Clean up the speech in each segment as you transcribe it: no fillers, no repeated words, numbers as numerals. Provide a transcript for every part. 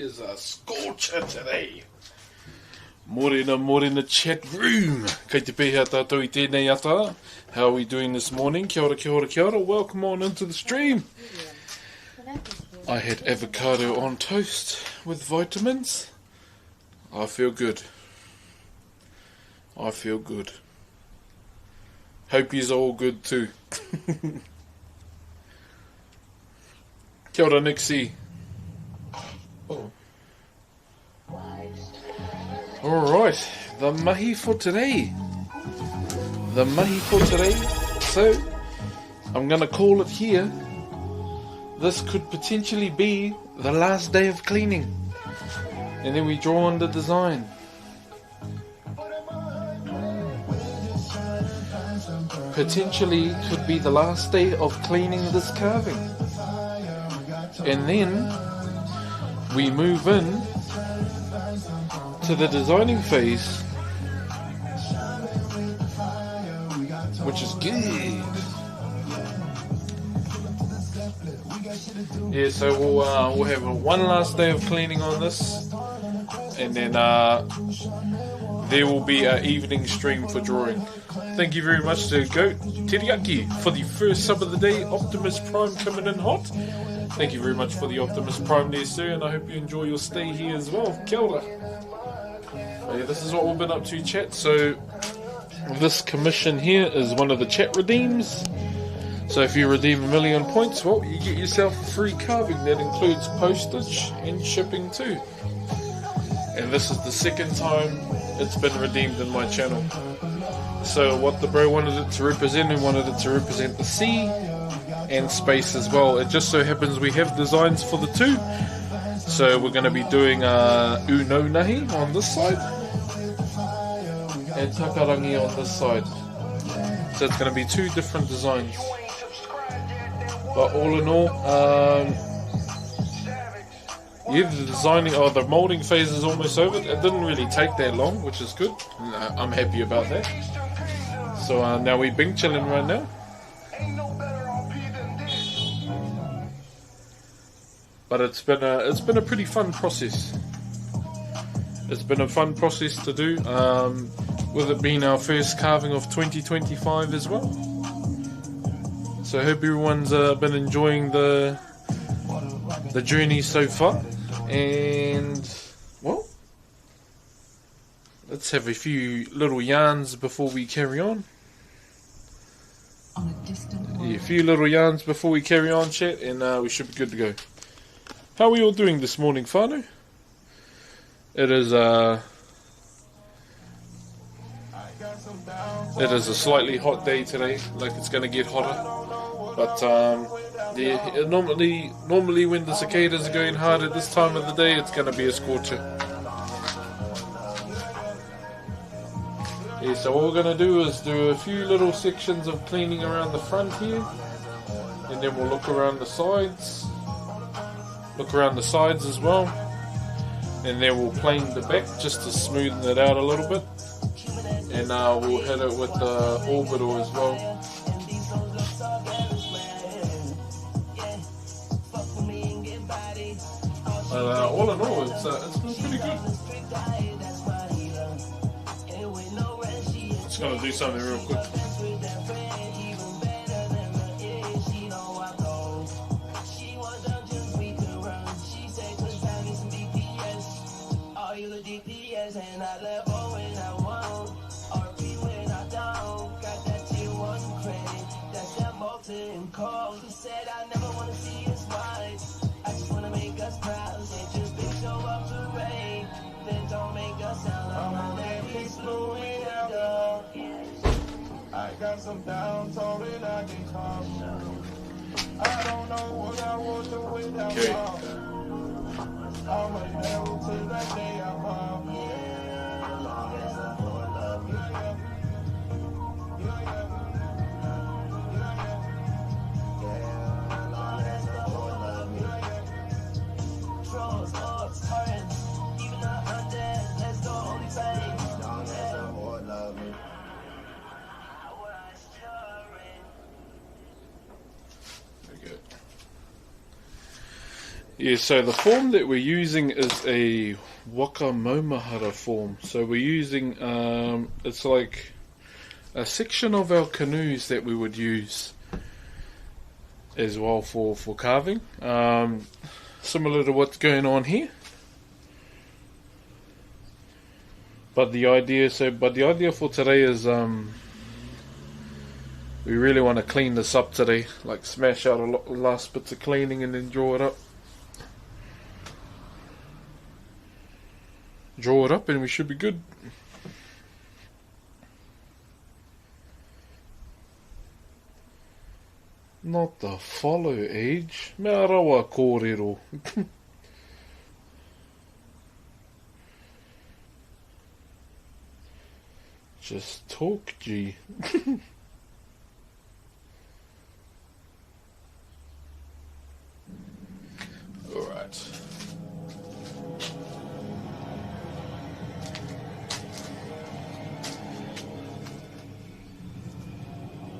is a scorcher today. Morena chat room. Kei te pēhea tātou I tēnei ata. How are we doing this morning? Kia ora, kia ora, kia ora. Welcome on into the stream. I had avocado on toast with vitamins. I feel good. I feel good. Hope you're all good too. Kia ora, Nixie. Oh. Alright, the mihi for today. The mihi for today. So, I'm going to call it here. This could potentially be the last day of cleaning. And then we draw on the design. Potentially could be the last day of cleaning this carving. And then we move in to the designing phase, which is good. Yeah, so we'll have one last day of cleaning on this, and then there will be an evening stream for drawing. Thank you very much to Goat Teriyaki for the first sub of the day. Optimus Prime coming in hot. Thank you very much for the Optimus Prime there, sir, and I hope you enjoy your stay here as well. Kia ora. Yeah, this is what we've been up to, chat. So this commission here is one of the chat redeems. So if you redeem 1,000,000 points, well, you get yourself a free carving that includes postage and shipping too. And this is the second time it's been redeemed in my channel. So what the bro wanted it to represent, he wanted it to represent the sea and space as well. It just so happens we have designs for the two. So we're going to be doing Uno Nahi on this side and Takarangi on this side. So it's going to be two different designs. But all in all, yeah, the designing or the molding phase is almost over. It didn't really take that long, which is good. I'm happy about that. So now we're bing chilling right now. But it's been a pretty fun process. It's been a fun process to do, with it being our first carving of 2025 as well. So I hope everyone's been enjoying the journey so far. And well, let's have a few little yarns before we carry on. Yeah, a few little yarns before we carry on, chat, and we should be good to go. How are we all doing this morning, whānau? It is a slightly hot day today, like it's going to get hotter. But yeah, normally when the cicadas are going hard at this time of the day, it's going to be a scorcher. Yeah, so what we're going to do is do a few little sections of cleaning around the front here, and then we'll look around the sides. Look around the sides as well, and then we'll plane the back just to smoothen it out a little bit, and we'll hit it with the orbital as well. All in all, it's been pretty good. Just gonna do something real quick. And I let go when I want, RP when I don't. Got that tier 1 credit, that's that molten cold. He said I never wanna see us fight, I just wanna make us proud. Can't just big show up to rain, then don't make us sound like my name is moving out. I got some downtime and I can come. I don't know what I want to without you. I'm a hero till that day I'm home. Yeah, long as I know I love you. Yeah, long as I know I love you. Trolls, dogs, turns, even the undead, let's go only fame. Long as I know I love you. Very good. Yeah, so the form that we're using is a Wakamomahara form. So we're using, it's like a section of our canoes that we would use as well for carving. Similar to what's going on here. But the idea for today is, we really want to clean this up today. Like smash out a lot of last bits of cleaning and then draw it up. Draw it up and we should be good. Not the follow age. Me arawa kōrero. Just talk, G. Alright.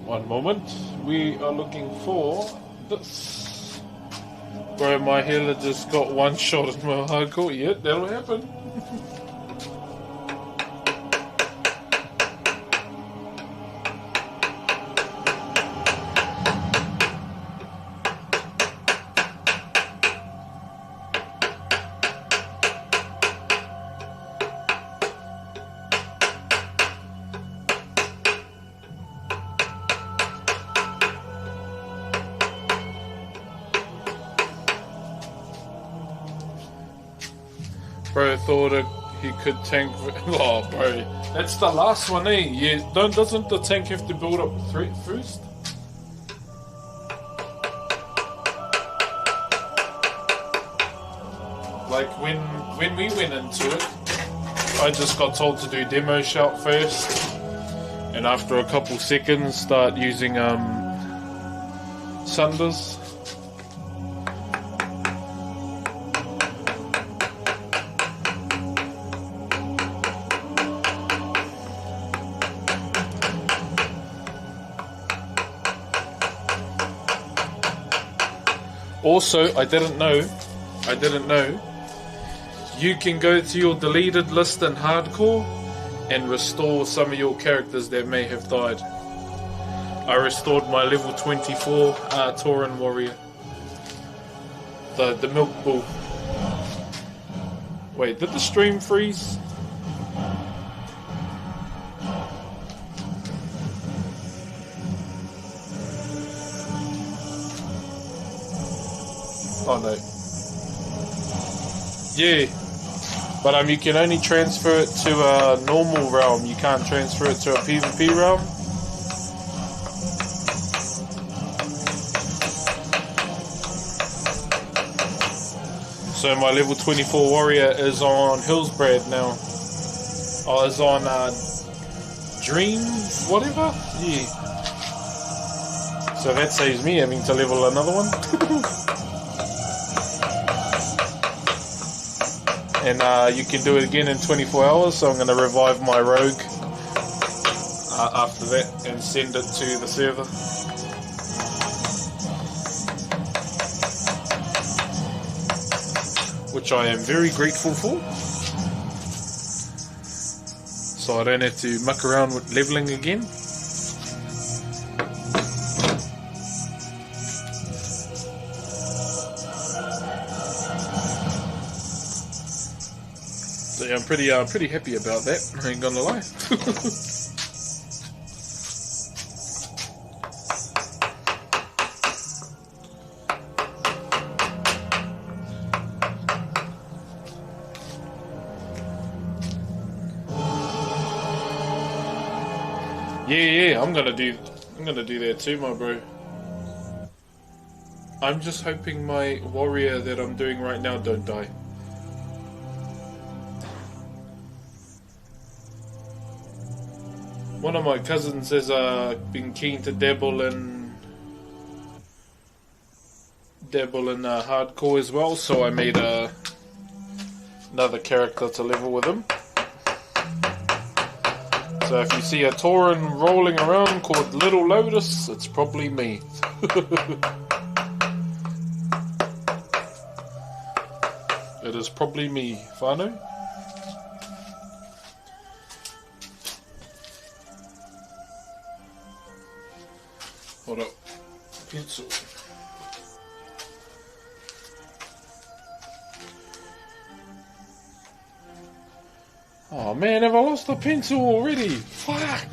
One moment, we are looking for this. Bro, my healer just got one shot at my hardcore. Yeah, that'll happen. Bro thought he could tank. Oh, bro, that's the last one, eh? Yeah, doesn't the tank have to build up threat first? Like when we went into it, I just got told to do demo shout first, and after a couple seconds, start using sunders. Also, I didn't know, you can go to your deleted list in hardcore and restore some of your characters that may have died. I restored my level 24 Tauren warrior. The milk bull. Wait, did the stream freeze? Oh no. Yeah. But you can only transfer it to a normal realm. You can't transfer it to a PvP realm. So my level 24 warrior is on Hillsbrad now. Oh, is on Dream whatever? Yeah. So that saves me having to level another one. And you can do it again in 24 hours, so I'm going to revive my rogue after that and send it to the server. Which I am very grateful for. So I don't have to muck around with leveling again. So yeah, I'm pretty happy about that, I ain't gonna lie. Yeah, I'm gonna do that too, my bro. I'm just hoping my warrior that I'm doing right now don't die. One of my cousins has been keen to dabble in hardcore as well, so I made another character to level with him. So if you see a Tauren rolling around called Little Lotus, it's probably me. It is probably me, whānau. Hold up. Pencil. Oh man, have I lost the pencil already? Fuck!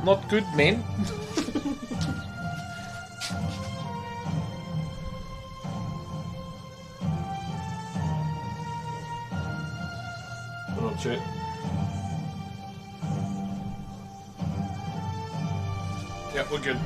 Not good, man. Not yet. Yeah, we're good.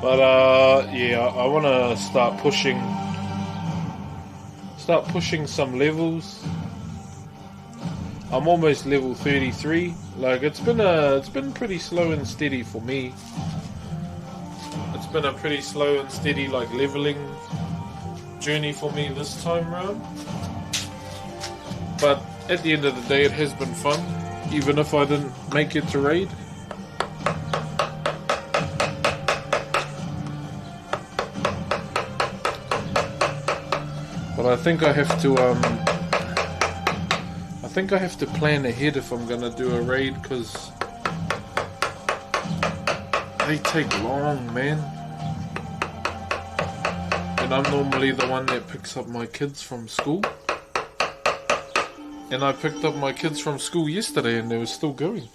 But yeah, I want to start pushing some levels. I'm almost level 33. Like it's been pretty slow and steady for me. It's been a pretty slow and steady like leveling journey for me this time round. But at the end of the day, it has been fun, even if I didn't make it to raid. But I think I have to plan ahead if I'm gonna do a raid, because they take long, man. And I'm normally the one that picks up my kids from school. And I picked up my kids from school yesterday and they were still going.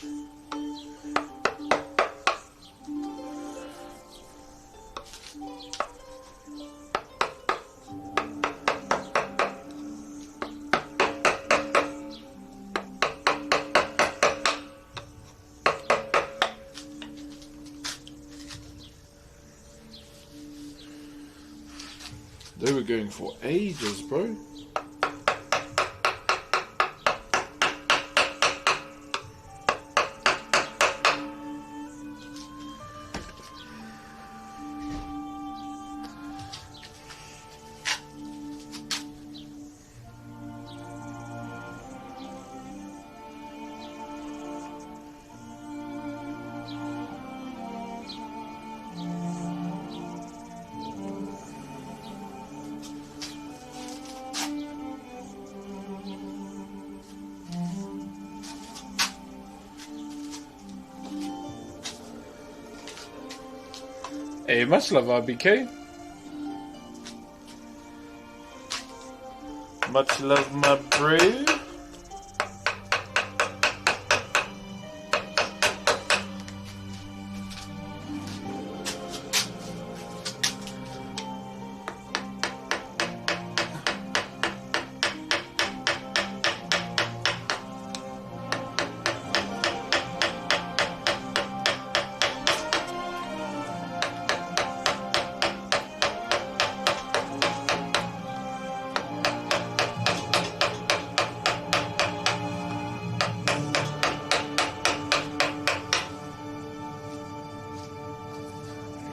They were going for ages, bro. Hey, much love, RBK. Much love, my bro.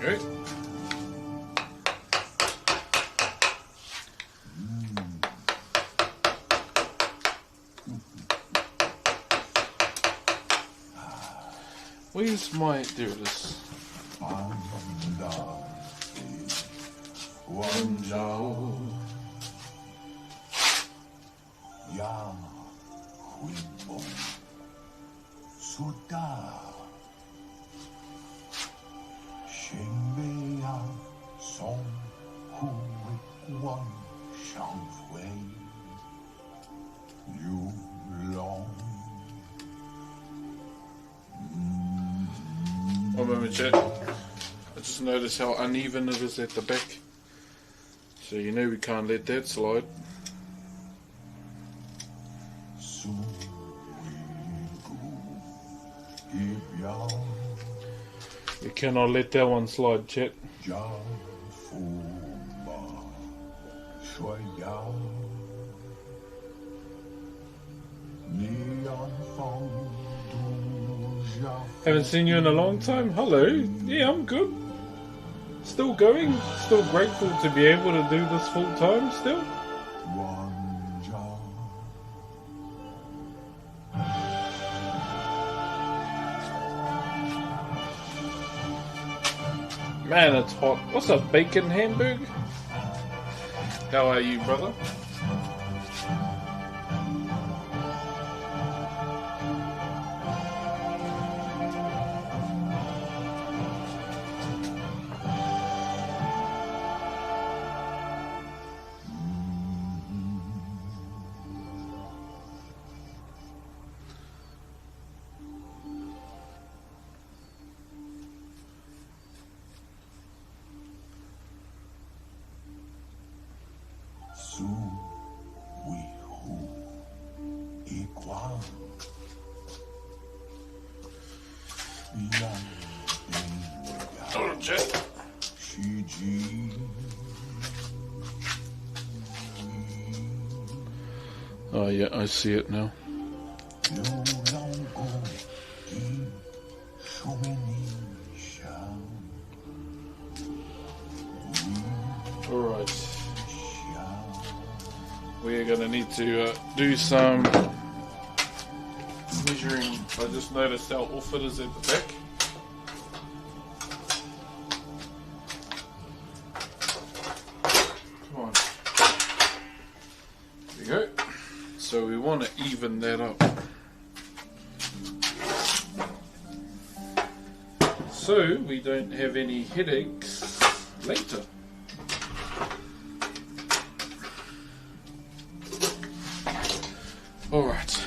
Okay. Where's my... There it is. One moment, chat. I just noticed how uneven it is at the back. So you know we can't let that slide. You cannot let that one slide, chat. Haven't seen you in a long time. Hello. Yeah, I'm good. Still going. Still grateful to be able to do this full time still. Man, it's hot. What's up, bacon Hamburg? How are you, brother? Oh yeah, I see it now. Alright. We're gonna need to do some measuring. I just noticed our off it is at the back. Come on. There we go. So we want to even that up. So we don't have any headaches later. All right.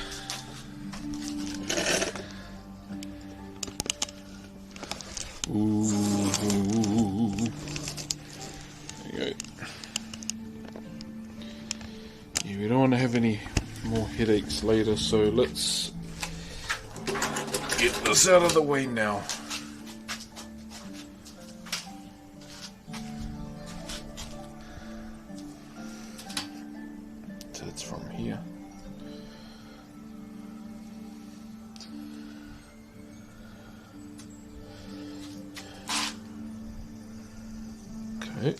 Ooh. There you go. Yeah, we don't want to have any more headaches later, so let's get this out of the way now. So it's from here. Okay.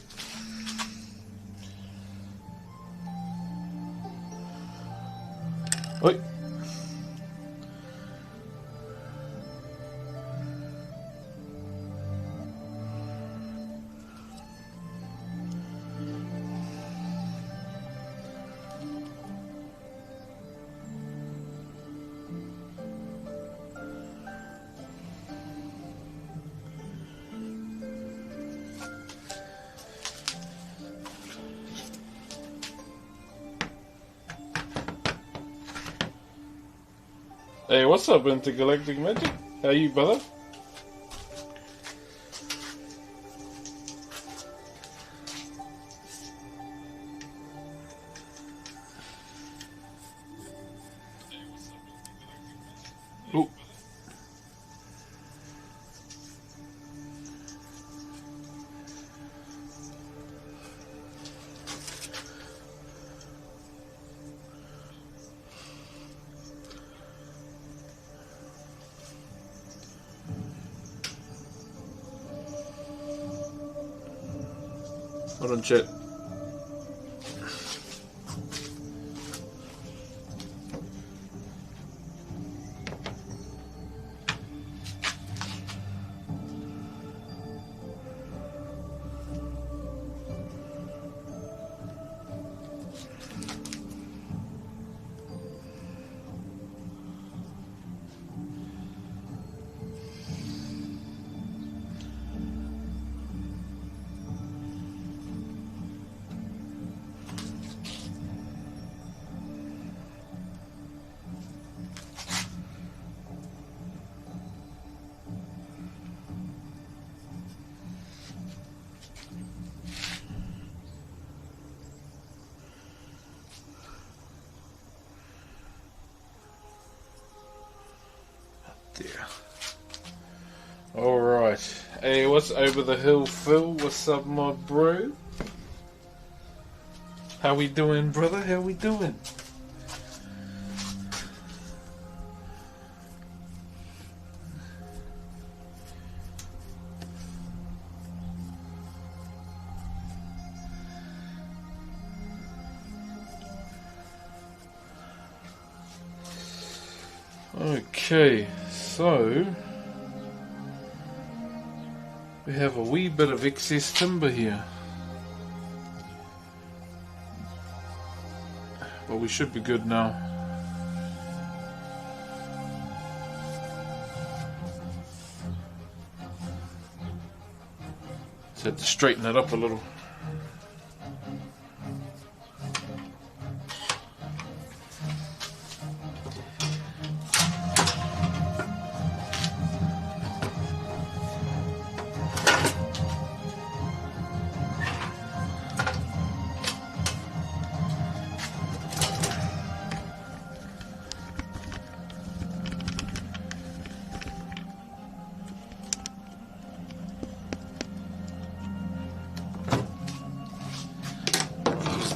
Oi. Hey, what's up, Intergalactic Magic? How you, brother? Ooh. Hold on, chat. There. Hey, what's over the hill, Phil? What's up, my bro? How we doing, brother? How we doing? Okay, so we have a wee bit of excess timber here, but we should be good now. Just had to straighten it up a little.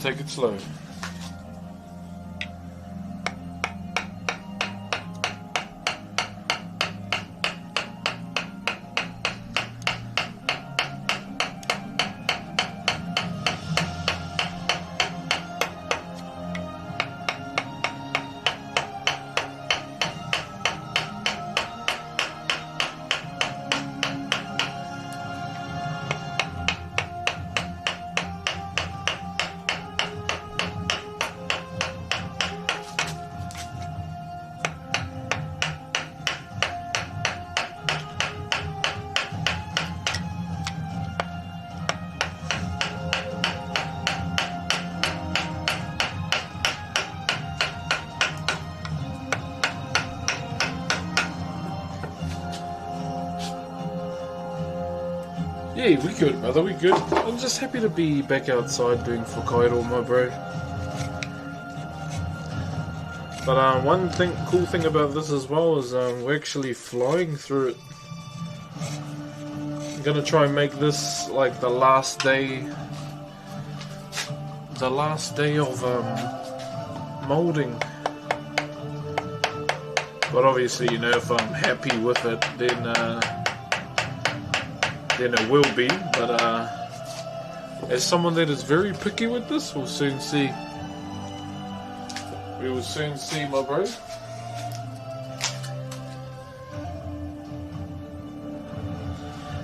Take it slow. Yeah, we good, brother, we good. I'm just happy to be back outside doing Hokkaido, my bro. But one cool thing about this as well is we're actually flying through it. I'm gonna try and make this like the last day of molding. But obviously, you know, if I'm happy with it, then it will be, but as someone that is very picky with this, we'll soon see. We will soon see, my bro.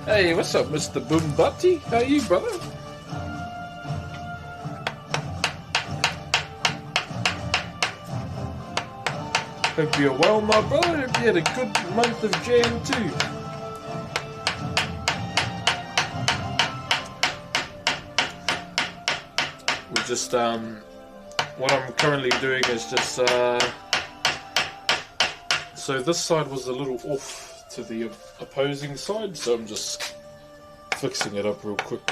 Hey, what's up, Mr. Boombati? How are you, brother? Hope you're well, my brother. Hope you had a good month of Jan too. Just what I'm currently doing is just so this side was a little off to the opposing side, so I'm just fixing it up real quick.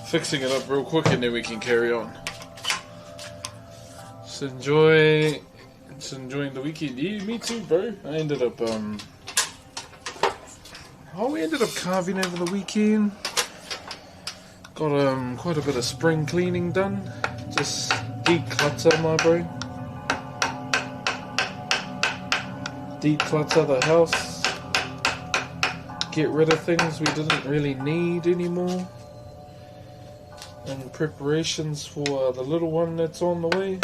Fixing it up real quick and then we can carry on. Just enjoying the weekend. Yeah, me too, bro. I ended up we ended up carving over the weekend. Got quite a bit of spring cleaning done. Just declutter, my bro. Declutter the house. Get rid of things we didn't really need anymore. And preparations for the little one that's on the way.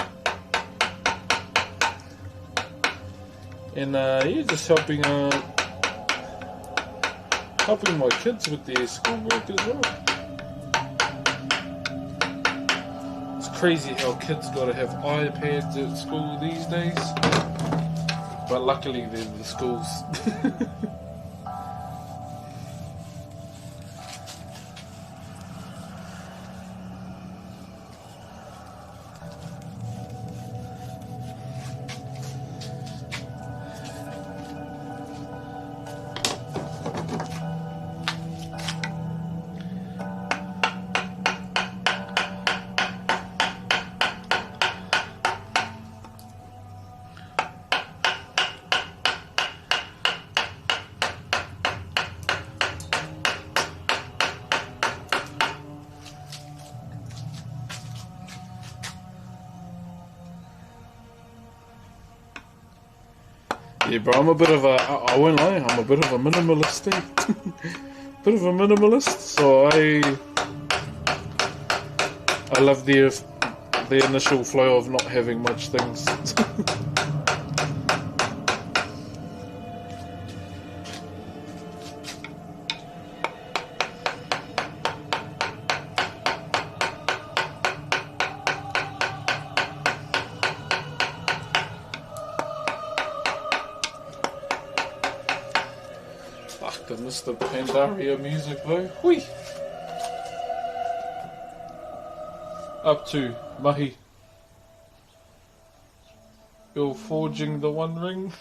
And yeah, just helping my kids with their schoolwork as well. It's crazy how kids gotta have iPads at school these days. But luckily they're the schools. Yeah, bro, I'm a bit of a, I won't lie, I'm a bit of a minimalist, eh? Bit of a minimalist, so I love the initial flow of not having much things. Fuck, I missed the Pandaria music though. Whee! Up to Mihi. You're forging the One Ring.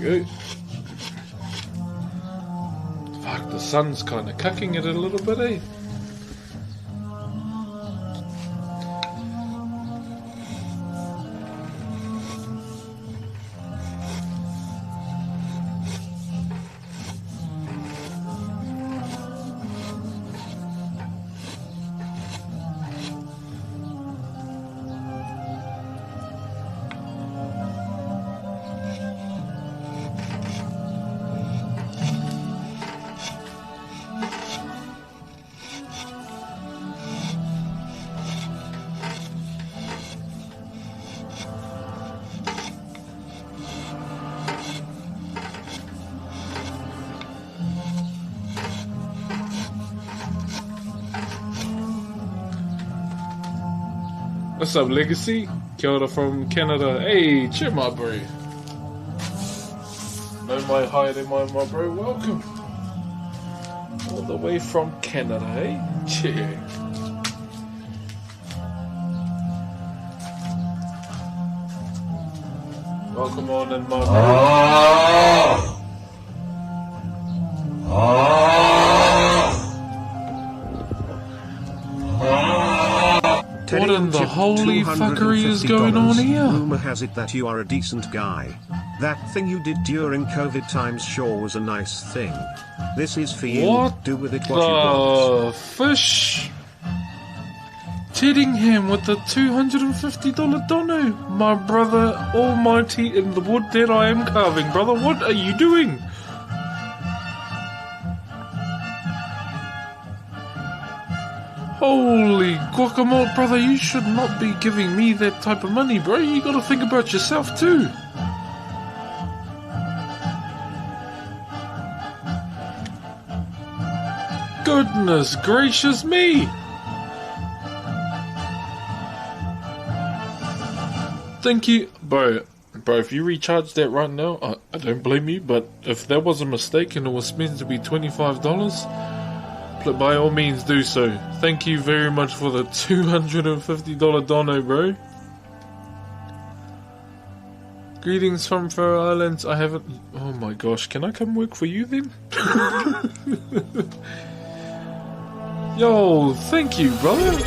There you go. Fuck, the sun's kind of cooking it a little bit, eh? What's up, Legacy? Kia ora from Canada. Hey, cheer my bro. No my hi there, my bro. Welcome. All the way from Canada, eh? Cheer. Welcome on in, my bro. What in the holy fuckery is going on here? Rumor has it that you are a decent guy. That thing you did during COVID times sure was a nice thing. This is for you. What? Do with it what you want. The fish? Teddingham with the $250 dono. My brother almighty in the wood that I am carving. Brother, what are you doing? Holy guacamole, brother, you should not be giving me that type of money, bro. You gotta think about yourself too. Goodness gracious me. Thank you, bro, if you recharge that right now, I don't blame you, but if that was a mistake and it was meant to be $25, by all means do so. Thank you very much for the $250 dono, bro. Greetings from Faroe Islands. I haven't... Oh my gosh, can I come work for you then? Yo, thank you, brother.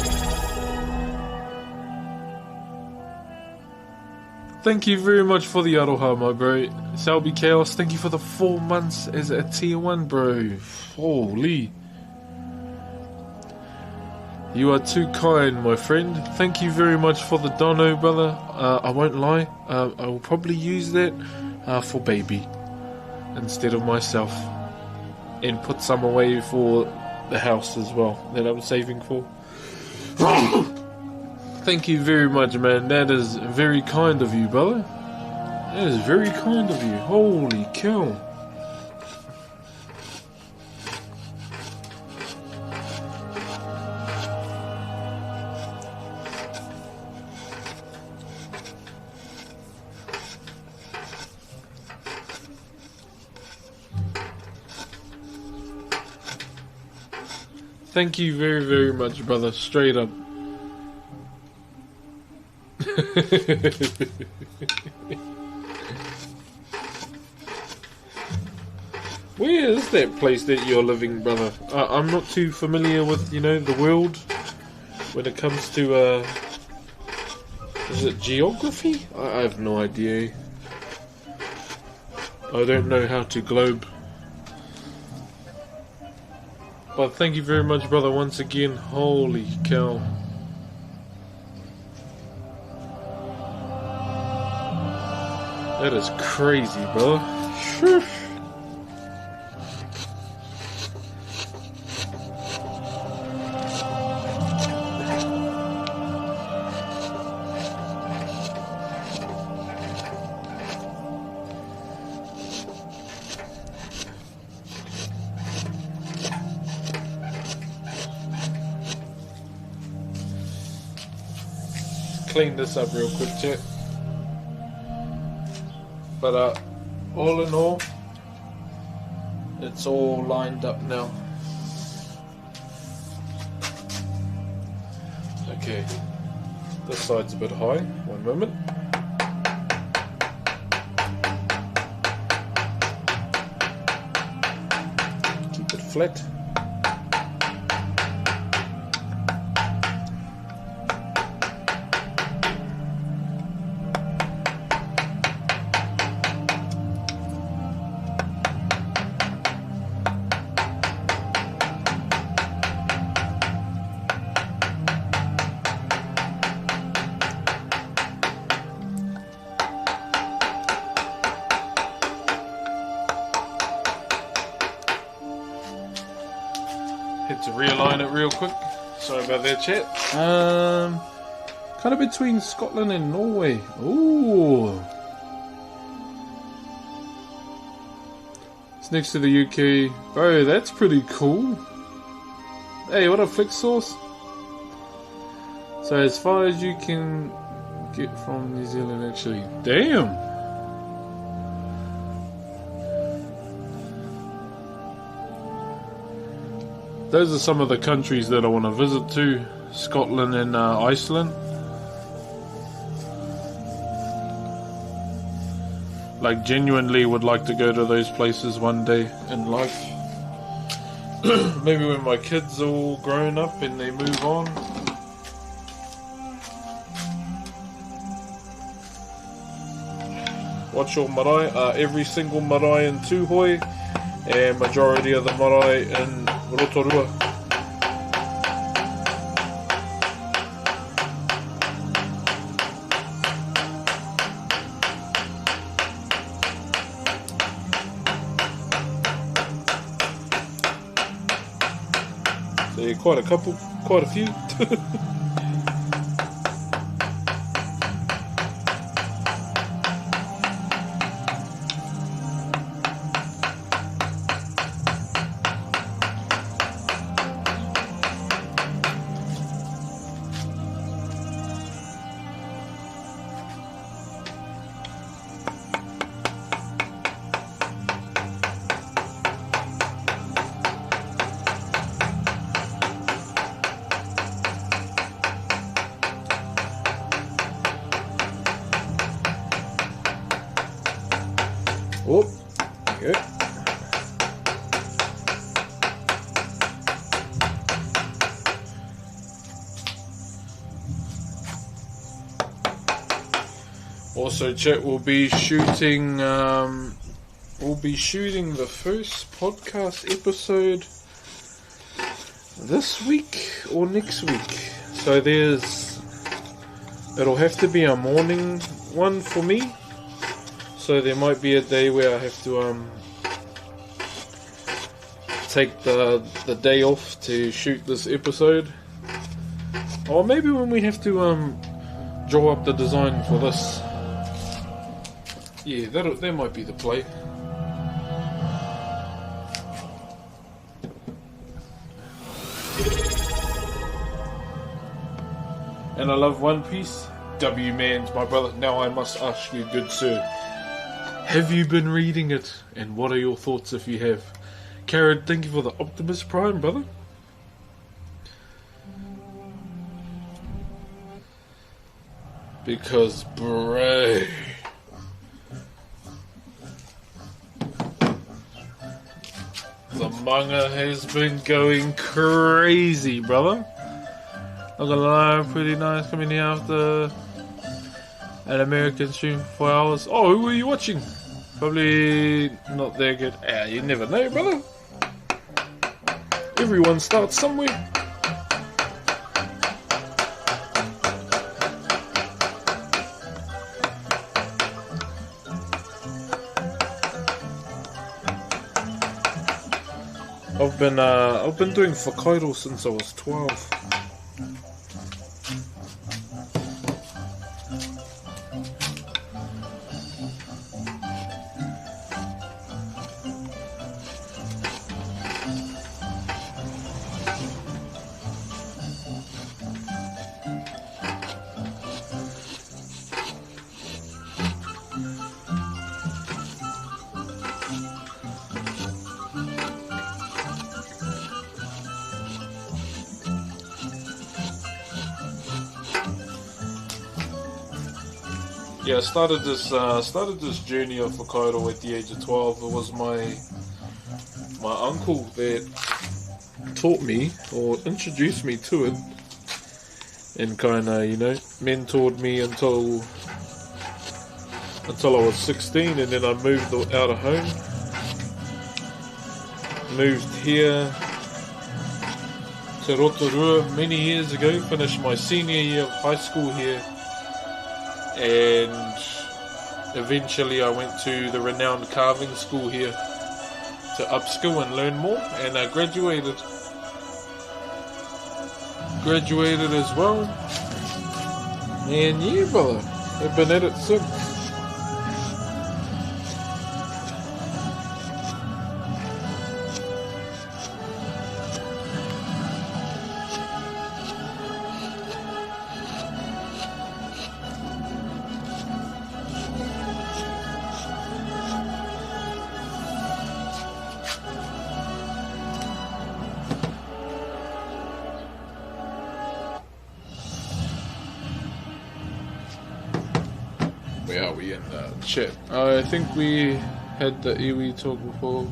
Thank you very much for the aroha, my bro. Selby Chaos, thank you for the 4 months as a tier 1, bro. Holy. You are too kind, my friend. Thank you very much for the dono, brother. I won't lie. I will probably use that for baby instead of myself. And put some away for the house as well that I'm saving for. Thank you very much, man. That is very kind of you, brother. That is very kind of you. Holy cow. Thank you very, very much, brother. Straight up. Where is that place that you're living, brother? I'm not too familiar with, the world when it comes to Is it geography? I have no idea. I don't know how to globe. But thank you very much, brother, once again. Holy cow. That is crazy, brother. Phew. Clean this up real quick, chat. But all in all, it's all lined up now. Okay, this side's a bit high. One moment. Keep it flat. Had to realign it real quick. Sorry about that, chat. Kind of between Scotland and Norway. Ooh. It's next to the UK. Bro, that's pretty cool. Hey, what a flick source. So as far as you can get from New Zealand, actually. Damn. Those are some of the countries that I want to visit too. Scotland and Iceland. Like, genuinely would like to go to those places one day in life. Maybe when my kids are all grown up and they move on. Watch your marae. Every single marae in Tūhoe and majority of the marae in Rotorua. So yeah, quite a few. Oh, there you go. Also, chat, we'll be shooting the first podcast episode this week or next week. So it'll have to be a morning one for me. So there might be a day where I have to take the day off to shoot this episode, or maybe when we have to draw up the design for this. Yeah, that might be the play. And I love One Piece. W Man's my brother. Now I must ask you, good sir, have you been reading it? And what are your thoughts if you have? Karen, thank you for the Optimus Prime, brother. Because, bro, the manga has been going crazy, brother. Not gonna lie, pretty nice coming here after an American stream for 4 hours. Oh, who were you watching? Probably not that good. You never know, brother. Everyone starts somewhere. I've been doing Hokkaido since I was 12. Yeah, I started this journey of Hokkaido at the age of 12. It was my uncle that taught me or introduced me to it, and kind of, you know, mentored me until I was 16, and then I moved out of home, moved here to Rotorua many years ago, finished my senior year of high school here. And eventually I went to the renowned carving school here to upskill and learn more, and I graduated as well. And yeah, brother, I've been at it since. Where are we in the chat? I think we had the iwi talk before.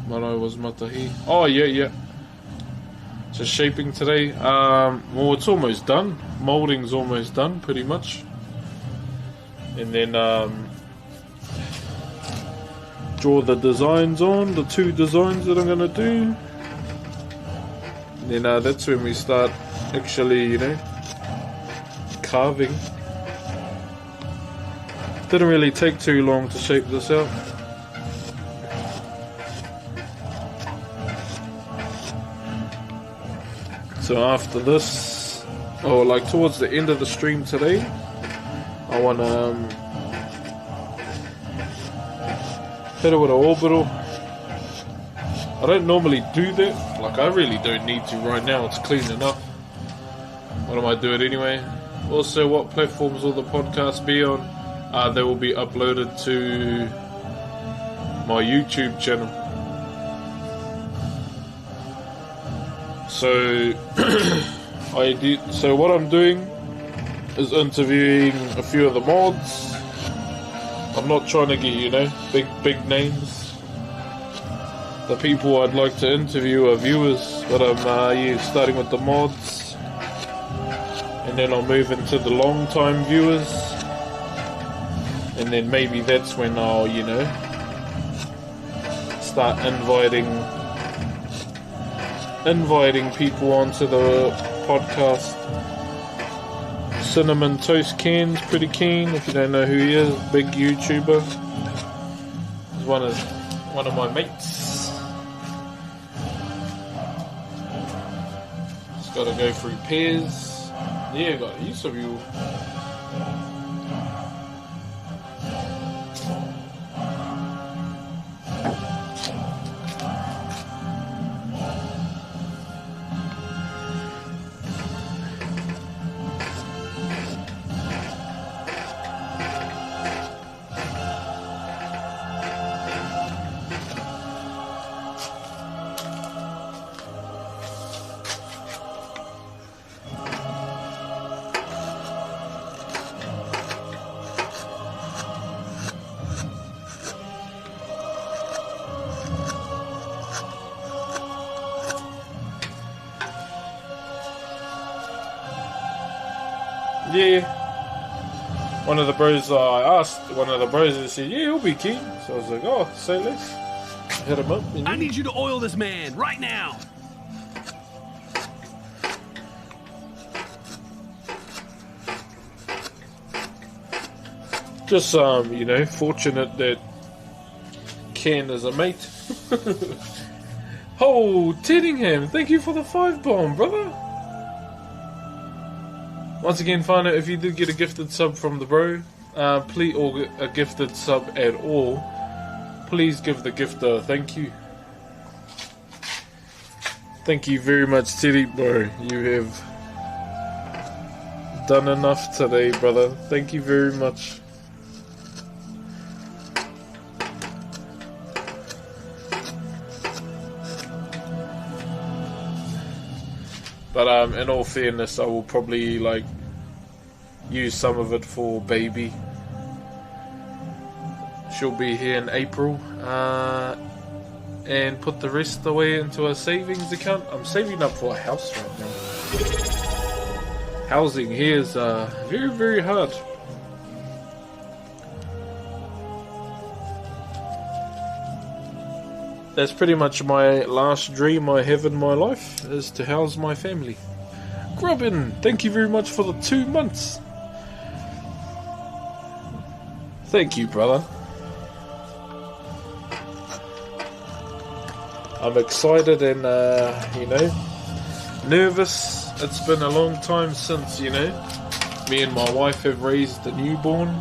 Marae was matahi. Oh yeah. Just shaping today. Well, it's almost done. Molding's almost done, pretty much. And then draw the designs on, the 2 designs that I'm gonna do. And then that's when we start actually, you know, carving. Didn't really take too long to shape this out. So after this, or like towards the end of the stream today, I want to hit it with an orbital. I don't normally do that. Like, I really don't need to right now. It's clean enough. But I might do it anyway. Also, what platforms will the podcast be on? They will be uploaded to my YouTube channel. So, So what I'm doing is interviewing a few of the mods. I'm not trying to get, you know, big names. The people I'd like to interview are viewers, but I'm starting with the mods, and then I'll move into the long time viewers. And then maybe that's when I'll, you know, start inviting people onto the podcast. Cinnamon Toast Can's pretty keen. If you don't know who he is, big YouTuber. He's one of my mates. Just got to go through pairs. Yeah, got heaps of you. Yeah. one of the bros, I asked one of the bros, and he said, yeah, he'll be keen. So I was like, oh, say less. Hit him up. I need you to oil this man right now. Just, you know, fortunate that Ken is a mate. Oh, Teddingham, thank you for the 5-bomb, brother. Once again, find out if you did get a gifted sub from the bro, please, or a gifted sub at all, please give the gifter a thank you. Thank you very much, Teddy, bro. You have done enough today, brother. Thank you very much. But in all fairness, I will probably like use some of it for baby. She'll be here in April, and put the rest away into a savings account. I'm saving up for a house right now. Housing here is very, very hard. That's pretty much my last dream I have in my life, is to house my family. Grubbin, thank you very much for the 2 months. Thank you, brother. I'm excited and, you know, nervous. It's been a long time since, you know, me and my wife have raised a newborn.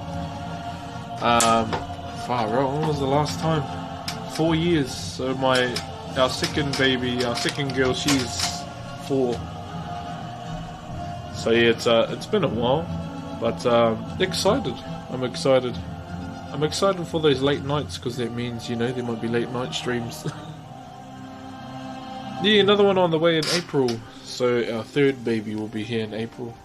Far out, when was the last time? 4 years. So our second baby, our second girl, she's 4. So yeah, it's been a while, but excited. I'm excited. I'm excited for those late nights, because that means, you know, there might be late night streams. Yeah, another one on the way in April. So our third baby will be here in April.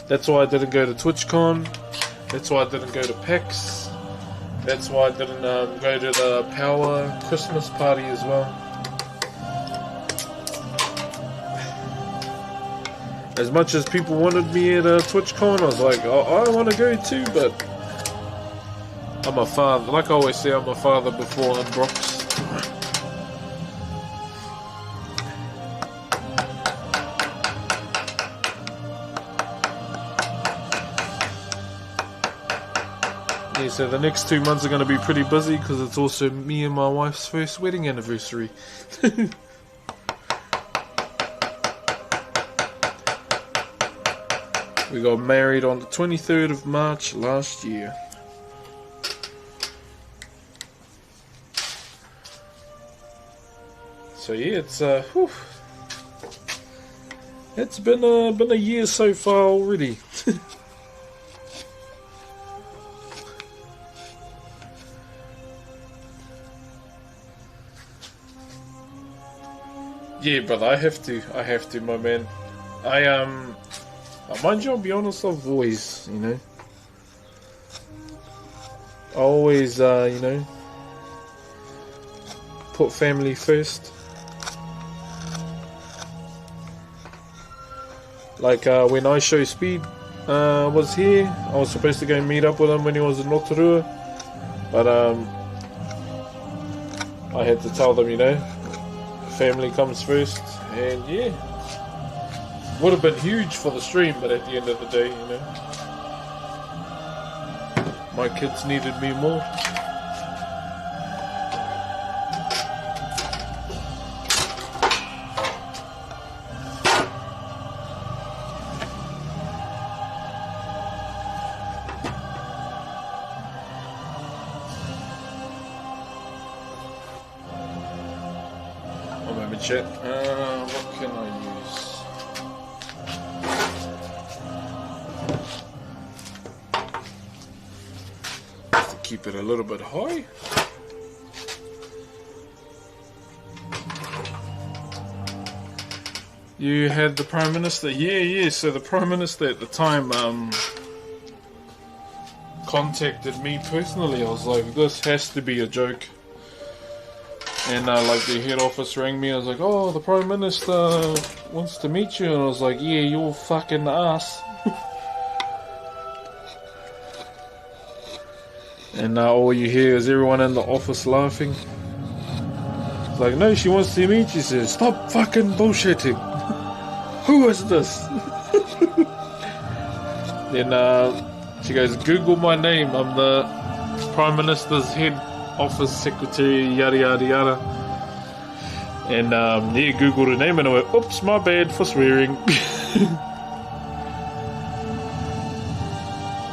That's why I didn't go to TwitchCon. That's why I didn't go to PAX. That's why I didn't go to the Power Christmas party as well. As much as people wanted me at TwitchCon, I was like, oh, I want to go too, but I'm a father. Like I always say, I'm a father before I'm Broxh. Yeah, so the next 2 months are going to be pretty busy, because it's also me and my wife's first wedding anniversary. We got married on the 23rd of March last year. So yeah, it's been a year so far already. Yeah, brother, I have to, my man. Mind you, I'll be honest, I've always, you know, you know, put family first. Like, when I Show Speed was here, I was supposed to go meet up with him when he was in Rotorua, but I had to tell them, you know, family comes first, and yeah. Would have been huge for the stream, but at the end of the day, you know, my kids needed me more. One moment, chat. What can I use? Keep it a little bit high. You had the Prime Minister? Yeah. So the Prime Minister at the time contacted me personally. I was like, this has to be a joke. And like the head office rang me. I was like, oh, the Prime Minister wants to meet you. And I was like, yeah, you're fucking ass. And all you hear is everyone in the office laughing. It's like, no, she wants to meet you. She says, stop fucking bullshitting. Who is this? Then she goes, Google my name. I'm the Prime Minister's head office secretary, yada yada yada. And yeah, Googled her name and I went, oops, my bad for swearing.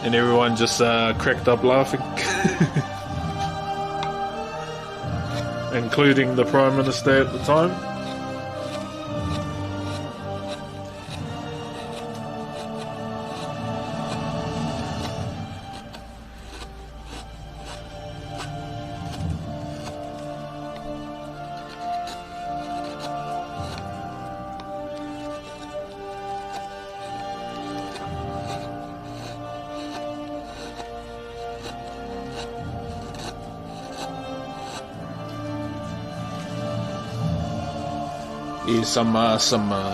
And everyone just cracked up laughing. Including the Prime Minister at the time.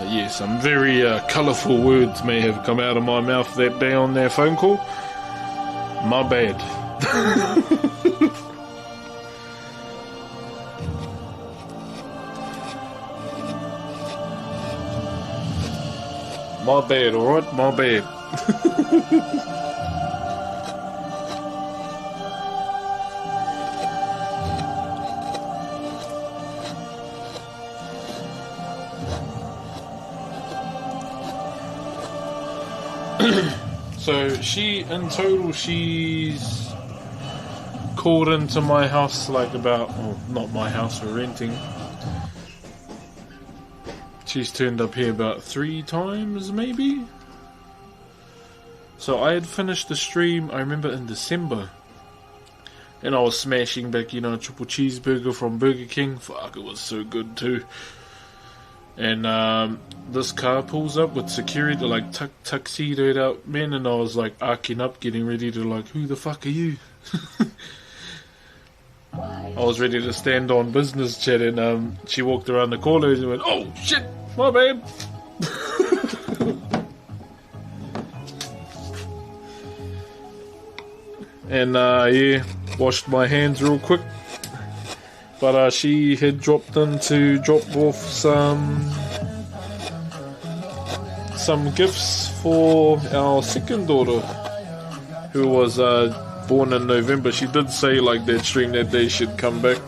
Yeah, some very colourful words may have come out of my mouth that day on that phone call. My bad. My bad, alright? My bad. So in total, she's called into my house like about, well, not my house, we're renting. She's turned up here about 3 times, maybe? So I had finished the stream, I remember in December. And I was smashing back, you know, a triple cheeseburger from Burger King. Fuck, it was so good too. And this car pulls up with security, like tuxedoed out men, and I was like arcing up, getting ready to like, who the fuck are you? I was ready to stand on business chat, and she walked around the corner and went, oh shit, my bad. And yeah, washed my hands real quick. But she had dropped in to drop off some gifts for our second daughter, who was born in November. She did say like that stream that day she'd come back.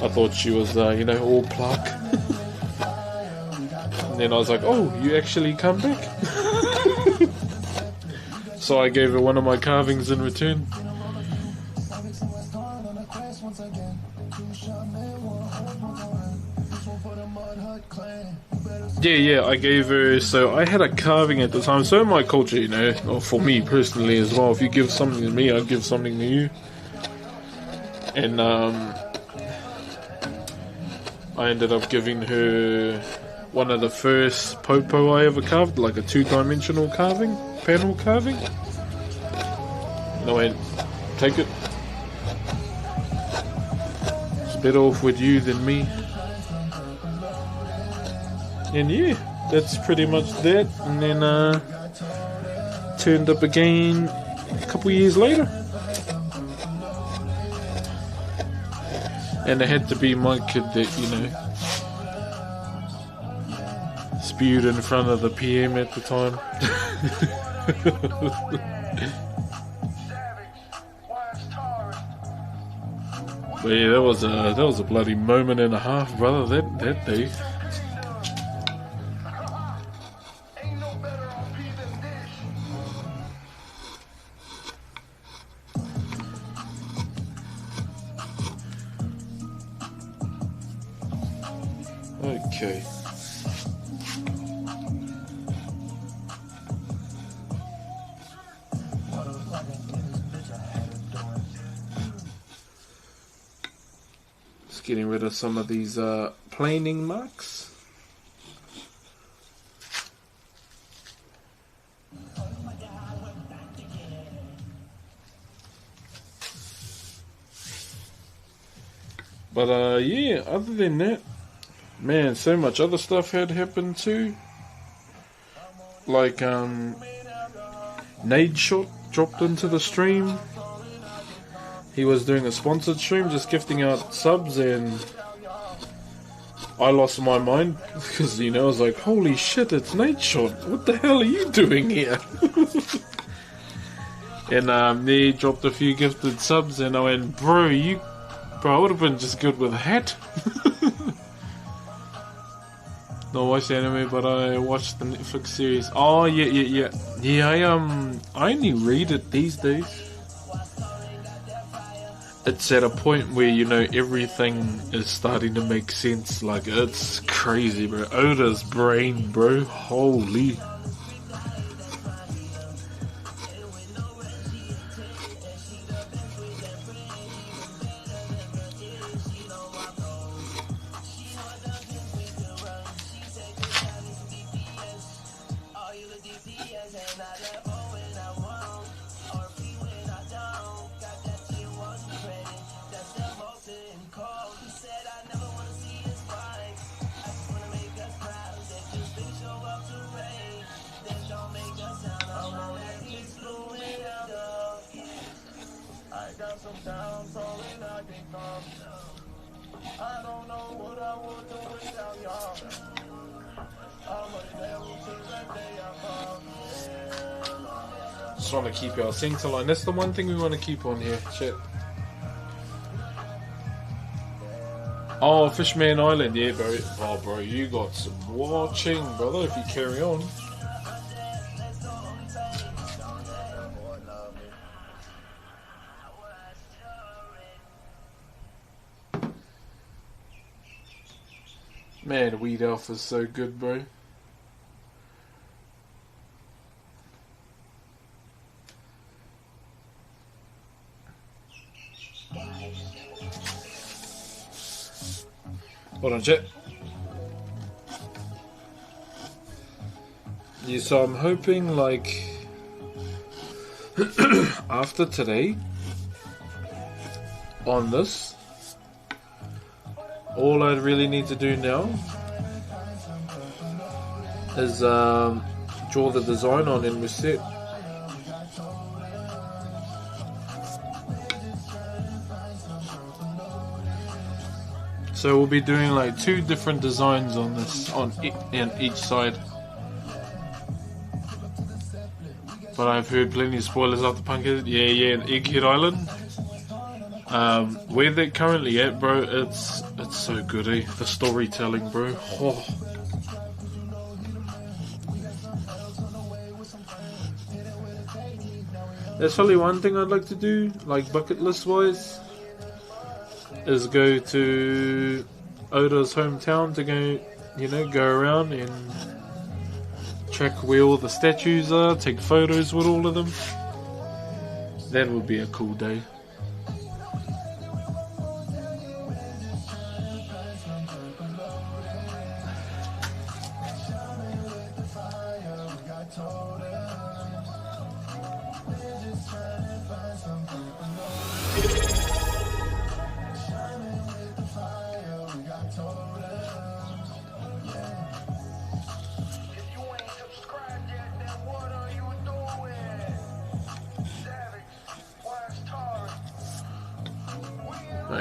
I thought she was, you know, all pluck. And then I was like, oh, you actually come back? So I gave her one of my carvings in return. Yeah, I gave her, so I had a carving at the time, so in my culture, you know, or for me personally as well, if you give something to me, I'll give something to you. And I ended up giving her one of the first popo I ever carved, like a 2-dimensional carving, panel carving. And I went, take it. It's better off with you than me. And yeah, that's pretty much that. And then turned up again a couple years later. And it had to be my kid that, you know, spewed in front of the PM at the time. But yeah, that was a bloody moment and a half, brother, that day. Okay. Just getting rid of some of these planing marks. But yeah, other than that, man, so much other stuff had happened too. Like Nade Shot dropped into the stream. He was doing a sponsored stream, just gifting out subs, and I lost my mind because, you know, I was like, holy shit, it's Nade Shot. What the hell are you doing here? And they dropped a few gifted subs, and I went, bro, I would have been just good with a hat. Not watched anime, but I watched the Netflix series. Oh yeah. I only read it these days. It's at a point where, you know, everything is starting to make sense. Like, it's crazy, bro. Oda's brain, bro. Holy. Just want to keep our center line. That's the one thing we want to keep on here. Shit. Oh, Fishman Island. Yeah, bro. Oh, bro, you got some watching, brother, if you carry on. Man, Weed Alpha is so good, bro. Hold on, chat. Yeah, so I'm hoping, like, after today, on this, all I really need to do now is draw the design on and we're set. So we'll be doing like 2 different designs on this, on each side. But I've heard plenty of spoilers after Punkhead. Yeah, Egghead Island. Where they're currently at, bro, it's so good, eh? The storytelling, bro. Oh. There's only one thing I'd like to do, like bucket list wise, is go to Oda's hometown to go, you know, go around and track where all the statues are, take photos with all of them. That would be a cool day.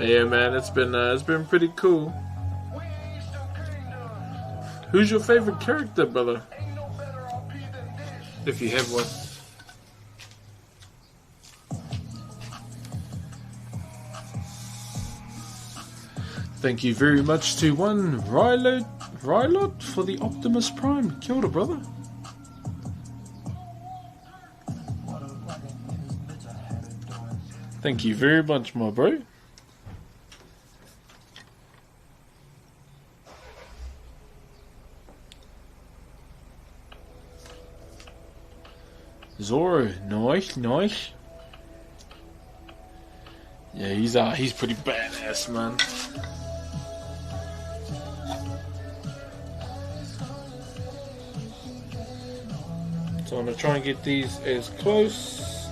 Yeah, man, it's been pretty cool. Who's your favorite character, brother? If you have one. Thank you very much to one Rylot for the Optimus Prime. Kia ora, brother. Thank you very much, my bro. Zoro, nice. Yeah, he's pretty badass, man. So I'm gonna try and get these as close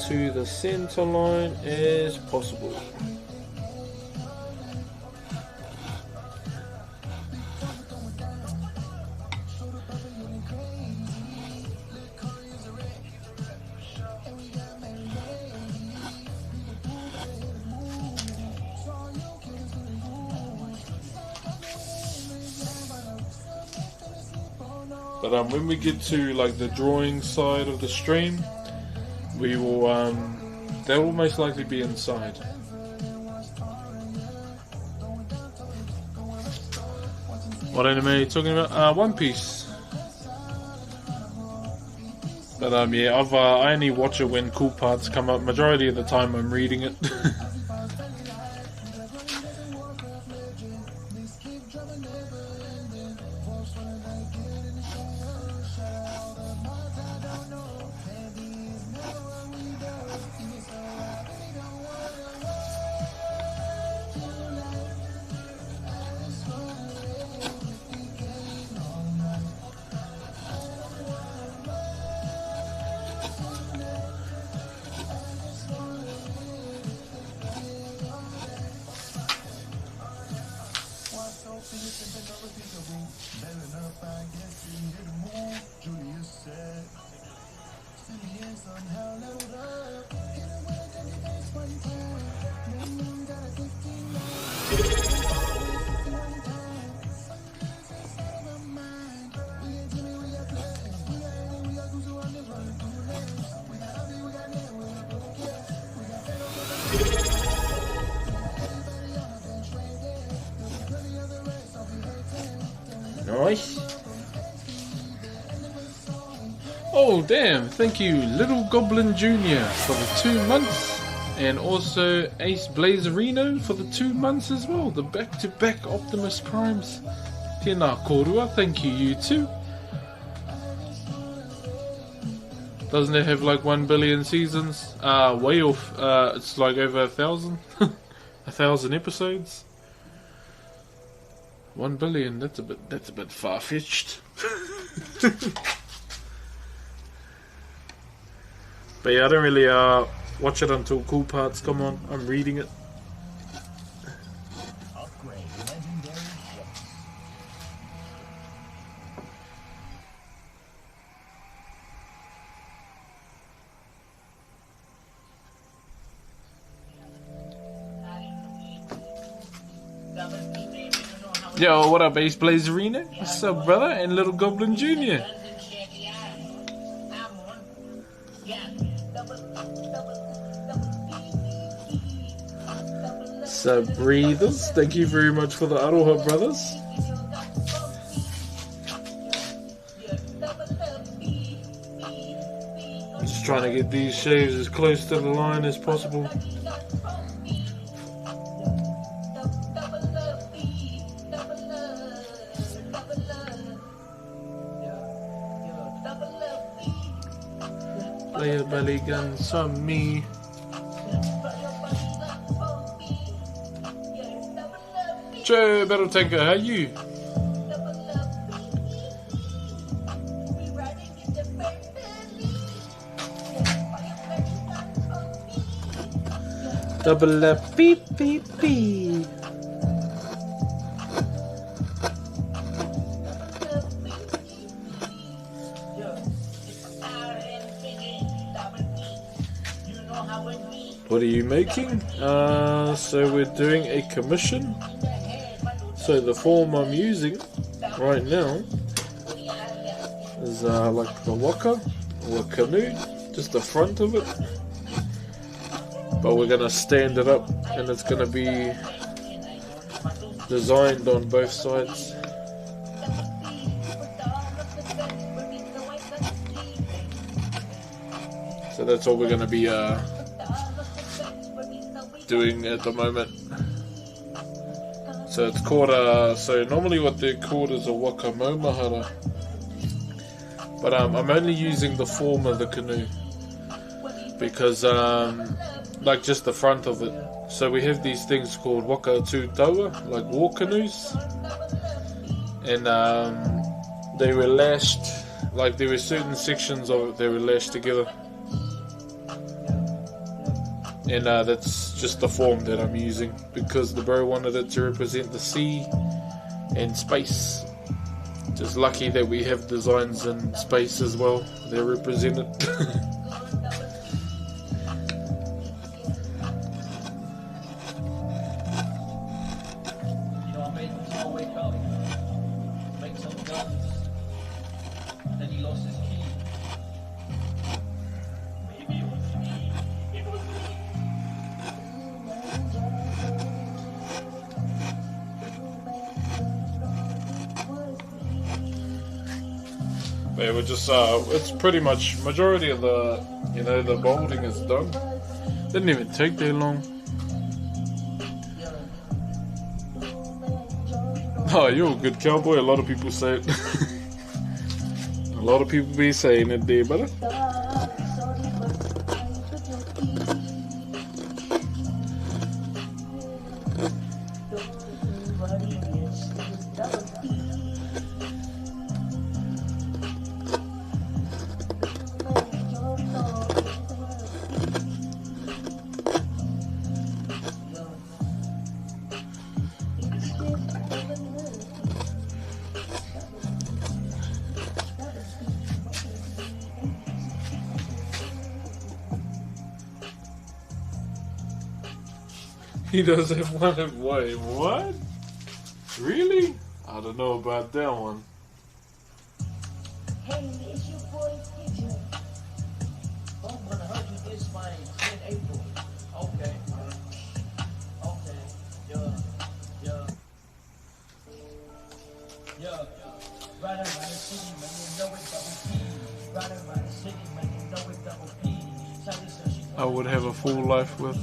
to the center line as possible. But when we get to like the drawing side of the stream, we will that will most likely be inside. What anime are you talking about? One Piece. But yeah, I only watch it when cool parts come up. Majority of the time I'm reading it. Nice. Oh damn, thank you Little Goblin Jr. for the 2 months, and also Ace Blazerino for the 2 months as well, the back-to-back Optimus Primes. Tēnā korua, thank you too. Doesn't it have like 1 billion seasons? Way off, it's like over 1,000, 1,000 episodes. 1 billion, that's a bit far-fetched. But yeah, I don't really watch it until cool parts come on. I'm reading it. Yo, what up, Ace Blazerino? What's up, brother? And Little Goblin Jr. Sub breathers, thank you very much for the Aroha, brothers. I'm just trying to get these shaves as close to the line as possible. Play a belly guns on me. Joe Battle Tanker, how you? Double up, beep beep beep. What are you making? So we're doing a commission. So the form I'm using right now is like the waka or a canoe, just the front of it. But we're gonna stand it up, and it's gonna be designed on both sides. So that's all we're gonna be doing at the moment. So it's called so normally what they're called is a waka maumahara. But I'm only using the form of the canoe because like just the front of it. So we have these things called waka tūtaua, like war canoes, and they were lashed, like there were certain sections of it they were lashed together. And that's just the form that I'm using because the bro wanted it to represent the sea and space. Just lucky that we have designs in space as well. They're represented. But we're just, it's pretty much, majority of the, you know, the molding is done. Didn't even take that long. Oh, you're a good cowboy. A lot of people say it. A lot of people be saying it there, brother. He does have one of wait, what? Really? I don't know about that one. Hey, it's your boy Pigeon. Oh, when I heard you this my in April. Okay. Okay. Yeah. Right around the city, man, you know it's double P. Right around the city, man, you know it's double P. I would have a full life with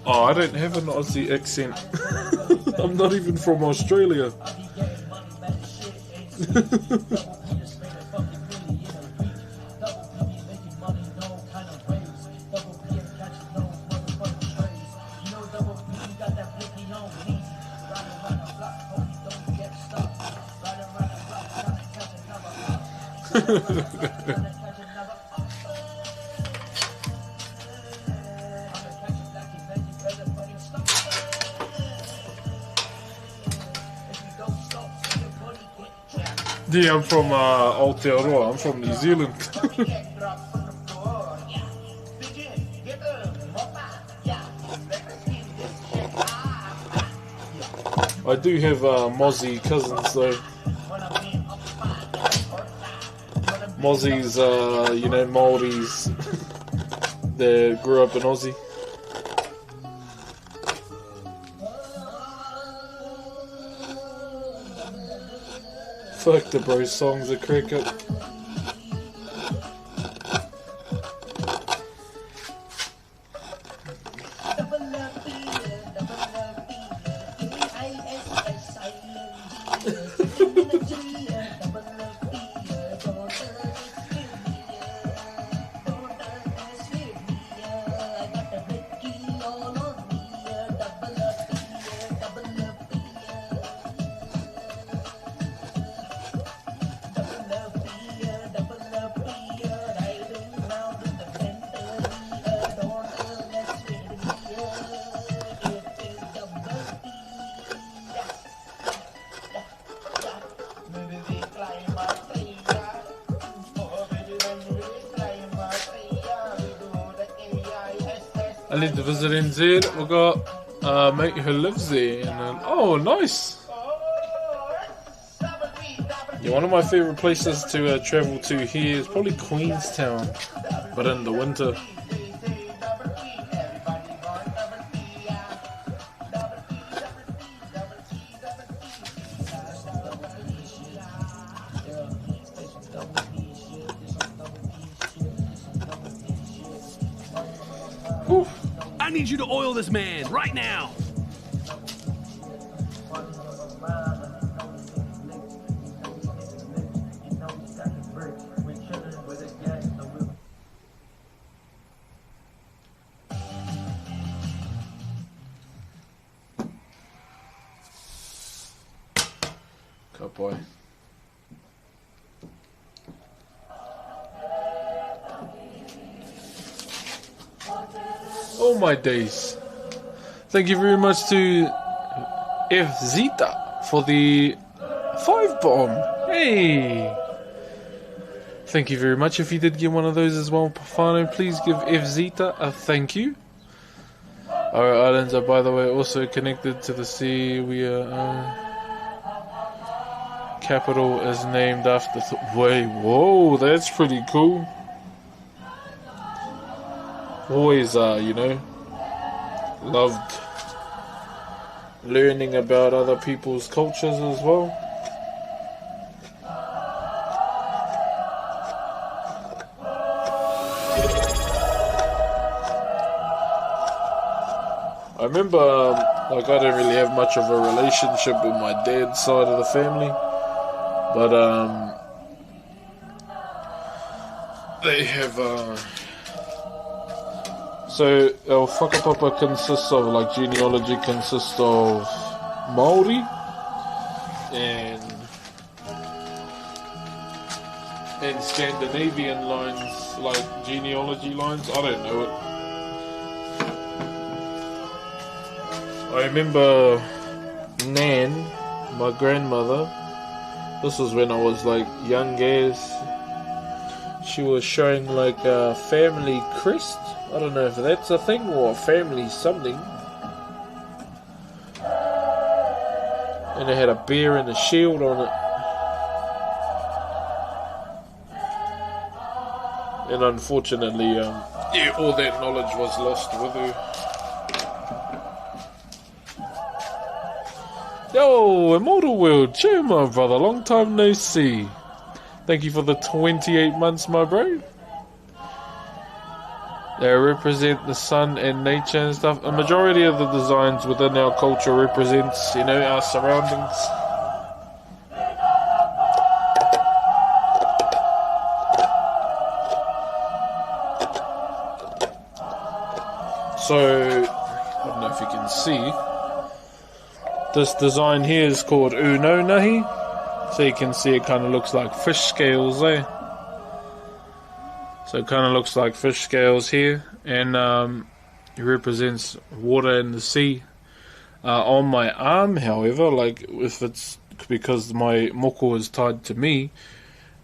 oh, I don't have an Aussie accent. I'm not even from Australia. Yeah, I'm from Aotearoa. I'm from New Zealand. I do have Mozzie cousins though. Mozzie's, you know, Māoris that grew up in Aussie. Fuck the bro songs of cricket. I need to visit NZ. We've got a mate who lives there. And oh, nice! Yeah, one of my favourite places to travel to here is probably Queenstown, but in the winter. Whew. I need you to oil this man right now. Good boy. Oh my days. Thank you very much to F Zeta for the 5 bomb. Hey. Thank you very much. If you did get one of those as well, Pafano, please give F Zeta a thank you. Our islands are, by the way, also connected to the sea. We are capital is named after wait, whoa, that's pretty cool. Always, you know, loved learning about other people's cultures as well. remember, like, I don't really have much of a relationship with my dad's side of the family, but they have so our whakapapa consists of, like, genealogy consists of Māori and Scandinavian lines, like genealogy lines. I don't know it. I remember Nan, my grandmother, this was when I was like young as, she was showing like a family crest. I don't know if that's a thing or a family something. And it had a bear and a shield on it. And unfortunately, yeah, all that knowledge was lost with her. Yo, Immortal World, cheer my brother, long time no see. Thank you for the 28 months, my bro. They represent the sun and nature and stuff. A majority of the designs within our culture represents, you know, our surroundings. So, I don't know if you can see, this design here is called Uno Nahi. So you can see it kind of looks like fish scales there. So it kind of looks like fish scales here, and it represents water and the sea. On my arm, however, like if it's because my moko is tied to me,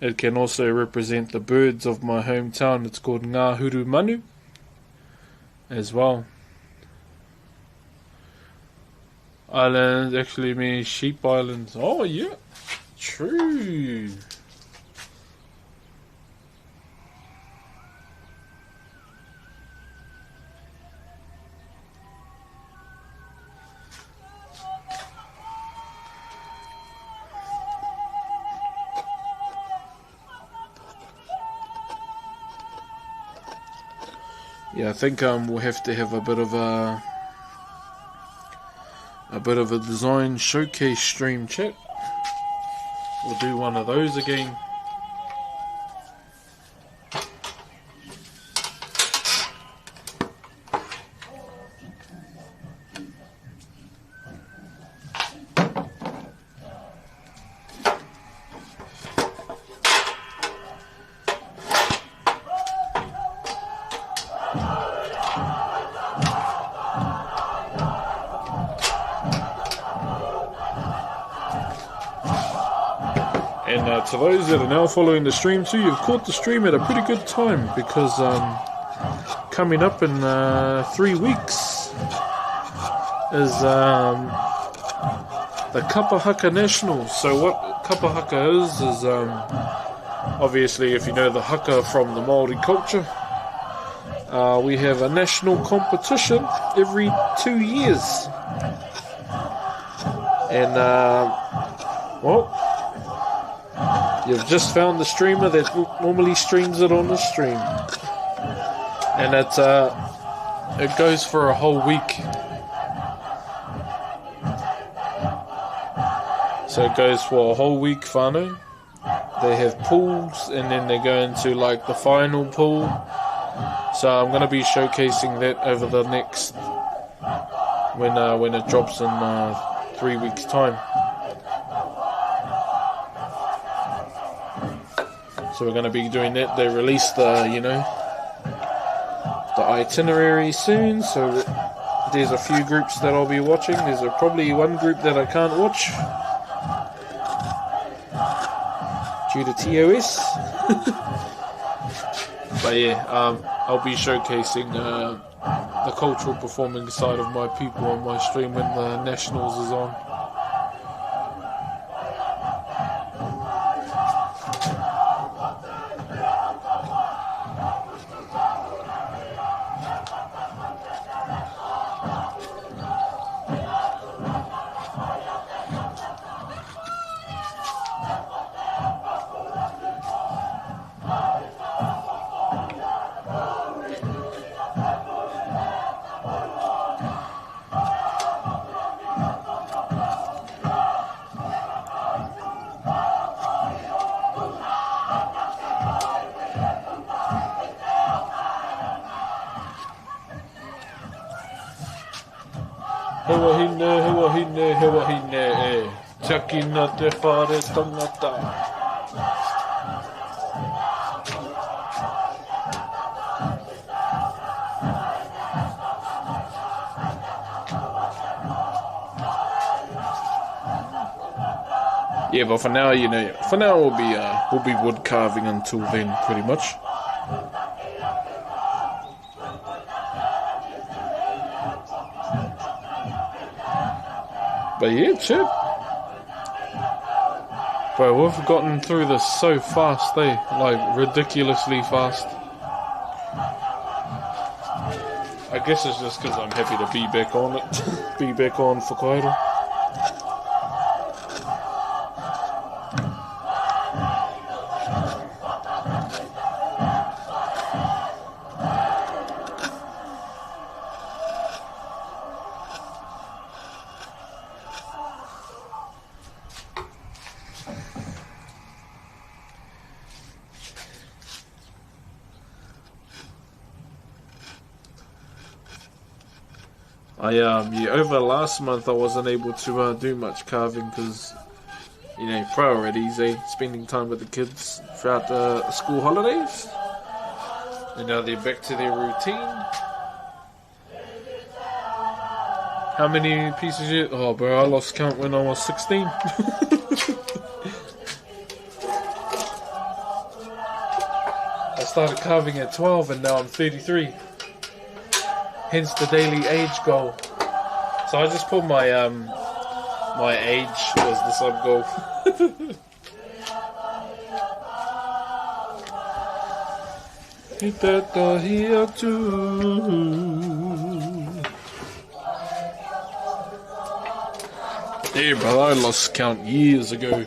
it can also represent the birds of my hometown. It's called Ngā Huru Manu as well. Islands actually means sheep islands. Oh yeah, true. Yeah, I think we'll have to have a bit of a design showcase stream, chat. We'll do one of those again. And to those that are now following the stream too, you've caught the stream at a pretty good time, because coming up in 3 weeks is the Kapahaka Nationals. So what Kapahaka is obviously, if you know the haka from the Māori culture, we have a national competition every 2 years. And well, you've just found the streamer that normally streams it on the stream, and it goes for a whole week. So it goes for a whole week, whānau. They have pools, and then they go into like the final pool. So I'm going to be showcasing that over the next when it drops in 3 weeks' time. So we're going to be doing that. They release the itinerary soon, so there's a few groups that I'll be watching. There's probably one group that I can't watch due to TOS. But yeah, I'll be showcasing the cultural performing side of my people on my stream when the Nationals is on. hewa hine, e. Takina te whare tangata. Yeah, but for now, you know, we'll be wood carving until then, pretty much. But yeah, chip. Bro, we've gotten through this so fast, like ridiculously fast. I guess it's just because I'm happy to be back on it, be back on Whakairo. Yeah, over last month I wasn't able to do much carving because, you know, priorities, spending time with the kids throughout the school holidays. And now they're back to their routine. How many pieces yet? Oh, bro, I lost count when I was 16. I started carving at 12 and now I'm 33. Hence the daily age goal. So I just put my my age as the sub goal. Here too. There, brother, I lost count years ago.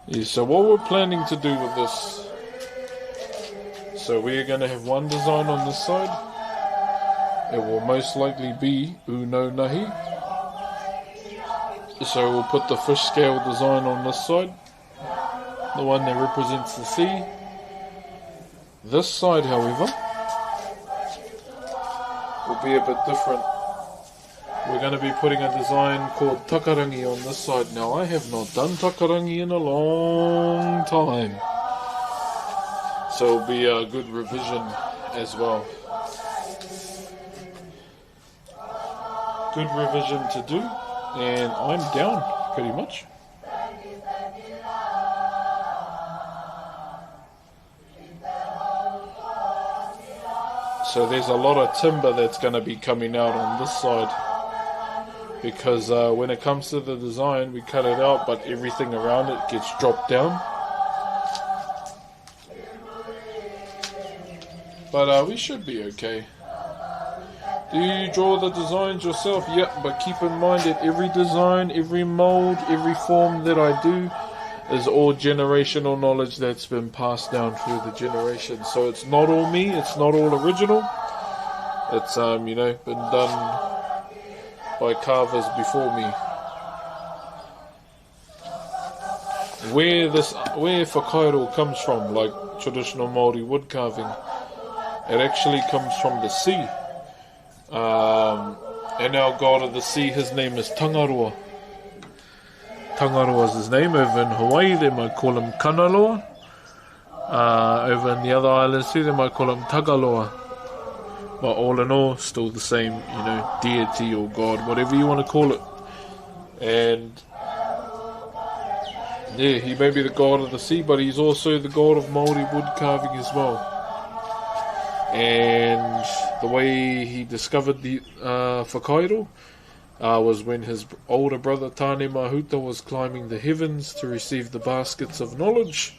Yeah, so what we're planning to do with this. So we're going to have one design on this side. It will most likely be Uno Nahi. So we'll put the fish scale design on this side. The one that represents the sea. This side, however, will be a bit different. We're going to be putting a design called Takarangi on this side. Now, I have not done Takarangi in a long time. So it'll be a good revision as well. Good revision to do, and I'm down pretty much. So there's a lot of timber that's going to be coming out on this side. Because when it comes to the design, we cut it out, but everything around it gets dropped down. But we should be okay. Do you draw the designs yourself? Yep, but keep in mind that every design, every mold, every form that I do is all generational knowledge that's been passed down through the generations. So it's not all me, it's not all original. It's, you know, been done by carvers before me. Where Whakairo comes from, like traditional Māori wood carving, it actually comes from the sea. And our god of the sea, his name is Tangaroa. Tangaroa is his name. Over in Hawaii, they might call him Kanaloa. Over in the other islands too, they might call him Tagaloa. But all in all, still the same, you know, deity or god, whatever you want to call it. And yeah, he may be the god of the sea, but he's also the god of Māori wood carving as well. And the way he discovered the Whakairo was when his older brother Tāne Mahuta was climbing the heavens to receive the baskets of knowledge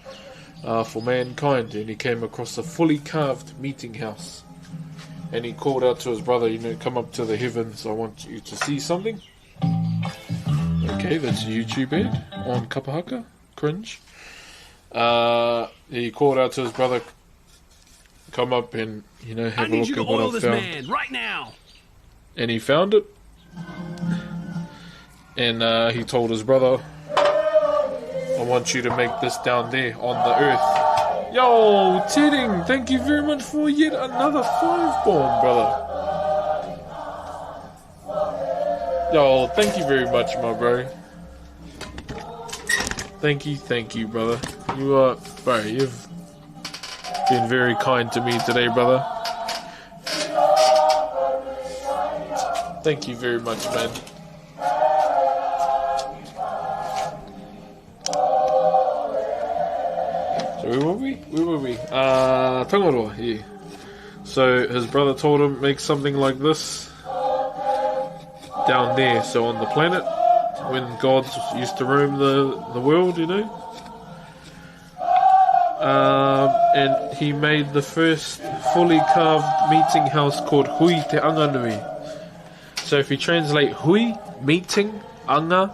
for mankind, and he came across a fully carved meeting house. And he called out to his brother, you know, come up to the heavens, I want you to see something. Okay, that's a YouTube ad on Kapahaka. Cringe. He called out to his brother, come up and, you know, have a look at what I found. Man right now. And he found it. And he told his brother, I want you to make this down there on the earth. Yo, Tedding, thank you very much for yet another 5 bomb, brother. Yo, thank you very much, my bro. Thank you, brother. You are, bro, you've been very kind to me today, brother. Thank you very much, man. So where were we? Tangaroa, yeah. So his brother told him, make something like this down there, so on the planet, when gods used to roam the world, you know. And he made the first fully carved meeting house called Hui Te Anganui. So if you translate Hui, meeting, Anga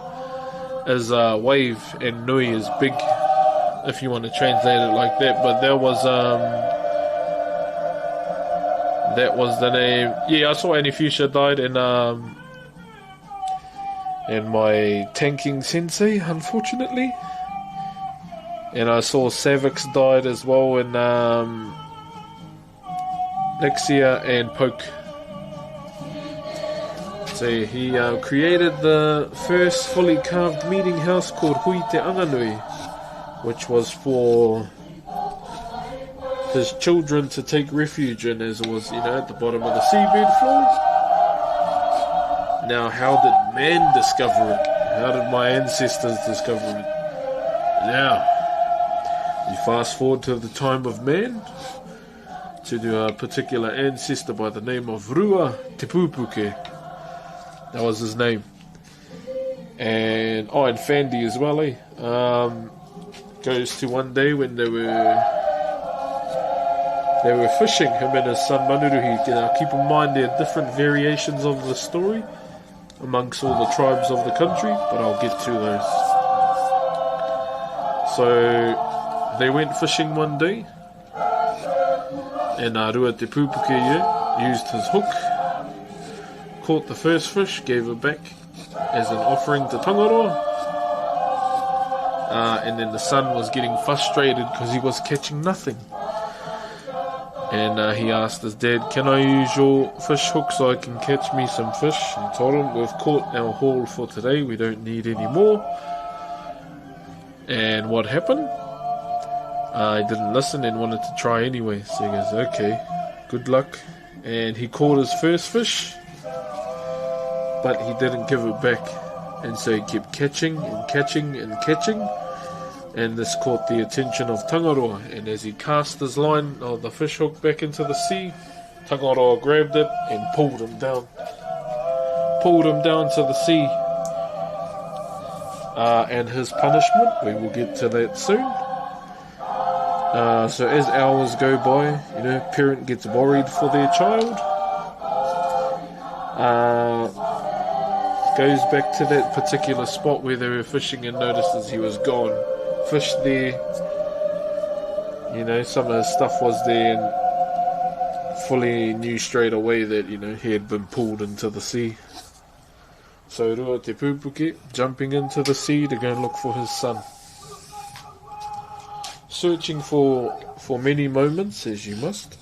is wave, and Nui is big, if you want to translate it like that. But that was the name. Yeah, I saw Annie Fuchsia died in my tanking sensei, unfortunately. And I saw Savix died as well in Lexia and Poke. So he created the first fully carved meeting house called Hui Te Anganui, which was for his children to take refuge in, as it was, you know, at the bottom of the seabed floor. Now, how did man discover it? How did my ancestors discover it? Now, you fast forward to the time of man, to a particular ancestor by the name of Rua Te Pupuke. That was his name. And Fandy as well, eh? Goes to one day when they were fishing, him and his son Manuruhi. Now, keep in mind there are different variations of the story amongst all the tribes of the country, but I'll get to those. So they went fishing one day, and Rua Te Pupuke used his hook, caught the first fish, gave it back as an offering to Tangaroa. And then the son was getting frustrated because he was catching nothing. And he asked his dad, can I use your fish hook so I can catch me some fish? He told him, we've caught our haul for today, we don't need any more. And what happened? He didn't listen and wanted to try anyway. So he goes, okay, good luck. And he caught his first fish, but he didn't give it back. And so he kept catching and catching and catching. And this caught the attention of Tangaroa. And as he cast his line, the fish hook, back into the sea, Tangaroa grabbed it and pulled him down. Pulled him down to the sea. And his punishment, we will get to that soon. So as hours go by, you know, parent gets worried for their child. Goes back to that particular spot where they were fishing and notices he was gone. Fished there, you know, some of his stuff was there, and fully knew straight away that, you know, he had been pulled into the sea. So Rua Te Pupuke jumping into the sea to go and look for his son. Searching for many moments, as you must,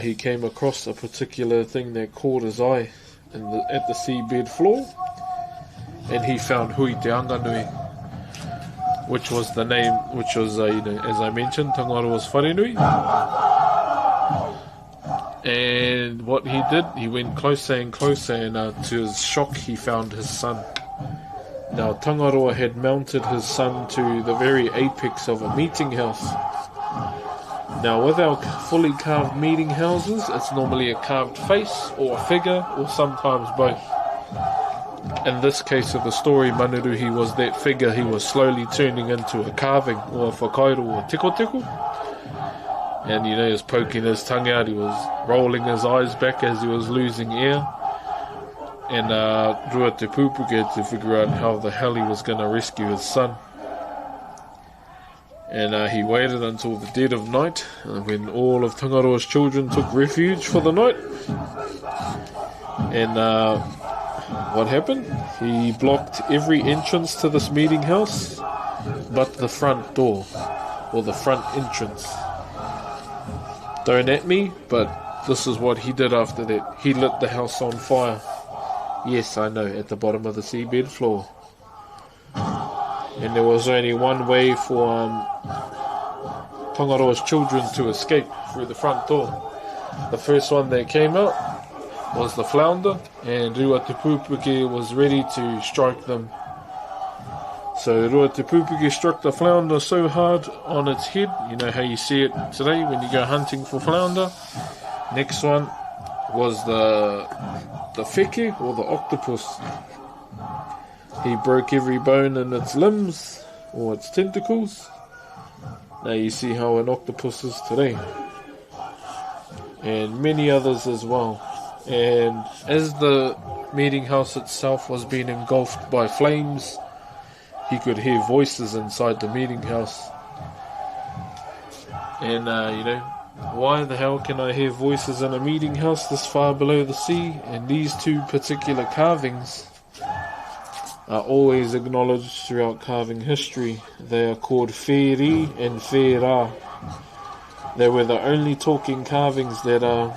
he came across a particular thing that caught his eye at the seabed floor, and he found Hui Te Anganui, which was the name, which was, you know, as I mentioned, Tangaroa's wharenui. And what he did, he went closer and closer, and to his shock, he found his son. Now, Tangaroa had mounted his son to the very apex of a meeting house. Now, with our fully carved meeting houses, it's normally a carved face or a figure, or sometimes both. In this case of the story, Manuruhi was that figure. He was slowly turning into a carving, or a whakairo, or teko teko. And, you know, he was poking his tongue out, he was rolling his eyes back as he was losing air. And Rua Te Pupuke had to figure out how the hell he was going to rescue his son. And he waited until the dead of night, when all of Tangaroa's children took refuge for the night. And what happened? He blocked every entrance to this meeting house but the front door. or the front entrance. Don't at me, but this is what he did after that. He lit the house on fire. Yes, I know, at the bottom of the seabed floor. And there was only one way for Tongaroa's children to escape, through the front door. The first one that came out was the flounder, and Rua Te Pupuke was ready to strike them. So Rua Te Pupuke struck the flounder so hard on its head, you know how you see it today when you go hunting for flounder. Next one was the wheke, or the octopus. He broke every bone in its limbs, or its tentacles. Now you see how an octopus is today. And many others as well. And as the meeting house itself was being engulfed by flames, he could hear voices inside the meeting house. And you know, why the hell can I hear voices in a meeting house this far below the sea? And these two particular carvings are always acknowledged throughout carving history. They are called Wheri and Whera. They were the only talking carvings that are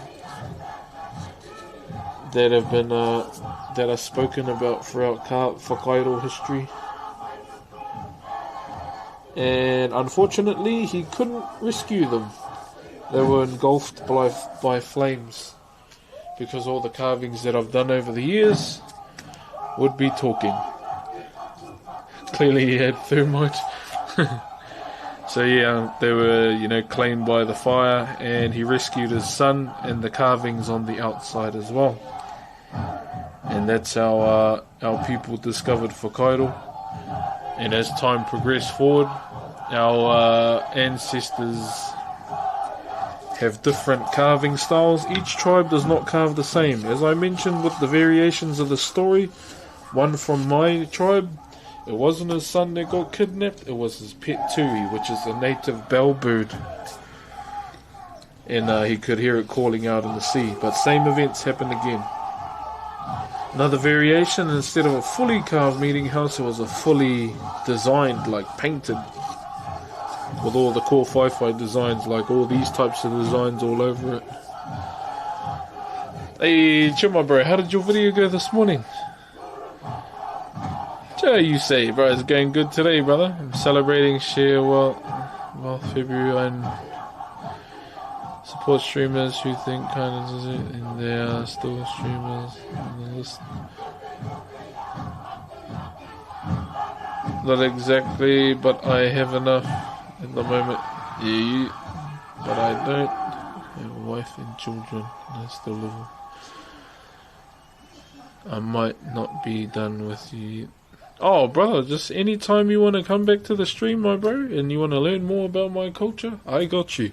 spoken about throughout whakairo history. And unfortunately, he couldn't rescue them. They were engulfed by flames, because all the carvings that I've done over the years would be talking. Clearly he had thermite. So yeah, they were, you know, claimed by the fire, and he rescued his son and the carvings on the outside as well. And that's how our people discovered whakairo. And as time progressed forward, our ancestors have different carving styles. Each tribe does not carve the same. As I mentioned with the variations of the story, one from my tribe, it wasn't his son that got kidnapped, it was his pet tui, which is a native bell bird. And he could hear it calling out in the sea. But same events happened again. Another variation, instead of a fully carved meeting house, it was a fully designed, like painted, with all the core whaiwhai designs, like all these types of designs all over it. Hey, Chuma bro, how did your video go this morning? How you say, bro? It's going good today, brother. I'm celebrating share well February and support streamers who think kind of it, and there are still streamers on the list. Not exactly, but I have enough at the moment. Yeah, but I don't have a wife and children. I still live. I might not be done with you. Oh, brother, just anytime you want to come back to the stream, my bro, and you want to learn more about my culture, I got you.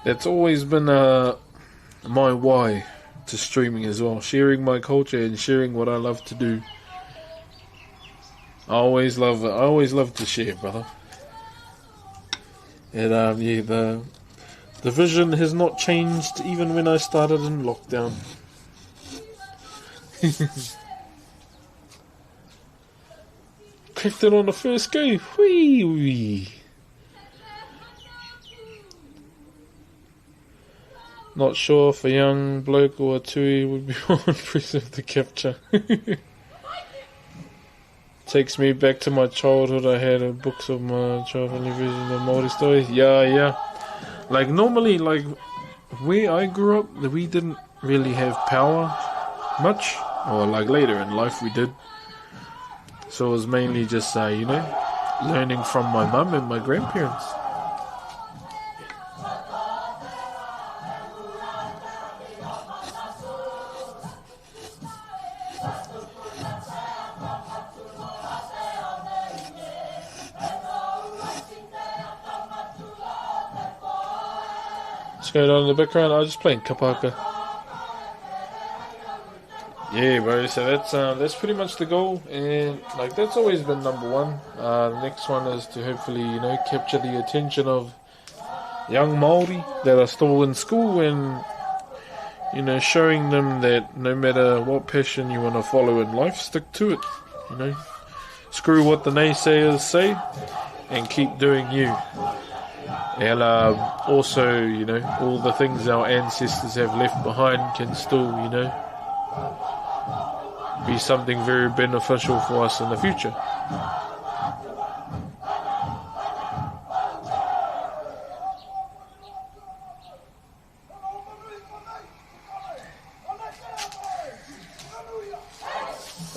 That's always been my why to streaming as well. Sharing my culture and sharing what I love to do. I always love to share, brother. And yeah, the vision has not changed even when I started in lockdown. Cracked it on the first go. Whee wee. Not sure if a young bloke or a tui would be more impressive to capture. Takes me back to my childhood. I had books of my childhood versions of Māori stories. Yeah. Like normally, like where I grew up, we didn't really have power much. Or like later in life we did. So it was mainly just, you know, learning from my mum and my grandparents. What's going on in the background? I was just playing kapaka. Yeah, bro, so that's pretty much the goal, and like that's always been number one. The next one is to hopefully, you know, capture the attention of young Māori that are still in school, and you know, showing them that no matter what passion you want to follow in life, stick to it. You know, screw what the naysayers say, and keep doing you. And also, you know, all the things our ancestors have left behind can still, you know, be something very beneficial for us in the future.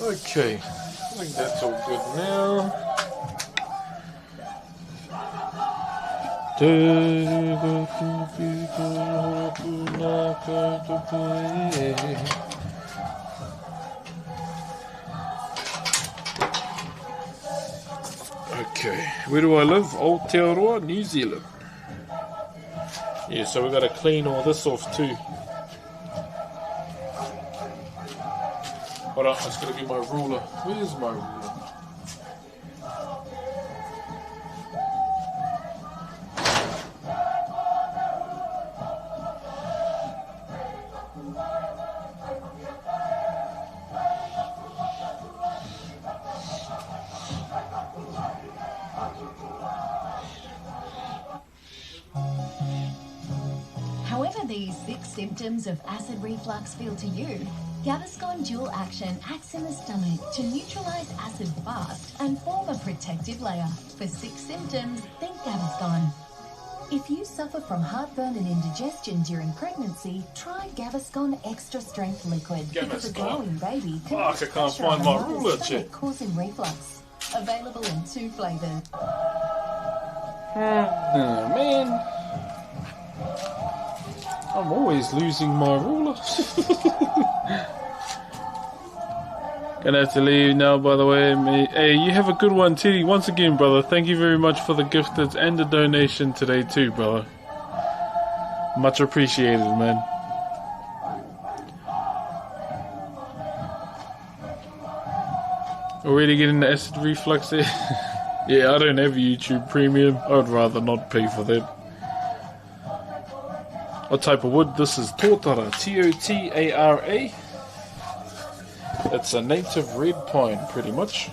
Okay, I think that's all good now. Okay, where do I live? Aotearoa, New Zealand. Yeah, so we've got to clean all this off too. Hold on, it's got to be my ruler. Where's my ruler? However these 6 symptoms of acid reflux feel to you, Gaviscon Dual Action acts in the stomach to neutralise acid fast and form a protective layer. For 6 symptoms, think Gaviscon. If you suffer from heartburn and indigestion during pregnancy, try Gaviscon Extra Strength Liquid. Because a growing baby can Fuck, I can't find my ruler, chick. causing reflux. Available in 2 flavours. Oh, man. I'm always losing my ruler. Gonna have to leave now, by the way. Hey, you have a good one, Teddy. Once again, brother, thank you very much for the gifted and the donation today too, brother. Much appreciated, man. Already getting the acid reflux there? Yeah, I don't have YouTube Premium. I'd rather not pay for that. What type of wood? This is totara, T-O-T-A-R-A. It's a native red pine, pretty much.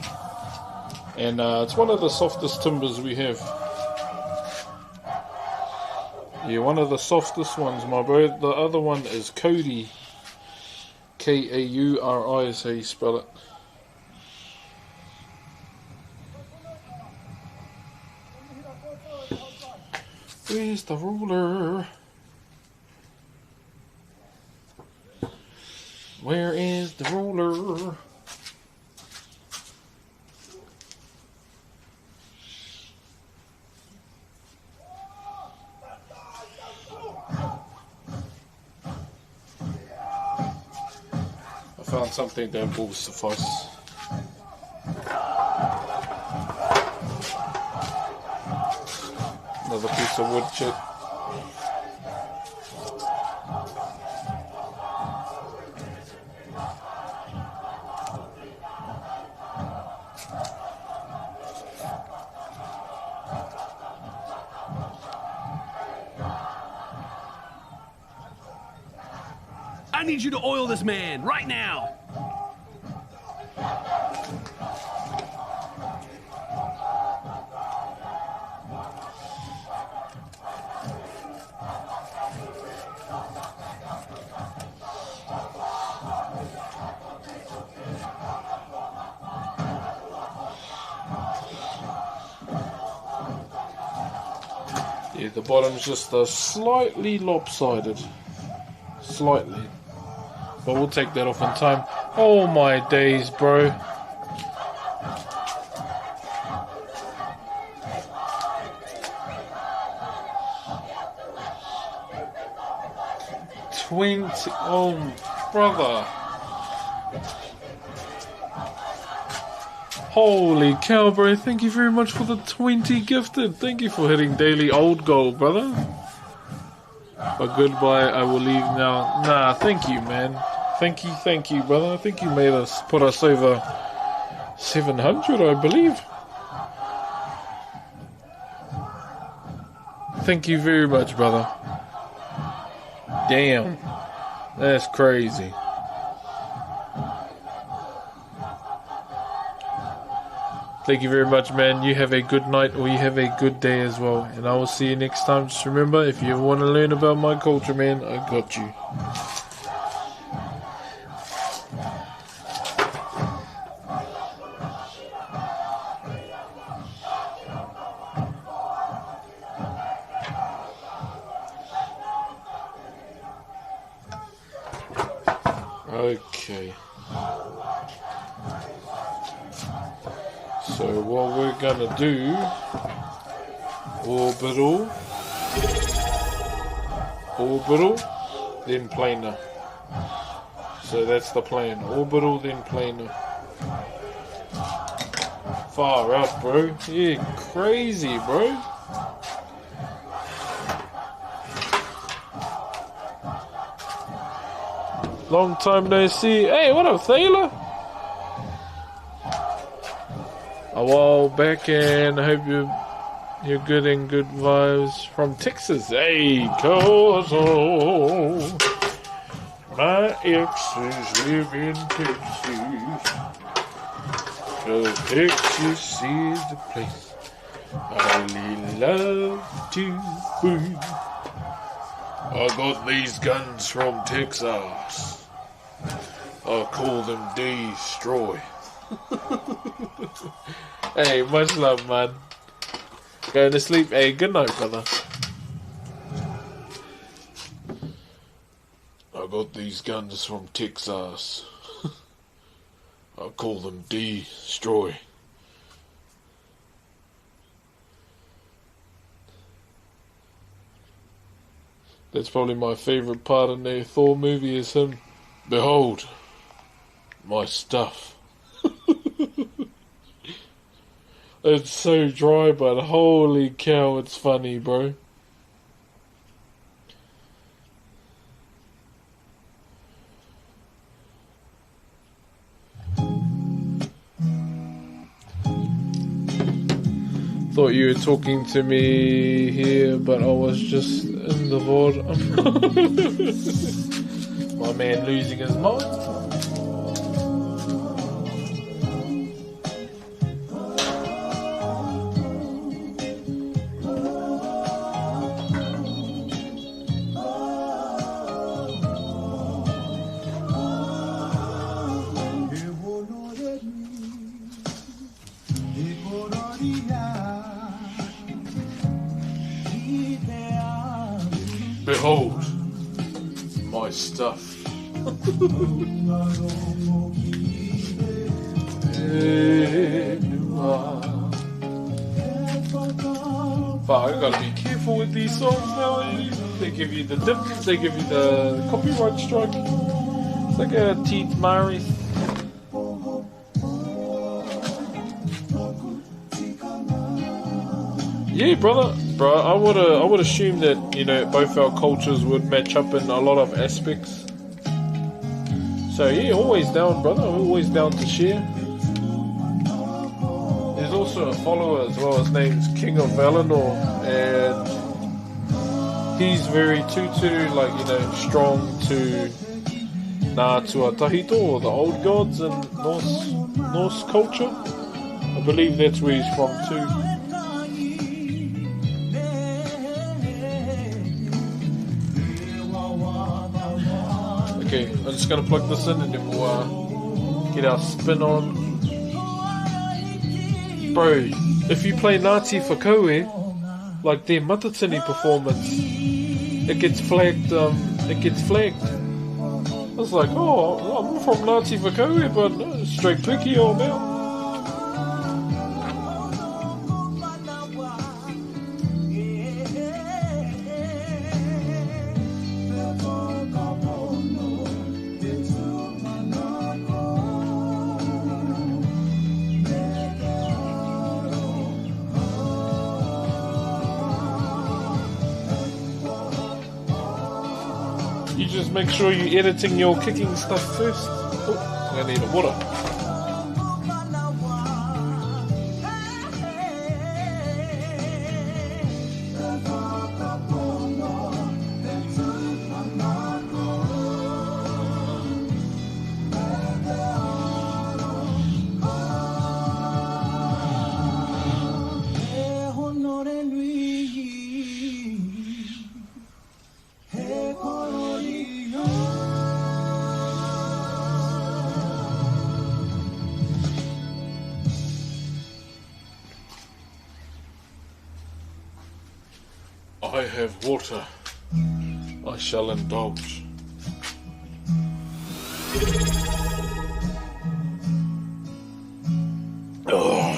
And it's one of the softest timbers we have. Yeah, one of the softest ones, my bro. The other one is Kauri. K-A-U-R-I is how you spell it. Where's the ruler? Where is the ruler? I found something that will suffice. Another piece of wood chip. I need you to oil this man right now. Yeah, the bottom's just slightly lopsided. Slightly. But we'll take that off in time. Oh my days, bro. Oh, brother. Holy cow, bro. Thank you very much for the 20 gifted. Thank you for hitting daily old goal, brother. But goodbye, I will leave now. Nah, thank you, man. Thank you, brother. I think you put us over 700, I believe. Thank you very much, brother. Damn. That's crazy. Thank you very much, man. You have a good night or you have a good day as well. And I will see you next time. Just remember, if you ever want to learn about my culture, man, I got you. Okay. So what we're gonna do, orbital, then planar. So that's the plan, orbital then planar. Far out, bro. Yeah, crazy, bro. Long time no see. Hey, what up, Thaler? A while back, and I hope you're good and good vibes from Texas. Hey, Cozo. My exes live in Texas. So Texas is the place I really love to be. I got these guns from Texas. I call them Destroy. Hey, much love, man. Going to sleep. Hey, good night, brother. I got these guns from Texas. I call them Destroy. That's probably my favorite part in the Thor movie is him. Behold, my stuff. It's so dry, but holy cow, it's funny, bro. Thought you were talking to me here, but I was just in the VOD. My man losing his mind. Behold, my stuff. But I gotta be careful with these songs nowadays. They give you the dips, they give you the copyright strike. It's like a Teeth Maris. Yeah, brother. Bro, I would assume that, you know, both our cultures would match up in a lot of aspects. So yeah, always down, brother. Always down to share. There's also a follower as well. His name's King of Valinor, and he's very tutu, like, you know, strong to Ngā Tuatahito, or the old gods in Norse culture. I believe that's where he's from too. Okay, I'm just gonna plug this in and then we'll get our spin on. Bro, if you play Ngāti Whakaue, like their Matatini performance, it gets flagged, I was like, oh, I'm from Ngāti Whakaue, but straight Piki or now. Just make sure you're editing your kicking stuff first. Oh, I need a water. I have water. I shall indulge. Oh.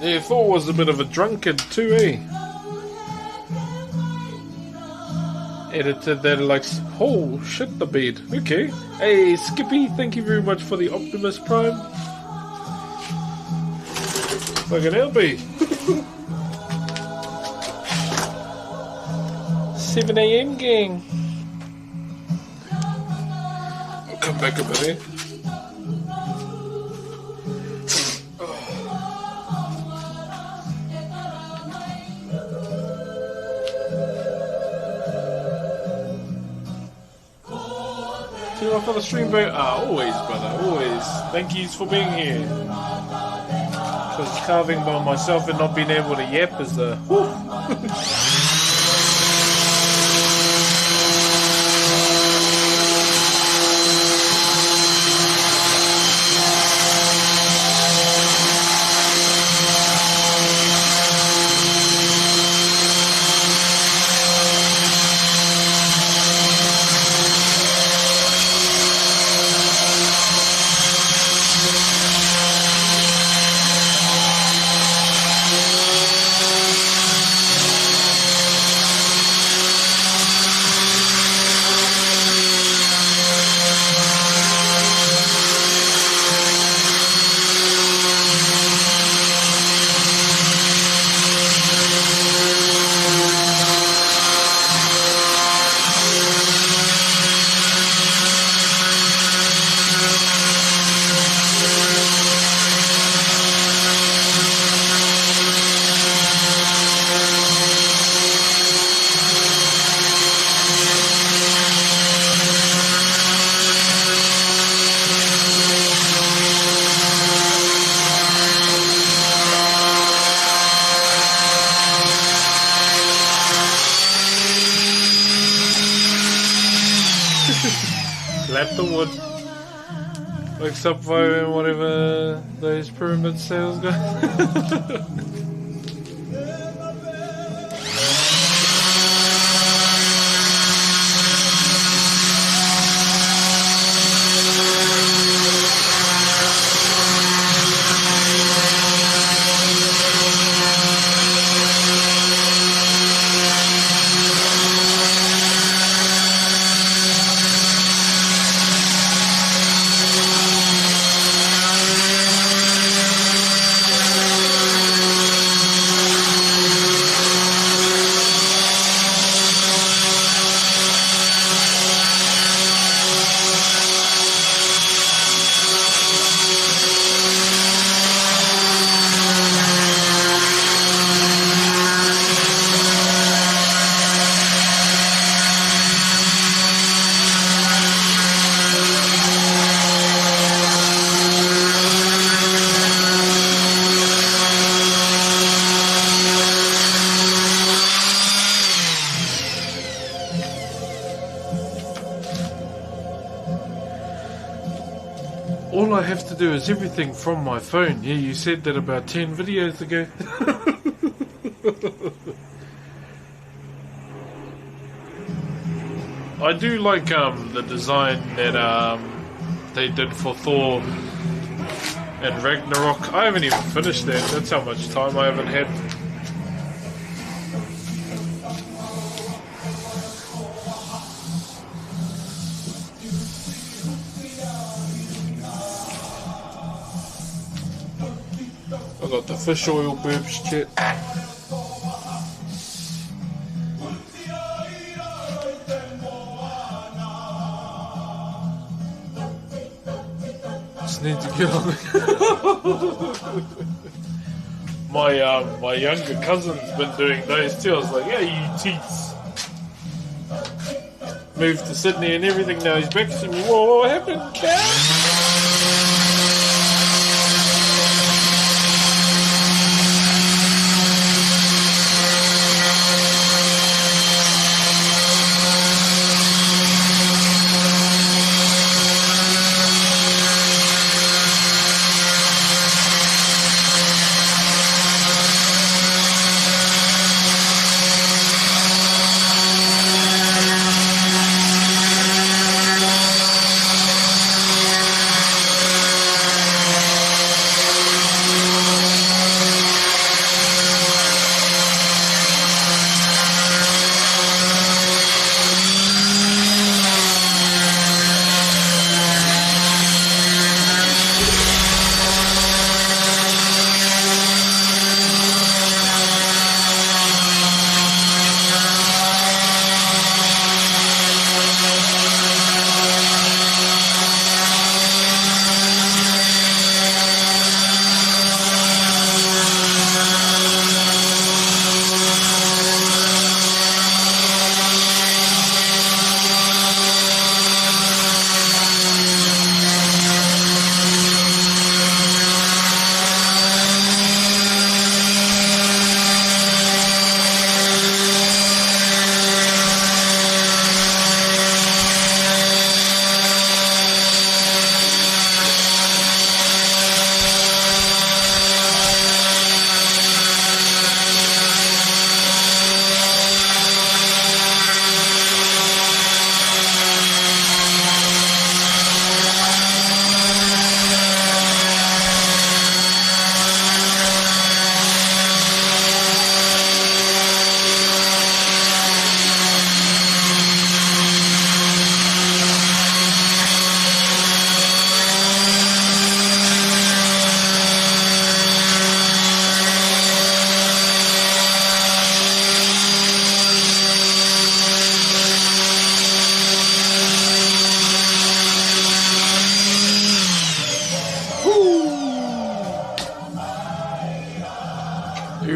Yeah, Thor was a bit of a drunkard too, eh? Edited that like, oh shit, the bed. Okay. Hey, Skippy, thank you very much for the Optimus Prime. Fucking hell, B. 7 AM, gang. Come back a bit, eh? For the stream, bro. Always, brother, always. Thank yous for being here. Because carving by myself and not being able to yap is a whew. Left the wood. Like Subvo and whatever those pyramid sales go. All I have to do is everything from my phone. Yeah, you said that about 10 videos ago. I do like the design that they did for Thor and Ragnarok. I haven't even finished that. That's how much time I haven't had. I got the fish oil burps, chat. Just need to get on my younger cousin's been doing those too. I was like, yeah, you teats. Moved to Sydney and everything, now he's back to me. Whoa, what happened, cat?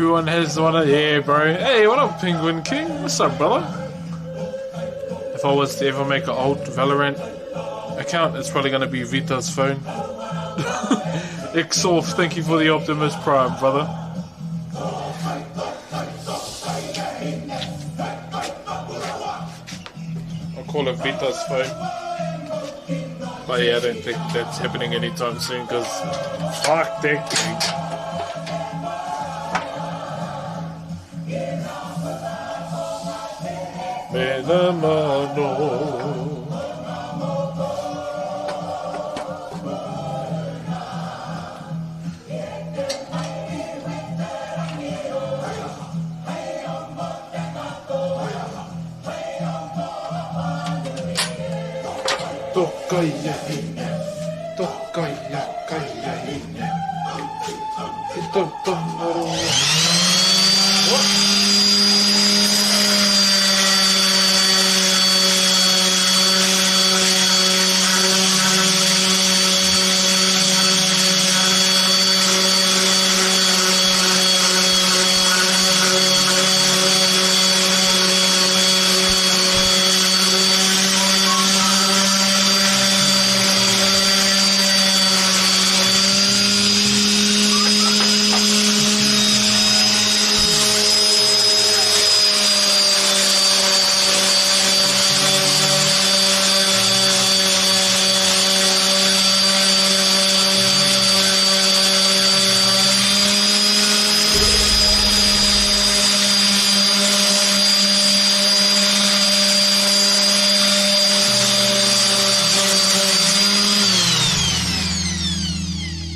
Everyone has one of... Yeah, bro. Hey, what up, Penguin King? What's up, brother? If I was to ever make an old Valorant account, it's probably going to be Vita's phone. Exorf, thank you for the Optimus Prime, brother. I'll call it Vita's phone. But yeah, I don't think that's happening anytime soon, because fuck that thing.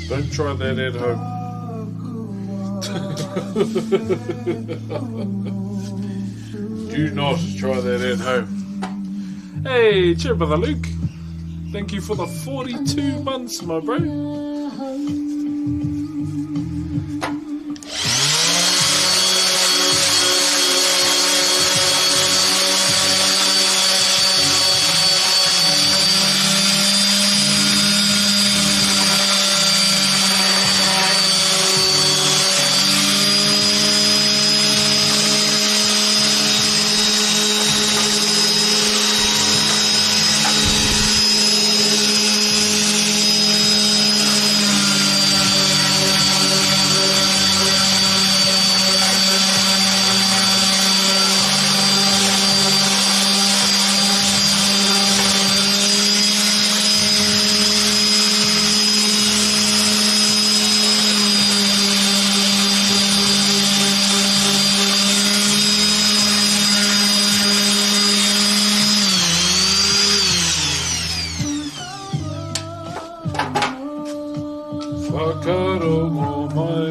Don't try that at home. Do not try that at home. Hey, cheer brother Luke. Thank you for the 42 months, my bro.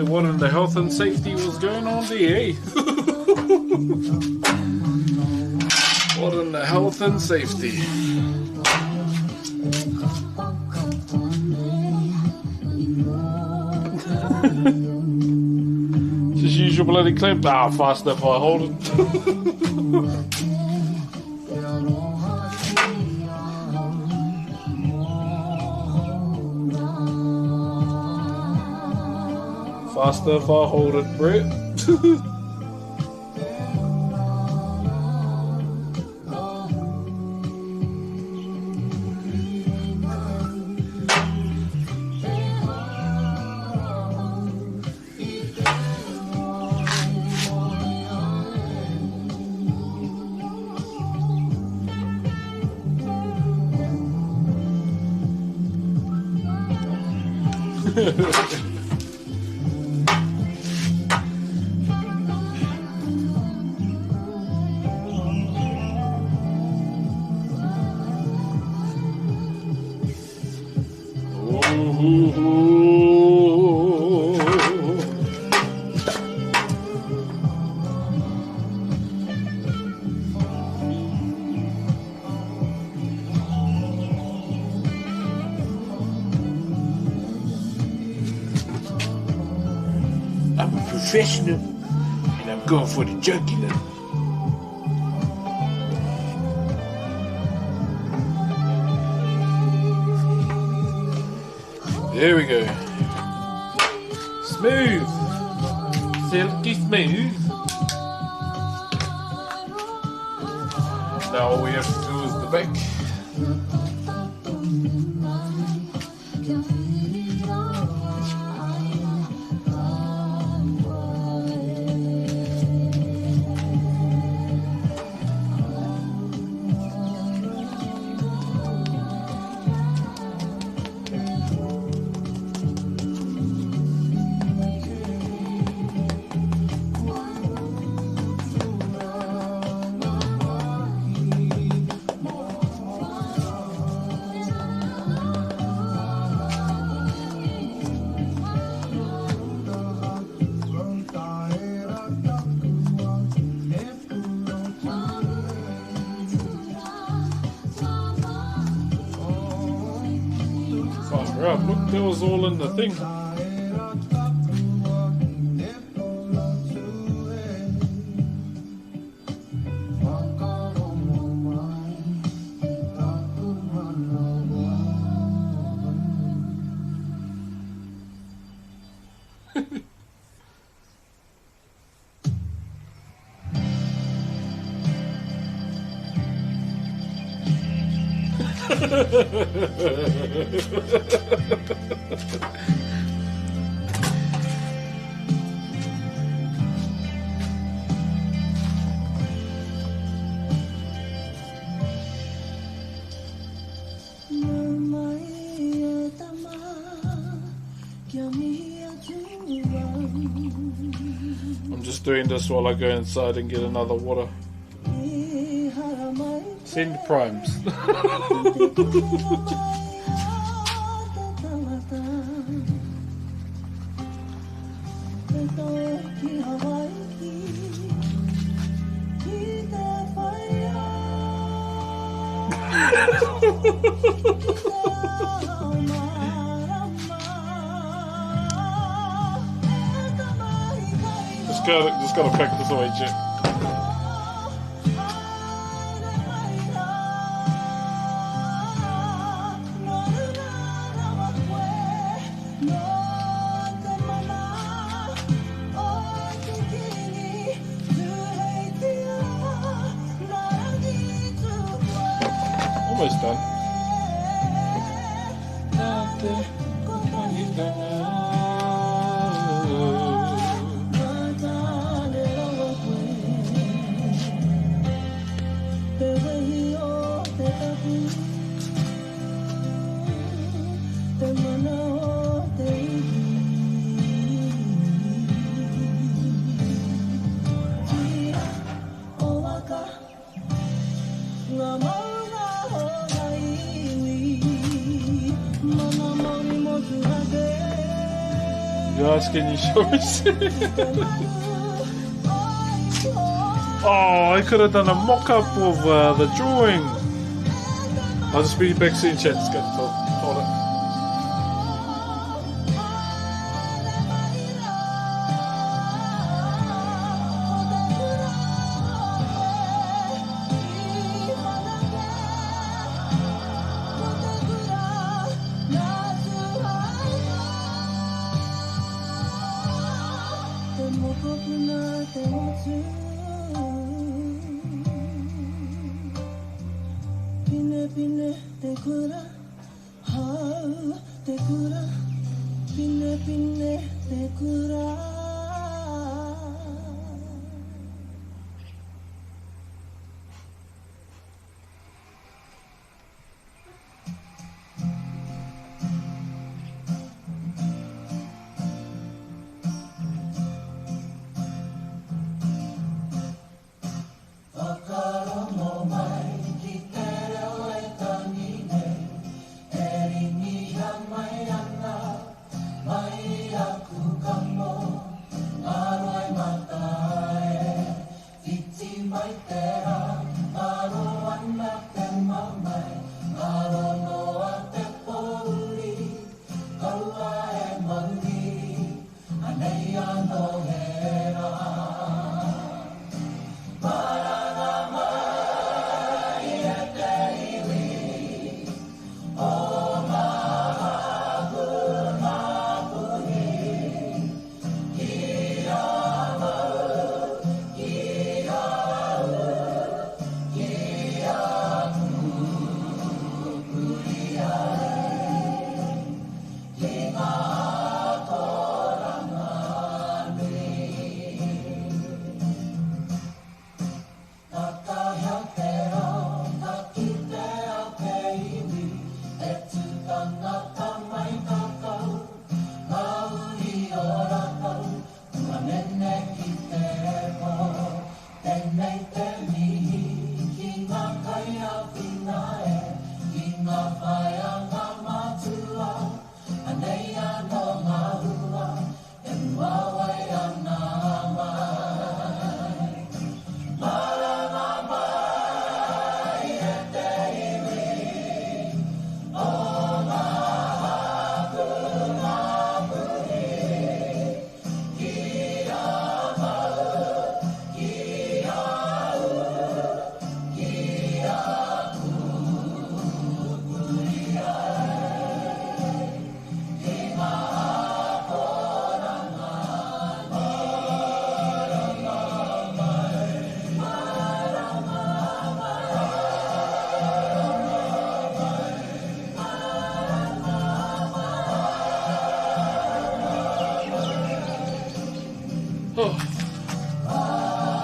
What in the health and safety was going on there, eh? What in the health and safety? Just use your bloody clip. Ah, fast enough, I hold it. Faster if I hold it, Brett. I'm a professional, and I'm going for the jugular. There we go. Smooth. Silky smooth. Now all we have to do is the back. Far out. Look, that was all in the thing. I'm just doing this while I go inside and get another water. Send primes. Just gotta practice away, Jim. Almost done. Guys, can you show me? Oh, I could have done a mock-up of the drawing. I'll just be back soon, chat. Let's go to the toilet.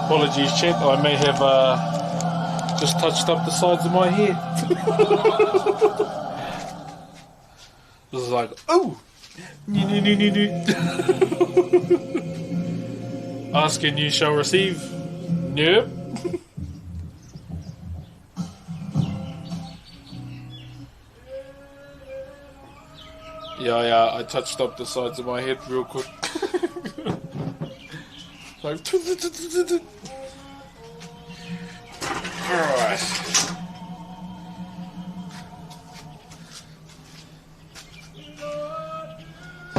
Apologies, chat. I may have just touched up the sides of my head. This is like, oh! Ask and you shall receive. Nope. Yeah, I touched up the sides of my head real quick. Like, alright.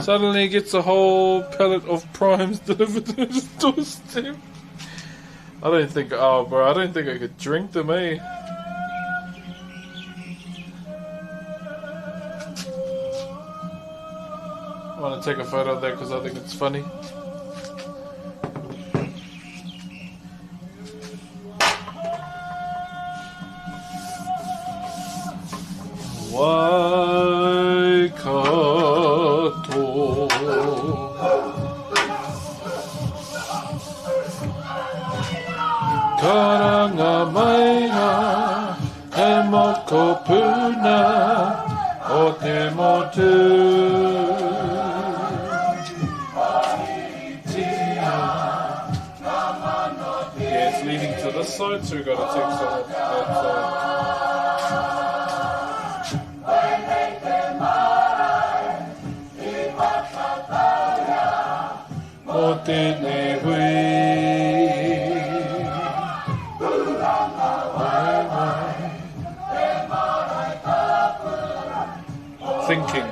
Suddenly gets a whole pallet of primes delivered to his doorstep. I don't think I could drink them, eh? I want to take a photo of that because I think it's funny. Waikato Karanga maina e moko puna o te motu yeah, it's leading to this side, so we've got to take some of that side. Thinking.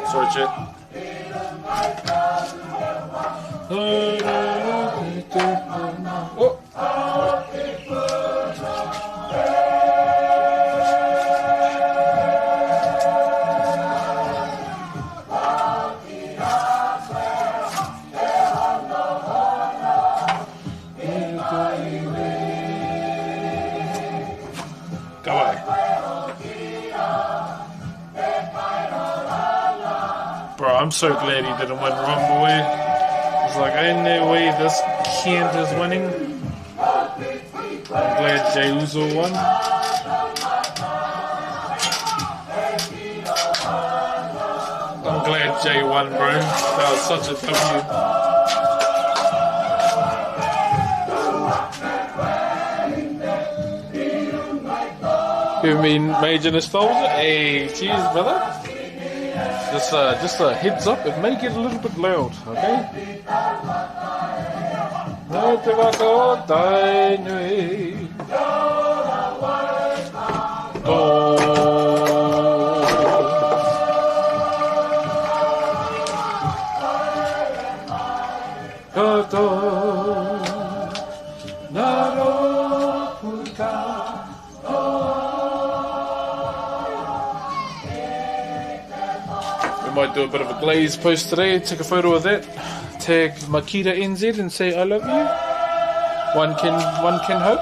Sorry, Chet. Oh. Go away. Bro, I'm so glad he didn't win Rumble. It's like, ain't no way this Kent is winning. I'm glad Jey Uso won. I'm glad Jey won, bro. That was such a W. Give me major nostalgia. Hey, cheers, brother. Just a heads up, it may get a little bit loud, okay? No te va a cortar, might do a bit of a glaze post today, take a photo of that, tag Makita NZ and say I love you. One can hope.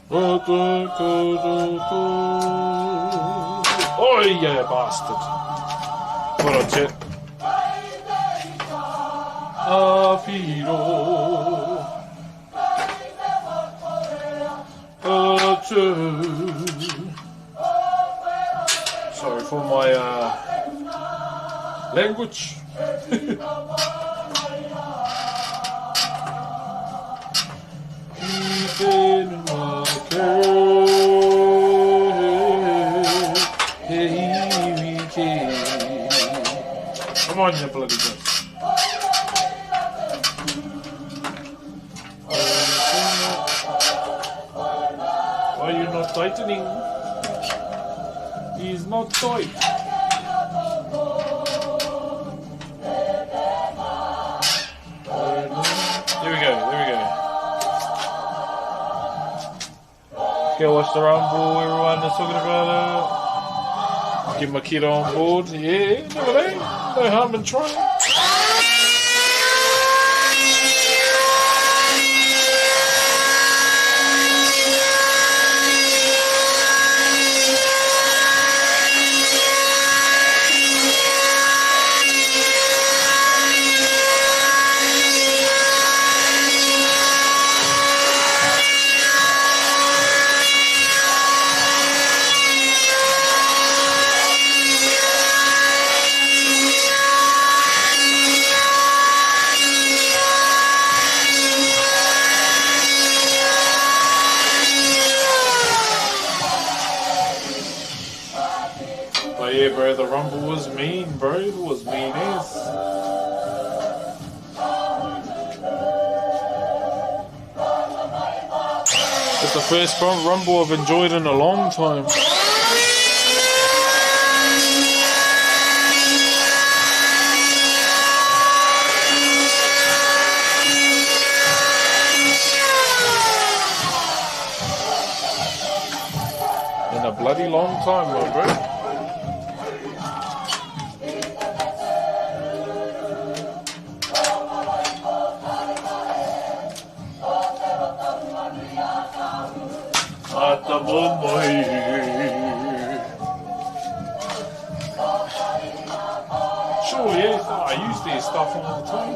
Oh yeah, bastard. Hold on, chat. Afiro. Sorry for my language. Keeping my Come on, you bloody gun. Why are you not tightening? He's not tight. There we go, there we go. Go watch the Rumble, everyone is talking about it. Get my kid on board. Yeah, never know. No harm in trying. But yeah, bro, the Rumble was mean, bro. It was mean as. It's the first Rumble I've enjoyed in a long time. In a bloody long time, my bro. Sure, yeah, I use these stuff all the time.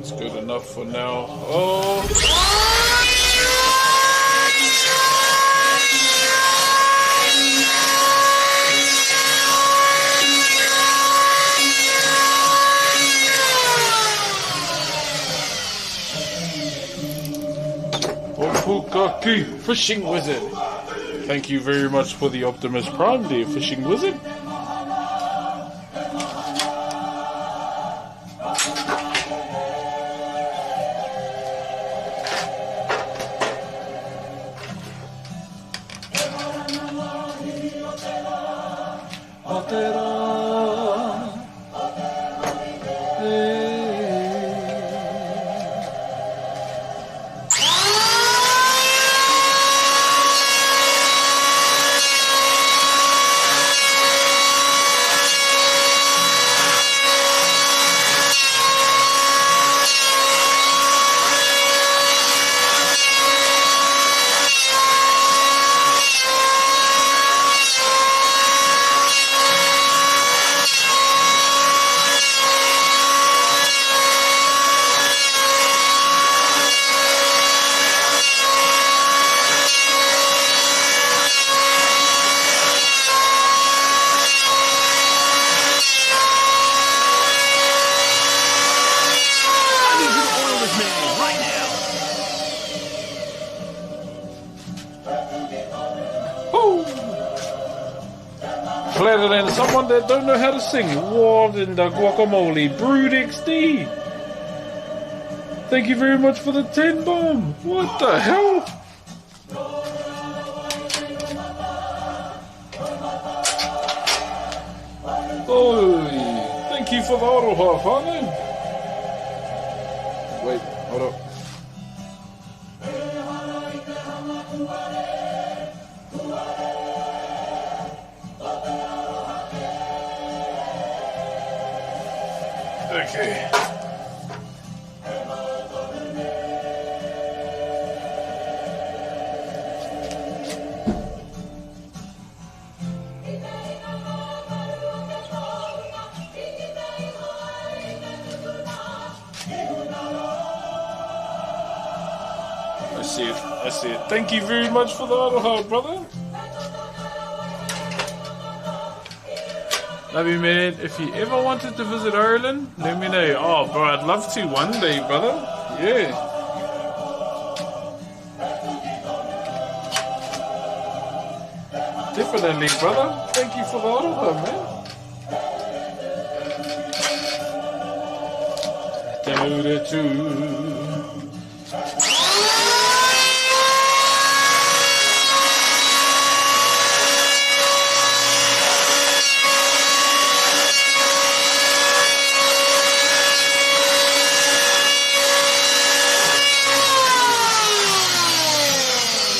It's good enough for now. Oh. Opukaki, Fishing Wizard. Thank you very much for the Optimus Prime, dear Fishing Wizard. Clearer than someone that don't know how to sing. What in the guacamole? Brood XD. Thank you very much for the 10 bomb. What the hell? Oh, thank you for the auto half, honey. Wait, hold up. Okay. I see it. Thank you very much for the auto heart, brother. Love you, man. If you ever wanted to visit Ireland, let me know. Oh, bro, I'd love to one day, brother. Yeah. Definitely, brother. Thank you for the auto heart, man.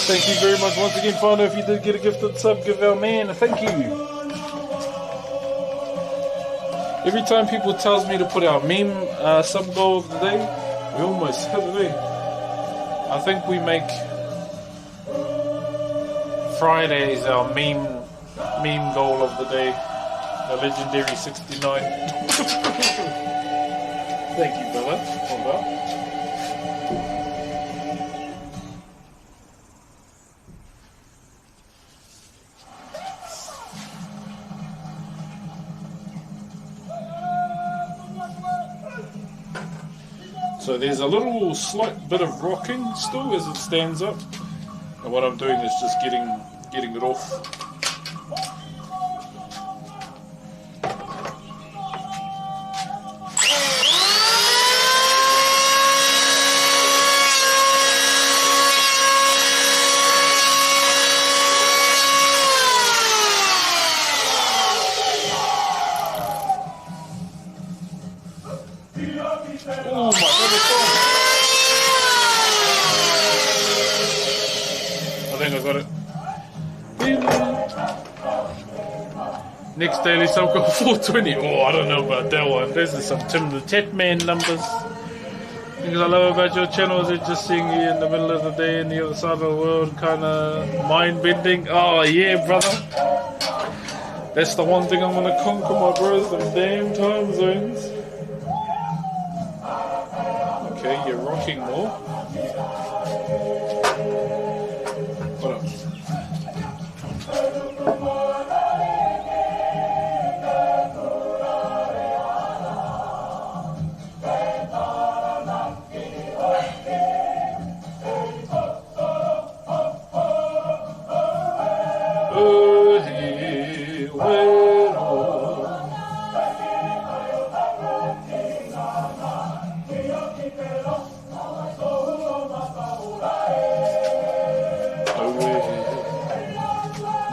Thank you very much once again, Fano. If you did get a gifted sub, give our man. Thank you. Every time people tells me to put our meme sub goal of the day, we almost hit it, eh? I think we make Fridays our meme goal of the day. The legendary 69. Thank you, brother. Hold up. So there's a little slight bit of rocking still as it stands up, and what I'm doing is just getting it off. Next daily sub got 420. Oh, I don't know about that one. Those are some Tim the Tet Man numbers. Things I love about your channel is it just seeing you in the middle of the day in the other side of the world, kind of mind-bending. Oh, yeah, brother. That's the one thing I'm going to conquer, my bros, them damn time zones. Okay, you're rocking more. What up?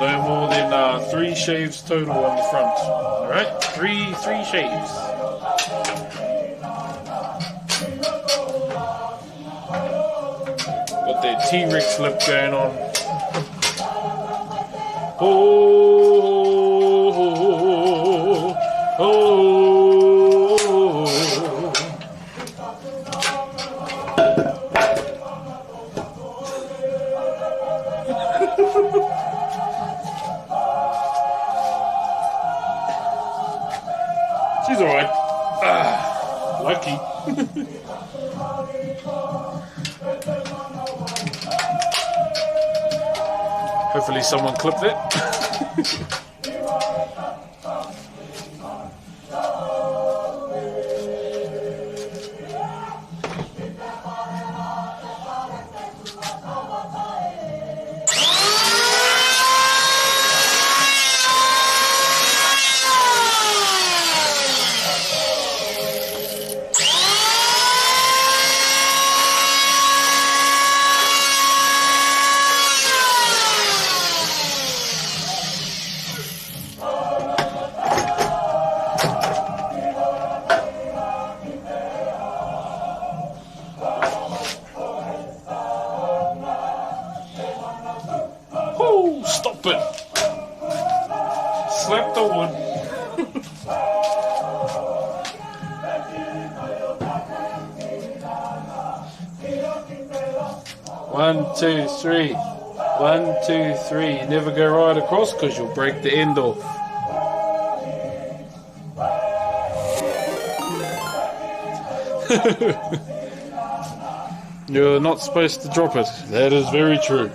No more than 3 shaves total on the front. Alright? Three shaves. Got that T-Rex lip going on. Oh, oh, oh, oh. She's alright. Lucky. Hopefully someone clipped it. Stop it. Slap the wood. 1, 2, 3. 1, 2, 3. You never go right across because you'll break the end off. You're not supposed to drop it. That is very true.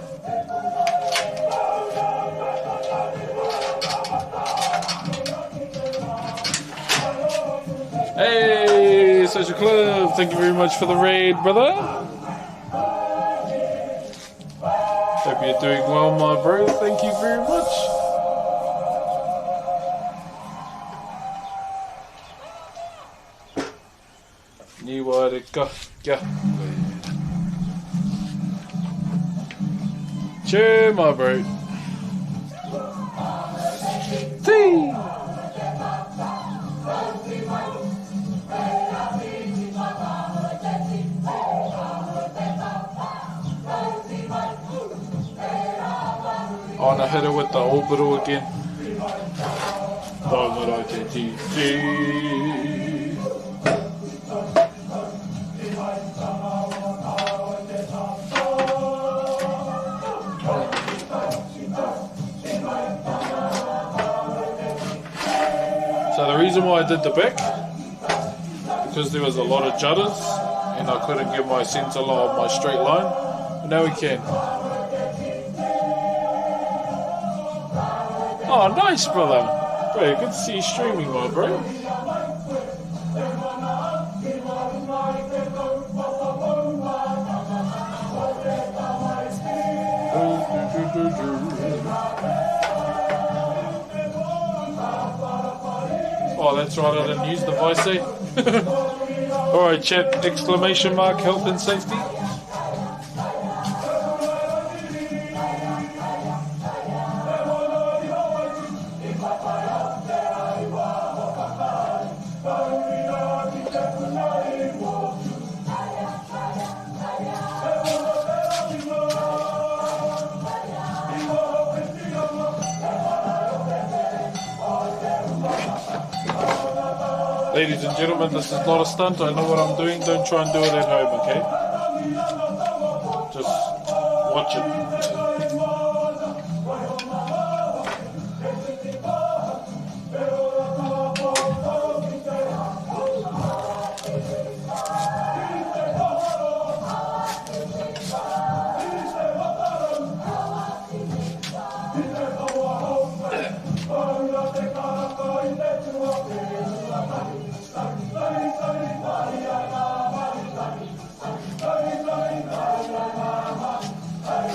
Hey, Social Club, thank you very much for the raid, brother. Hope you're doing well, my bro. Thank you very much. Cheer, my bro. See. Oh, and I hit her with the orbital again. So the reason why I did the back, because there was a lot of judders and I couldn't get my center line on my straight line, but now we can. Oh, nice, brother. Bro, good to see you streaming, my bro. Oh, that's right, I didn't use the voice, eh? Alright, chat, exclamation mark, health and safety. Ladies and gentlemen, this is not a stunt. I know what I'm doing. Don't try and do it at home, okay? Just watch it.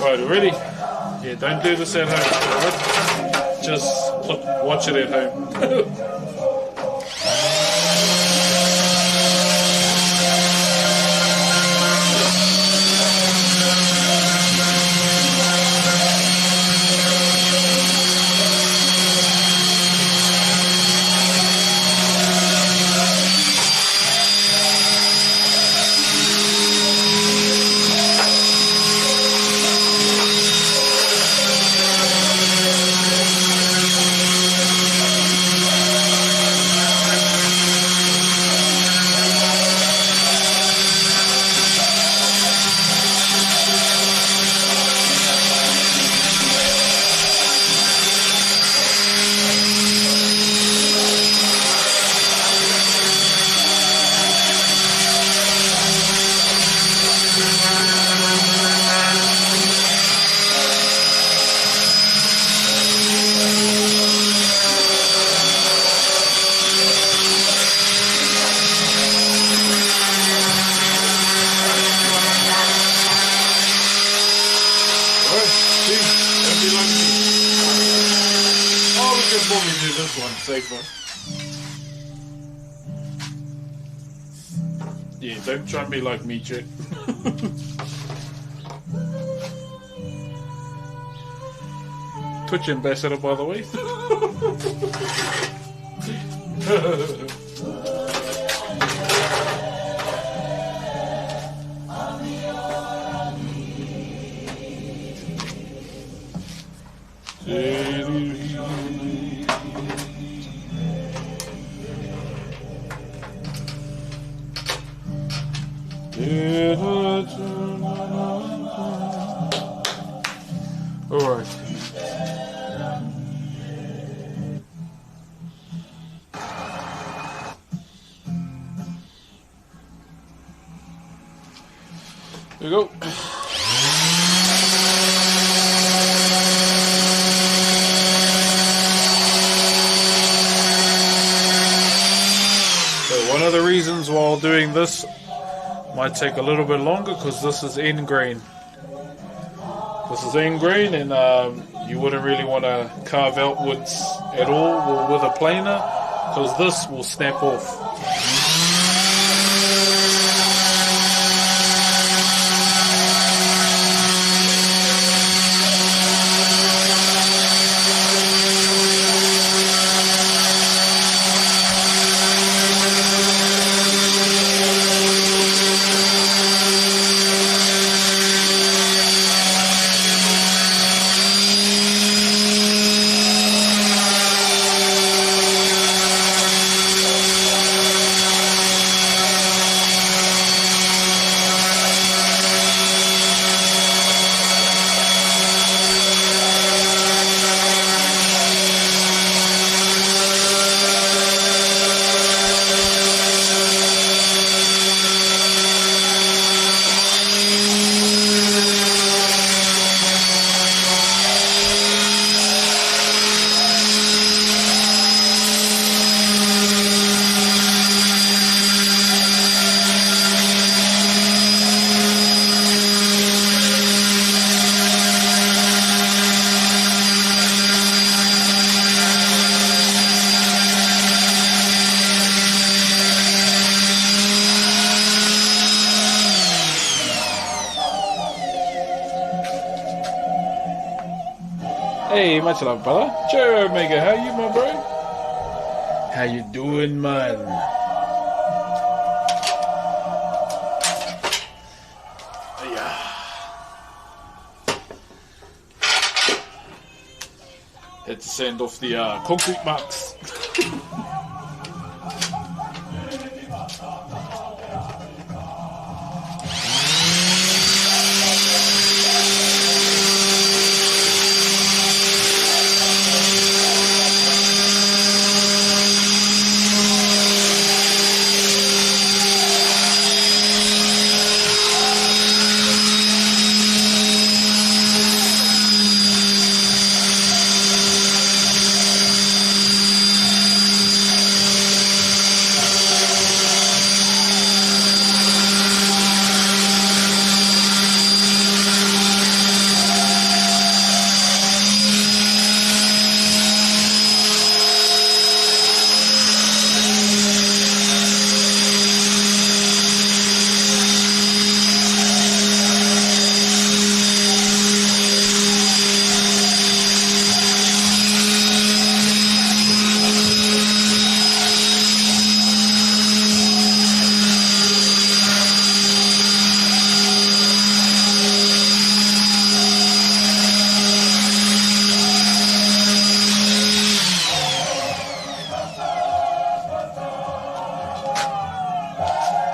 Right, ready? Yeah, don't do this at home, alright? Just watch it at home. Safer. Yeah, don't try and be like me, chick. Twitch ambassador, by the way. Alright. There we go. So one of the reasons while doing this might take a little bit longer because this is end grain. This is end grain, and you wouldn't really want to carve outwards at all with a planer because this will snap off. Hey, much love, brother. Joe Omega, how you, my bro? How you doing, man? Yeah. Had to send off the concrete marks.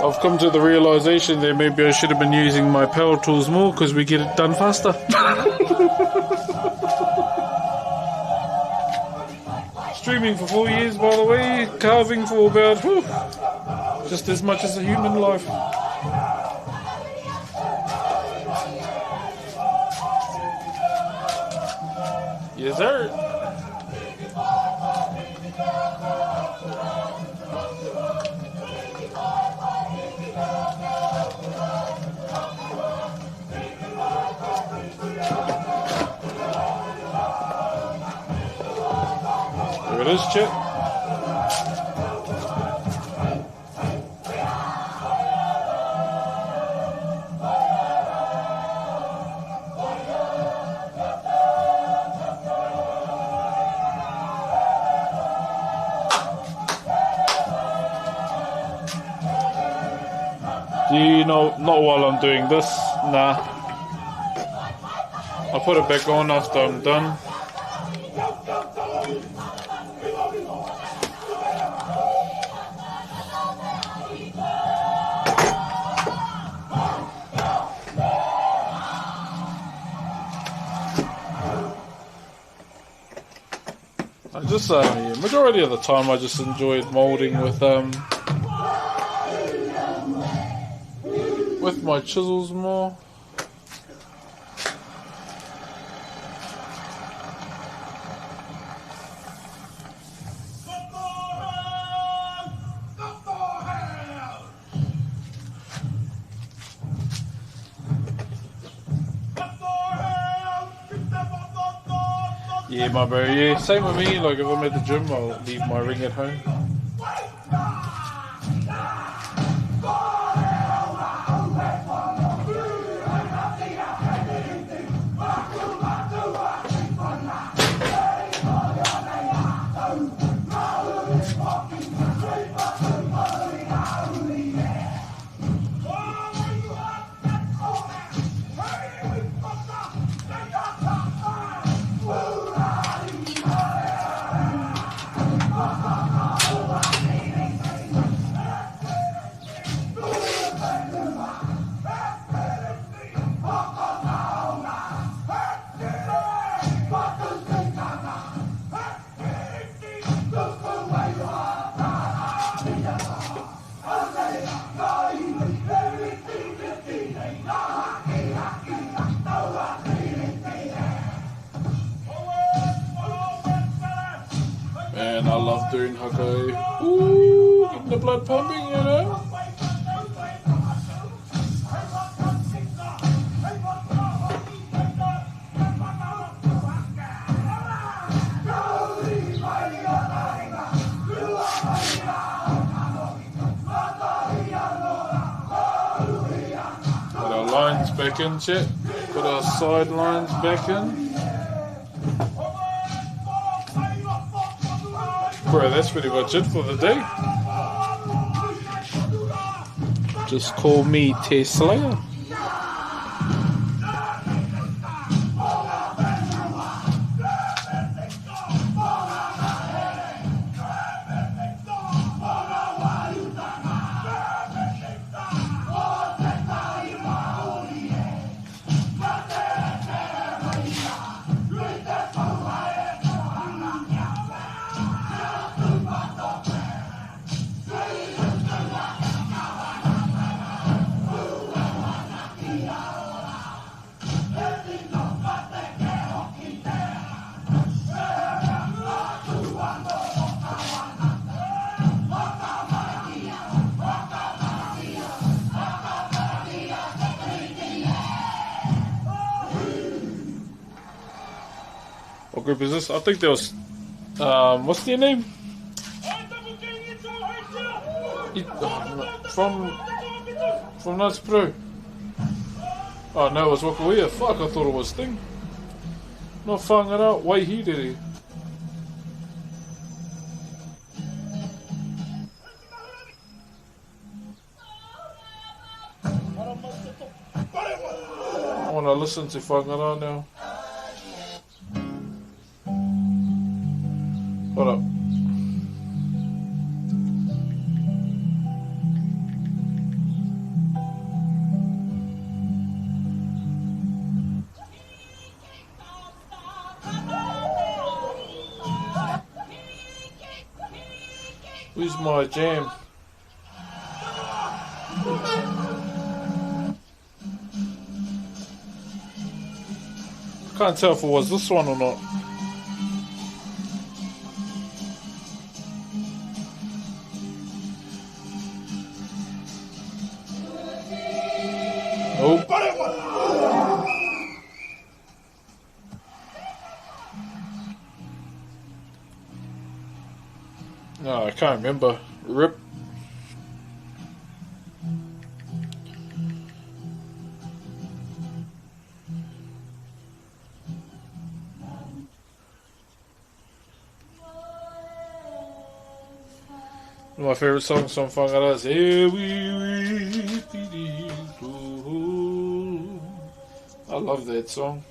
I've come to the realization that maybe I should have been using my power tools more because we get it done faster. Streaming for 4 years, by the way, carving for about just as much as a human life. Yes, sir. There it is, Chip. Do you know, not while I'm doing this, nah. I'll put it back on after I'm done. I just yeah, majority of the time I just enjoyed molding with my chisels more. Yeah, my bro, yeah, same with me, like if I'm at the gym, I'll leave my ring at home. Man, I love doing hako. Ooh, getting the blood pumping, you know? Put our lines back in, chat. Put our side lines back in. Bro, that's pretty much it for the day. Just call me Tesla. What group is this? I think there was, what's their name? From Nuts Pro. Oh no, it was Wakawea. Fuck, I thought it was Sting. Not whangara, Waihirere. I want to listen to whangara now. Hold up. Where's my jam? I can't tell if it was this one or not. Nope. No, I can't remember. Rip. One of my favorite songs from Whangara is I love that song.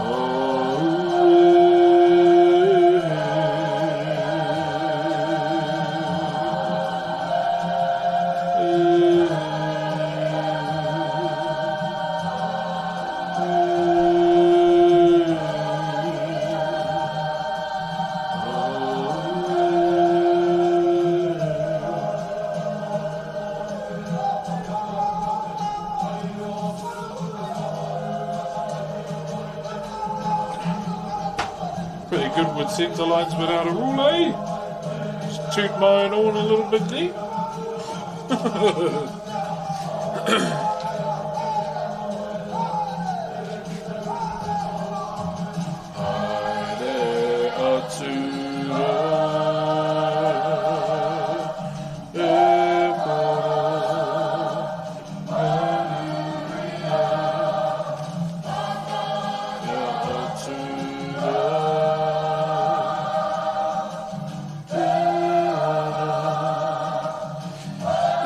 Oh. good with centre lines without a rule, eh? Just toot my own horn a little bit there.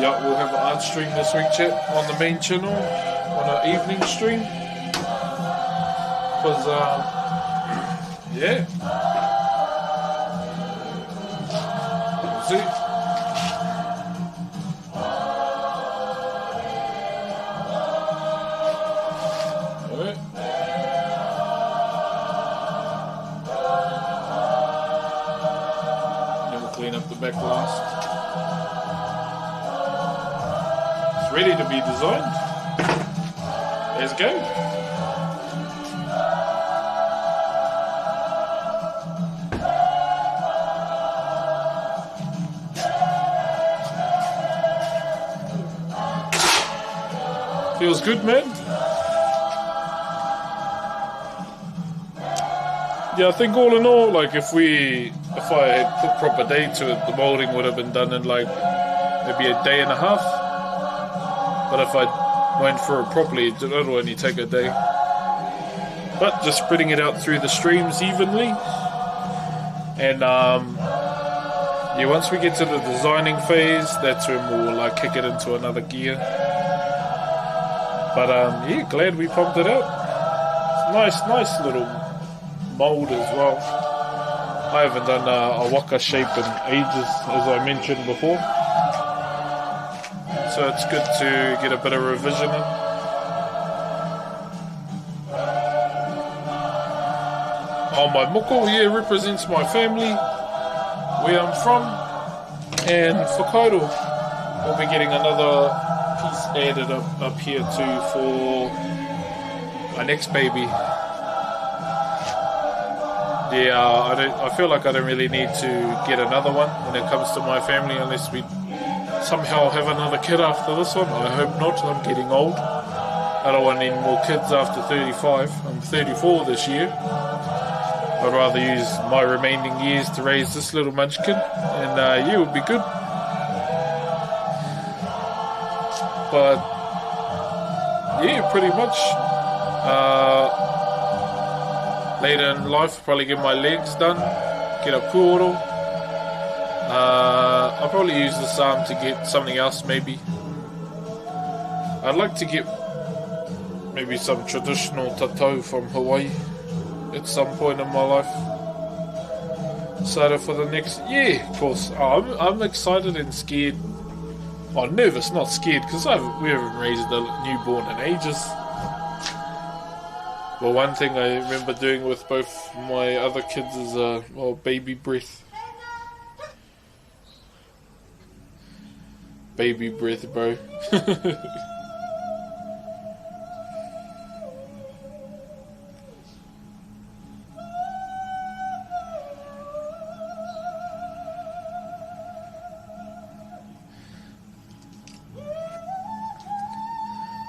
Yeah, we'll have an art stream this week, chat, on the main channel, on our evening stream. Because, yeah. We'll see. Alright. Then we'll clean up the back last. Ready to be designed. Let's go. Feels good, man. Yeah, I think all in all, like if I had put proper day to it, the molding would have been done in like maybe a day and a half. But if I went through it properly, it'll only take a day. But just spreading it out through the streams evenly. And yeah, once we get to the designing phase, that's when we'll like kick it into another gear. But yeah, glad we pumped it out. It's nice little mold as well. I haven't done a waka shape in ages, as I mentioned before. So it's good to get a bit of revision in. Oh, my moko here represents my family, where I'm from, and Whakairo. We'll be getting another piece added up here too for my next baby. Yeah, I feel like I don't really need to get another one when it comes to my family unless we somehow have another kid after this one. I hope not. I'm getting old. I don't want any more kids after 35. I'm 34 this year. I'd rather use my remaining years to raise this little munchkin, and yeah, it would be good. But yeah, pretty much later in life, probably get my legs done, get a puoro. I'll probably use this arm to get something else, maybe. I'd like to get maybe some traditional tattoo from Hawaii at some point in my life. So for the next, yeah, of course. I'm excited and scared. Oh, nervous, not scared, because we haven't raised a newborn in ages. But one thing I remember doing with both my other kids is baby breath. Baby breath, bro.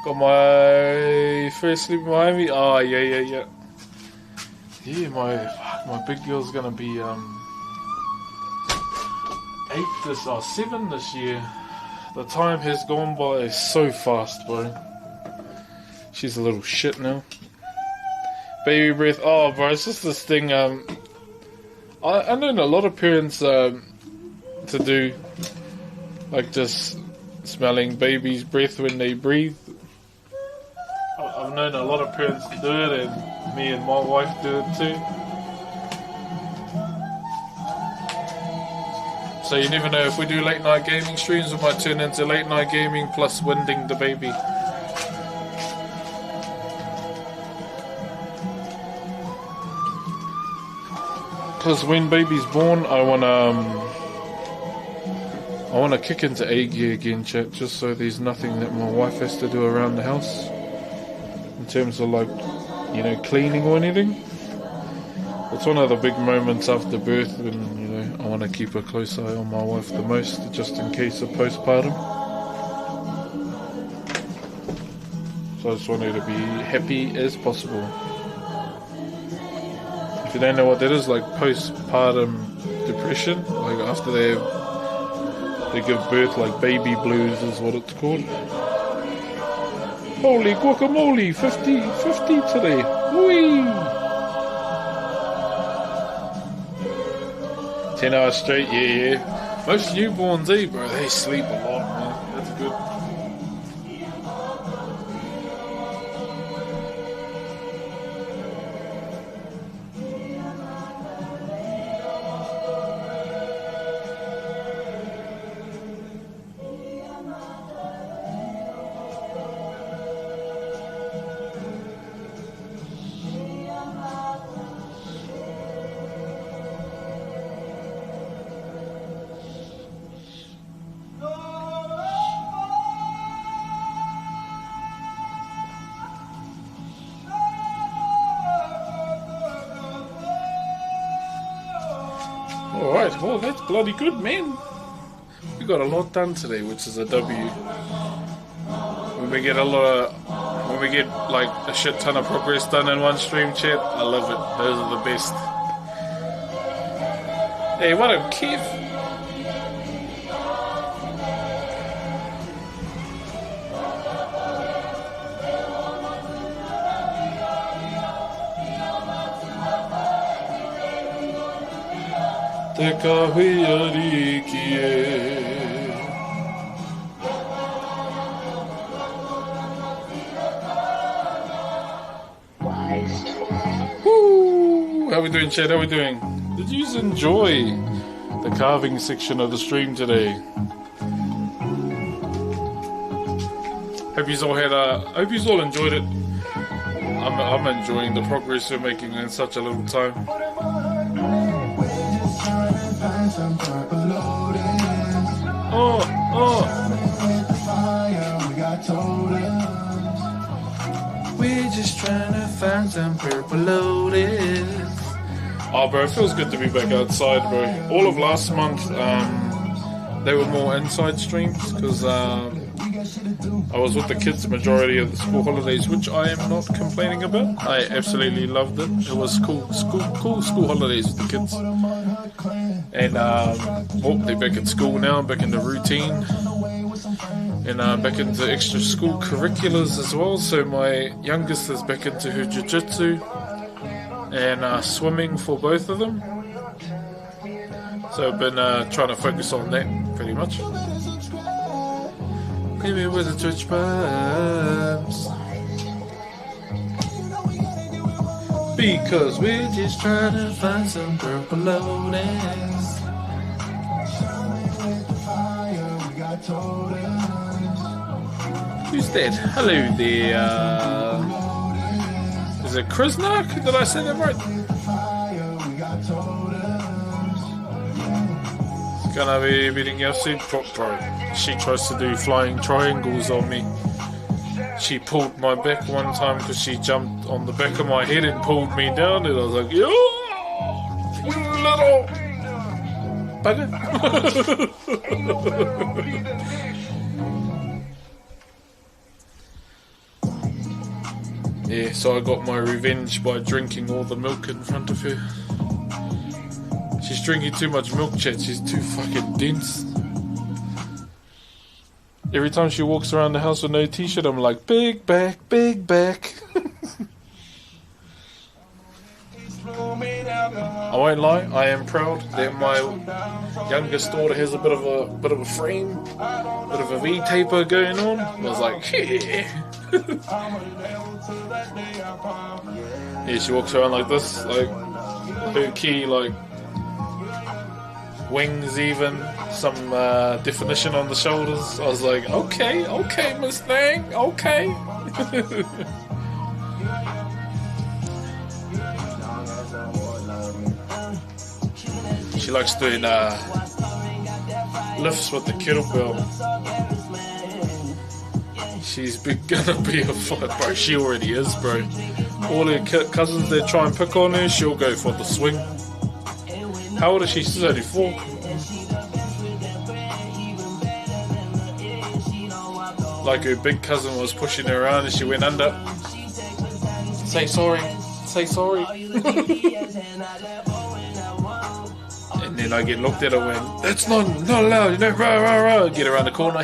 Got my first sleep in Miami. Oh, yeah. Yeah, my big girl's gonna be 7 this year. The time has gone by so fast, bro. She's a little shit now. Baby breath. Oh, bro, it's just this thing. I know a lot of parents to do, like just smelling baby's breath when they breathe. I've known a lot of parents to do it, and me and my wife do it too. So you never know, if we do late night gaming streams, it might turn into late night gaming plus winding the baby. Because when baby's born, I wanna kick into A gear again, chat, just so there's nothing that my wife has to do around the house in terms of, like, you know, cleaning or anything. It's one of the big moments after birth when, you know, I want to keep a close eye on my wife the most, just in case of postpartum. So I just want her to be happy as possible. If you don't know what that is, like postpartum depression, like after they give birth, like baby blues is what it's called. Holy guacamole, 50 today. Whee! 10 hours straight, yeah. Most newborns, bro, they sleep a lot, man. That's good. Alright, well that's bloody good, man. We got a lot done today, which is a W. When we get like a shit ton of progress done in one stream, chat, I love it. Those are the best. Hey, what up, Kev? Te kahia riki e. Woo! How we doing, chat? How we doing? Did you enjoy the carving section of the stream today? Hope you all enjoyed it. I'm enjoying the progress we're making in such a little time. We're just trying to find some purple lotus. Oh, bro, it feels good to be back outside, bro. All of last month, they were more inside streams because I was with the kids majority of the school holidays, which I am not complaining about. I absolutely loved it. It was cool school holidays with the kids. And they're back at school now, back in the routine. And back into extra school curriculars as well. So my youngest is back into her jiu-jitsu and swimming for both of them. So I've been trying to focus on that pretty much. Hit me with the touch bumps. Because we're just trying to find some purple lotus. Who's that? Hello there. Is it Krisnak? Did I say that right? It's gonna be everything else soon. Bro, she tries to do flying triangles on me. She pulled my back one time because she jumped on the back of my head and pulled me down, and I was like, yo, you little bugger. Yeah, so I got my revenge by drinking all the milk in front of her. She's drinking too much milk, chat. She's too fucking dense. Every time she walks around the house with no t-shirt, I'm like, big back, big back. I won't lie, I am proud that my youngest daughter has a bit of a frame, bit of a V-taper going on. I was like, yeah. Yeah, she walks around like this, like her key, like wings even, some definition on the shoulders. I was like, okay, Miss Thing, okay. She likes doing lifts with the kettlebell. She's gonna be a fight, bro. She already is, bro. All her cousins that try and pick on her, she'll go for the swing. How old is she? She's only 4. Like her big cousin was pushing her around and she went under. Say sorry. Say sorry. And then I get looked at her and went, that's not allowed, you know, rah, rah, rah. Get around the corner.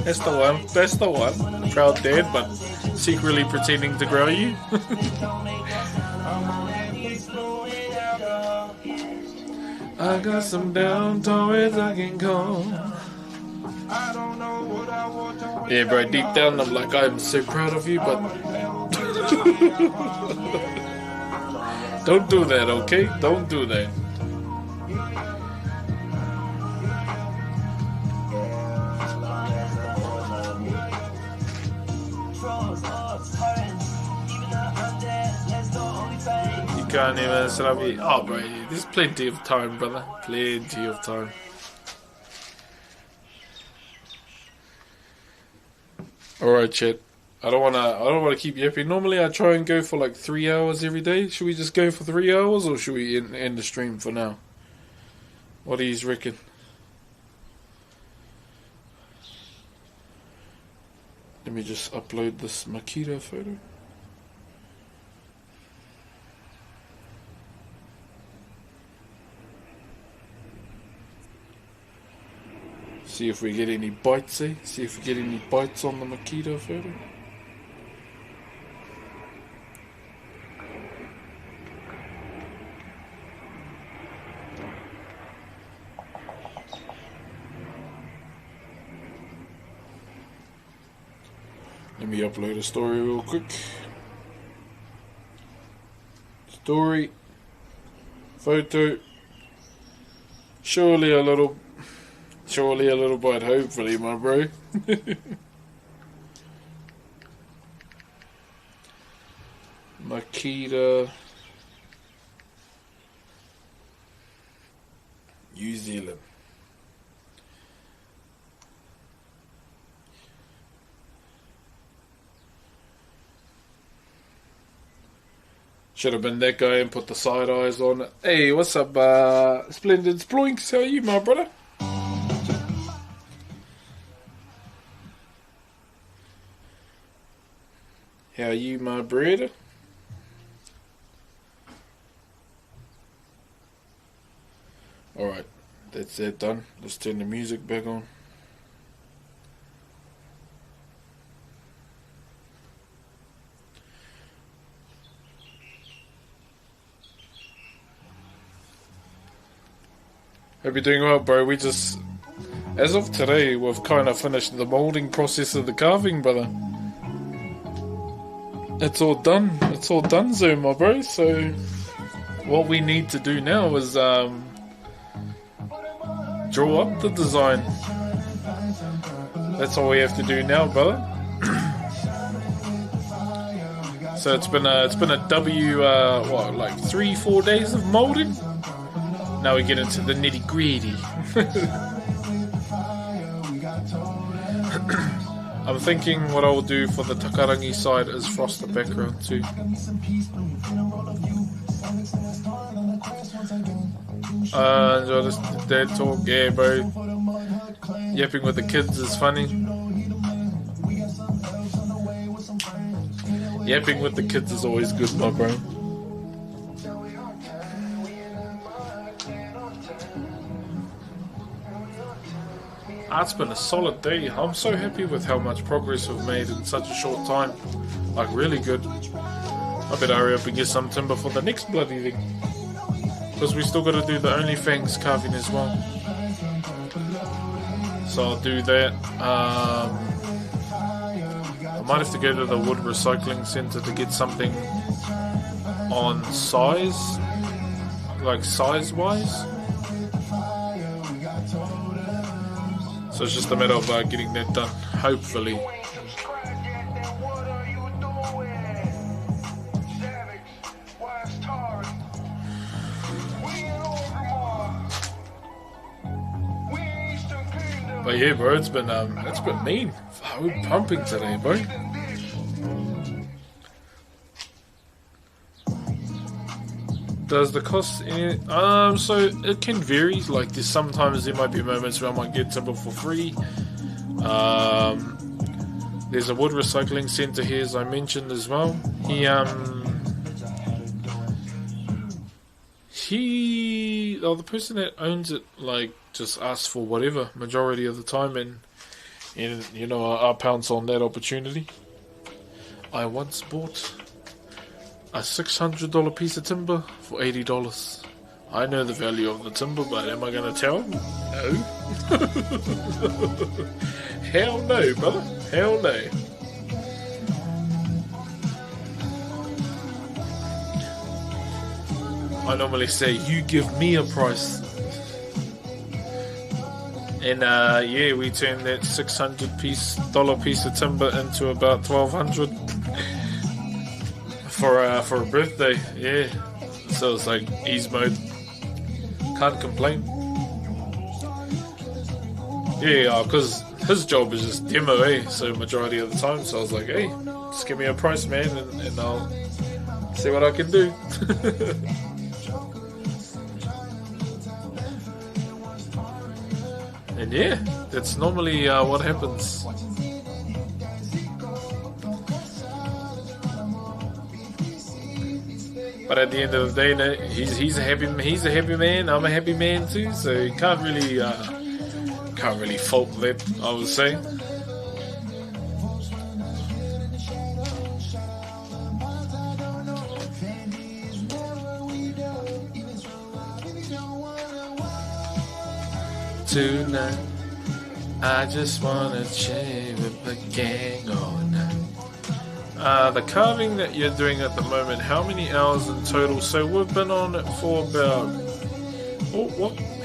That's the one. That's the one. Proud dad, but secretly pretending to grow you. I got some down toys I can call. Yeah, bro, deep down I'm like, I'm so proud of you, but don't do that, okay? Don't do that. You can't even set up your... Oh, bro, there's plenty of time, brother. Plenty of time. Alright, chat. I don't wanna keep yapping. Normally I try and go for like 3 hours every day. Should we just go for 3 hours or should we end the stream for now? What do you reckon? Let me just upload this Makita photo. See if we get any bites, eh? See if we get any bites on the Makita photo. Let me upload a story real quick. Story. Photo. Surely a little bite, hopefully, my bro. Makita, New Zealand. Should have been that guy and put the side eyes on it. Hey, what's up, Splendid Sploinks? How are you, my brother? How are you, my brother? Alright, that's that done. Let's turn the music back on. Hope you're doing well, bro. We just, as of today, we've kind of finished the molding process of the carving, brother. It's all done. It's all done, Zoom, my bro. So, what we need to do now is draw up the design. That's all we have to do now, brother. So it's been a what, like 3-4 days of molding. Now we get into the nitty gritty. I'm thinking what I'll do for the Takarangi side is frost the background too. Enjoy this dad talk, yeah, bro. Yapping with the kids is funny. Yapping with the kids is always good, my bro. It's been a solid day. I'm so happy with how much progress we've made in such a short time. Like, really good. I better hurry up and get some timber for the next bloody thing. Because we still got to do the OnlyFans carving as well. So I'll do that. I might have to go to the wood recycling centre to get something on size. Like, size-wise. So it's just a matter of getting that done, hopefully. But yeah, bro, it's been mean. We're pumping today, bro. Does the cost so it can vary. Like sometimes there might be moments where I might get timber for free. There's a wood recycling center here, as I mentioned as well. The person that owns it like just asks for whatever majority of the time, and you know, I pounce on that opportunity. I once bought a $600 piece of timber for $80. I know the value of the timber, but am I going to tell him? No. Hell no, brother. Hell no. I normally say, you give me a price. And yeah, we turned that $600 piece of timber into about $1,200 for a birthday. Yeah, so it's like ease mode. Can't complain. Yeah, because his job is just demo, so majority of the time. So I was like, hey, just give me a price, man, and I'll see what I can do. And yeah, that's normally what happens. But at the end of the day, no, he's a happy man. I'm a happy man too, so you can't really fault that, I would say. Tonight, I just wanna chill with the gang all night. The carving that you're doing at the moment, how many hours in total? So we've been on it for about,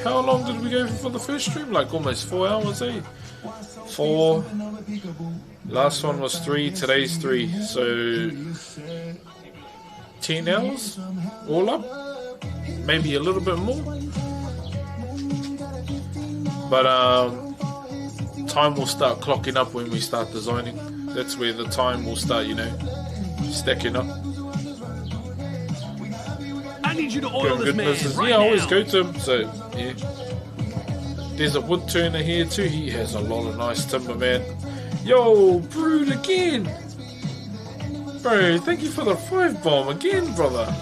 how long did we go for the first stream? Like almost 4 hours, 4. Last one was 3, today's 3. So 10 hours all up, maybe a little bit more. But time will start clocking up when we start designing. That's where the time will start, you know, stacking up. I need you to oil this man right I always now. go to him, so yeah. There's a wood turner here too. He has a lot of nice timber, man. Yo, Brood again. Bro, thank you for the 5 bomb again, brother.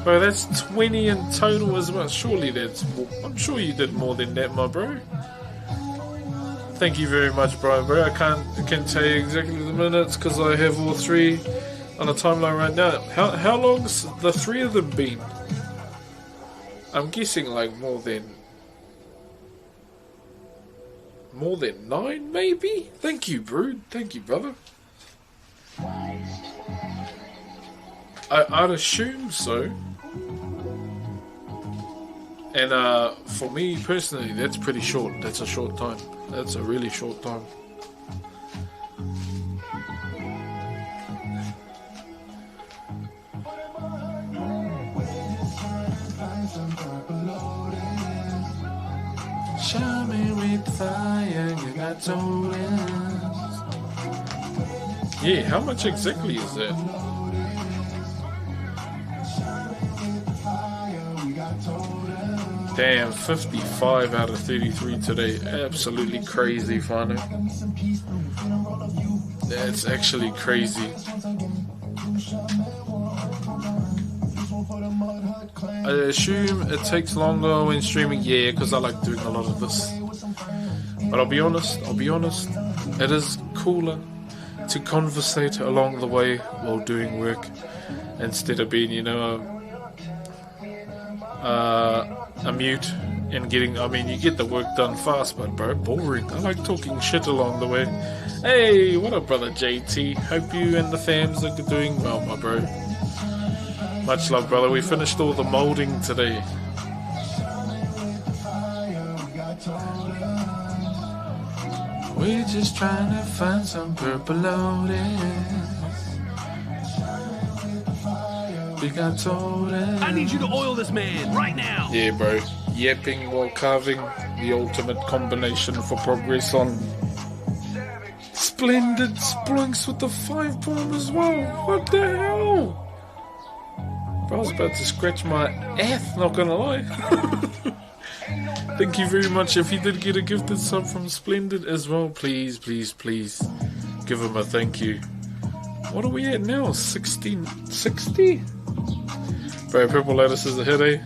Bro, that's 20 in total as well. Surely that's more. I'm sure you did more than that, my bro. Thank you very much, bro. I can't tell you exactly the minutes because I have all 3 on a timeline right now. How long's the 3 of them been? I'm guessing like more than 9, maybe. Thank you, Brood. Thank you, brother. I'd assume so. And for me personally, that's pretty short. That's a short time. That's a really short time. Show me with fire, you got told it. Yeah, how much exactly is that? Damn, 55 out of 33 today. Absolutely crazy, Fano. That's actually crazy. I assume it takes longer when streaming. Yeah, because I like doing a lot of this. But I'll be honest, it is cooler to conversate along the way while doing work instead of being, you know, a mute and getting, I mean, you get the work done fast, but bro, boring. I like talking shit along the way. Hey, what up, brother JT? Hope you and the fams are doing well, my bro. Much love, brother. We finished all the molding today. We're just trying to find some purple lotus. We got told it. I need you to oil this man right now. Yeah, bro. Yapping while carving. the ultimate combination for progress on. Splendid Splinks with the 5 bomb as well. What the hell? I was about to scratch my ass, not gonna lie. Thank you very much. If you did get a gifted sub from Splendid as well, please, please, please give him a thank you. What are we at now? 1660? Bro, Purple Lettuce is a hit, eh?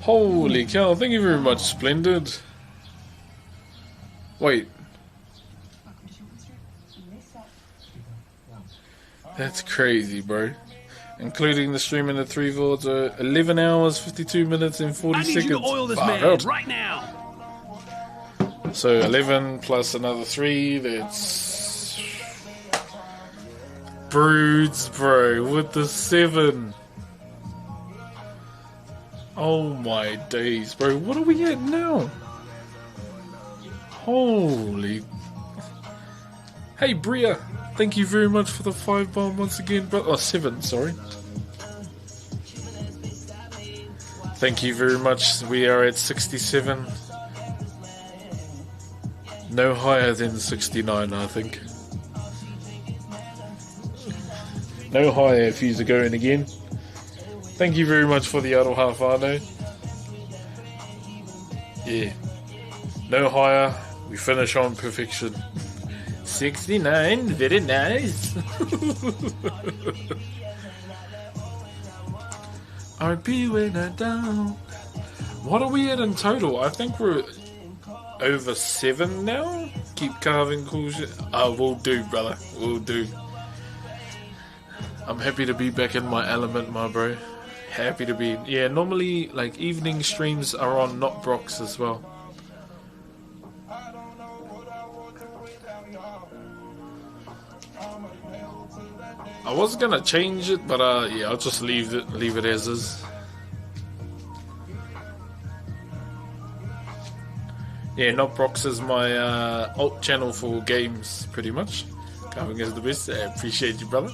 Holy cow, thank you very much, Splendid. Wait. That's crazy, bro. Including the stream and the 3 VODs are 11 hours, 52 minutes and 40 I need seconds. you to oil this man out. right now. So 11 plus another 3, that's... Broods, bro, with the 7. Oh my days, bro. What are we at now? Holy... Hey, Bria. Thank you very much for the 5 bomb once again, bro. Oh, 7, sorry. Thank you very much. We are at 67. No higher than 69, I think. No higher if you're going again. Thank you very much for the Aroha whānau. Yeah. No higher. We finish on perfection. 69, very nice. RP when I down. What are we at in total? I think we're over 7 now. Keep carving cool shit. Oh, we'll do, brother. We'll do. I'm happy to be back in my element, my bro. Happy to be. Yeah, normally, like, evening streams are on not Broxh as well. I was gonna change it, but yeah, I'll just leave it as is. Yeah, not Broxh is my alt channel for games, pretty much. Coming as the best. I appreciate you, brother.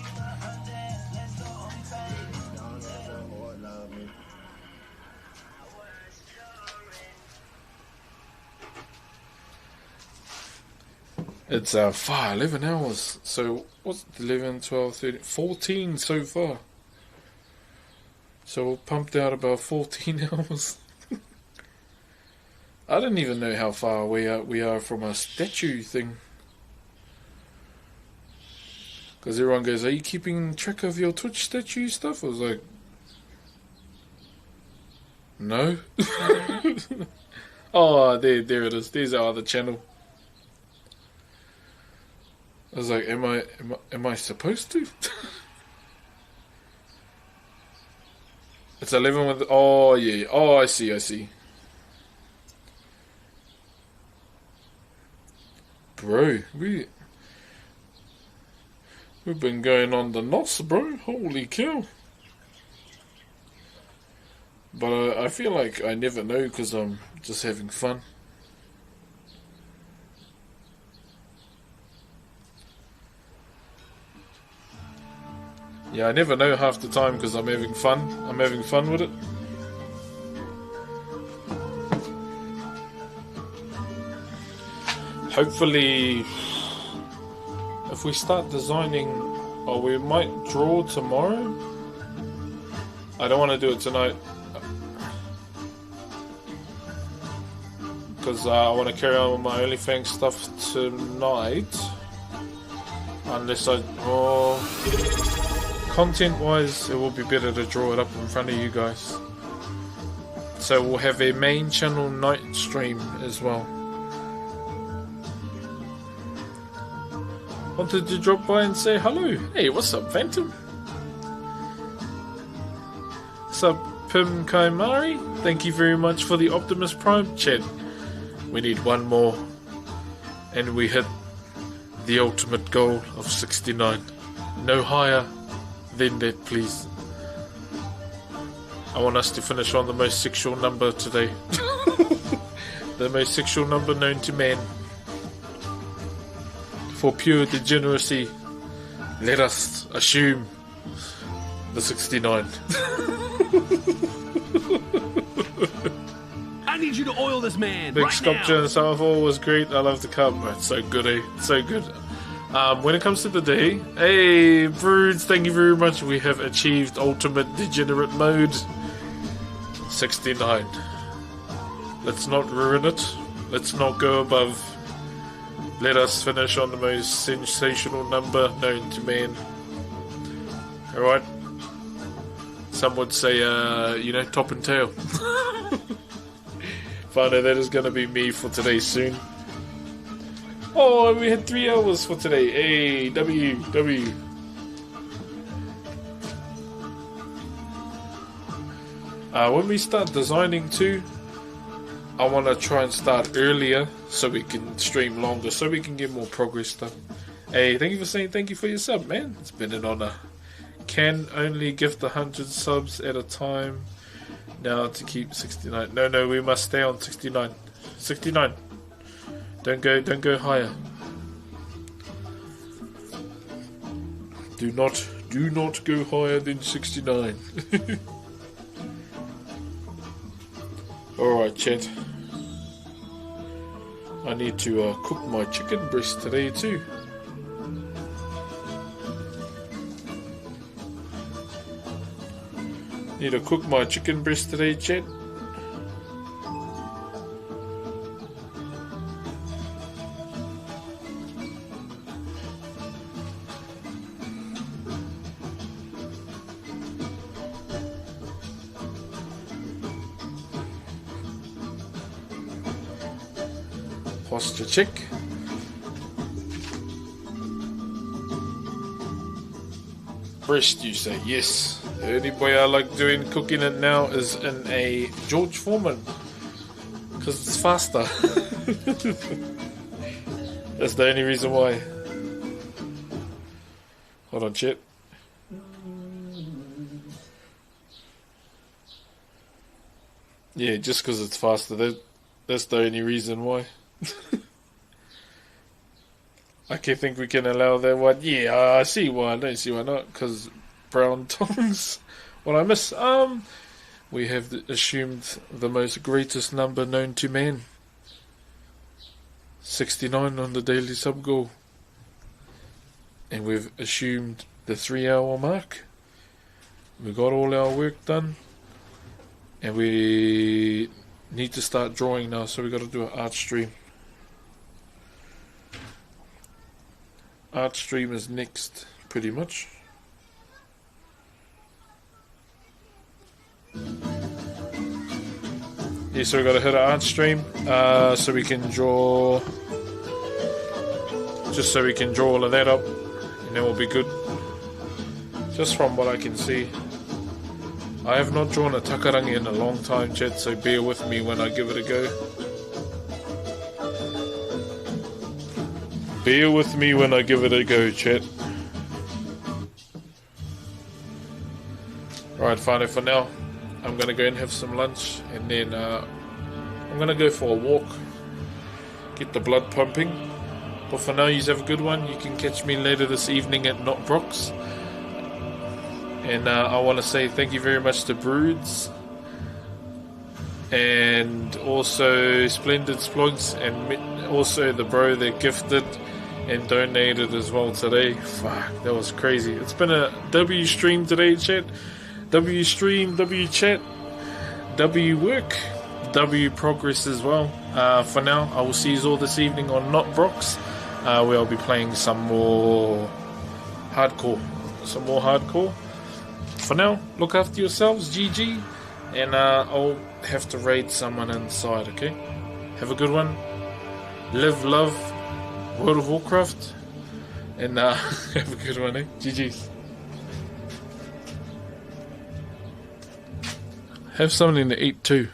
It's 11 hours, so what's 11, 12, 13, 14 so far. So we're pumped out about 14 hours. I don't even know how far we are from a statue thing. Because everyone goes, are you keeping track of your Twitch statue stuff? I was like, no. Oh, there it is. There's our other channel. I was like, am I supposed to? It's 11 with, oh yeah, oh I see. Bro, we've been going on the nos, bro. Holy cow. But I feel like I never know because I'm just having fun. Yeah, I never know half the time because I'm having fun. I'm having fun with it. Hopefully, if we start designing, or we might draw tomorrow. I don't want to do it tonight because I want to carry on with my OnlyFans stuff tonight. Unless content-wise, it will be better to draw it up in front of you guys. So we'll have a main channel night stream as well. Wanted to drop by and say hello. Hey, what's up, Phantom? What's up, Pim Kaimari? Thank you very much for the Optimus Prime chat. We need one more, and we hit the ultimate goal of 69. No higher than that, please. I want us to finish on the most sexual number today. The most sexual number known to man. for pure degeneracy, let us assume the 69. I need you to oil this man Big right sculpture now. in Summerfall was great. I love the cup. It's so good, eh? It's so good. When it comes to the day, hey, Broods, thank you very much. We have achieved ultimate degenerate mode. 69. Let's not ruin it. Let's not go above. Let us finish on the most sensational number known to man. Alright? Some would say, top and tail. Finally, that is going to be me for today soon. Oh, we had 3 hours for today. Hey, W. When we start designing too, I want to try and start earlier so we can stream longer, so we can get more progress done. Hey, thank you for saying thank you for your sub, man. It's been an honor. Can only gift 100 subs at a time now to keep 69. No, we must stay on 69. 69. Don't go higher. Do not go higher than 69. Alright, chat. I need to cook my chicken breast today too. Need to cook my chicken breast today, chat. Posture check. Breast, you say? Yes. The only way I like cooking it now is in a George Foreman, because it's faster. That's the only reason why. Hold on, chat. Yeah, just because it's faster. That's the only reason why. I can't think we can allow that one. Yeah, I see why. I don't see why not. Because brown tongues. What I miss? We have assumed the most greatest number known to man. 69 on the daily sub goal. And we've assumed the 3-hour mark. We got all our work done. And we need to start drawing now. So we got to do an art stream. Art stream is next, pretty much. Yeah, so we got to hit an art stream, so we can draw, just so we can draw all of that up, and then we'll be good. Just from what I can see, I have not drawn a takarangi in a long time, chat. So bear with me when I give it a go. Bear with me when I give it a go, chat. Right, fine. For now, I'm going to go and have some lunch, and then I'm going to go for a walk, get the blood pumping. But for now, you have a good one. You can catch me later this evening at Not Broxh. And I want to say thank you very much to Broods, and also Splendid Splogs, and also the bro that gifted and donated as well today. Fuck, that was crazy. It's been a W stream today, chat. W stream, W chat, W work, W progress as well. For now, I will see you all this evening on Not Broxh, where I'll be playing some more hardcore. For now, look after yourselves, GG, and I'll have to raid someone inside, okay? Have a good one. Live, love, World of Warcraft, and have a good one, eh? GG's. Have something to eat too.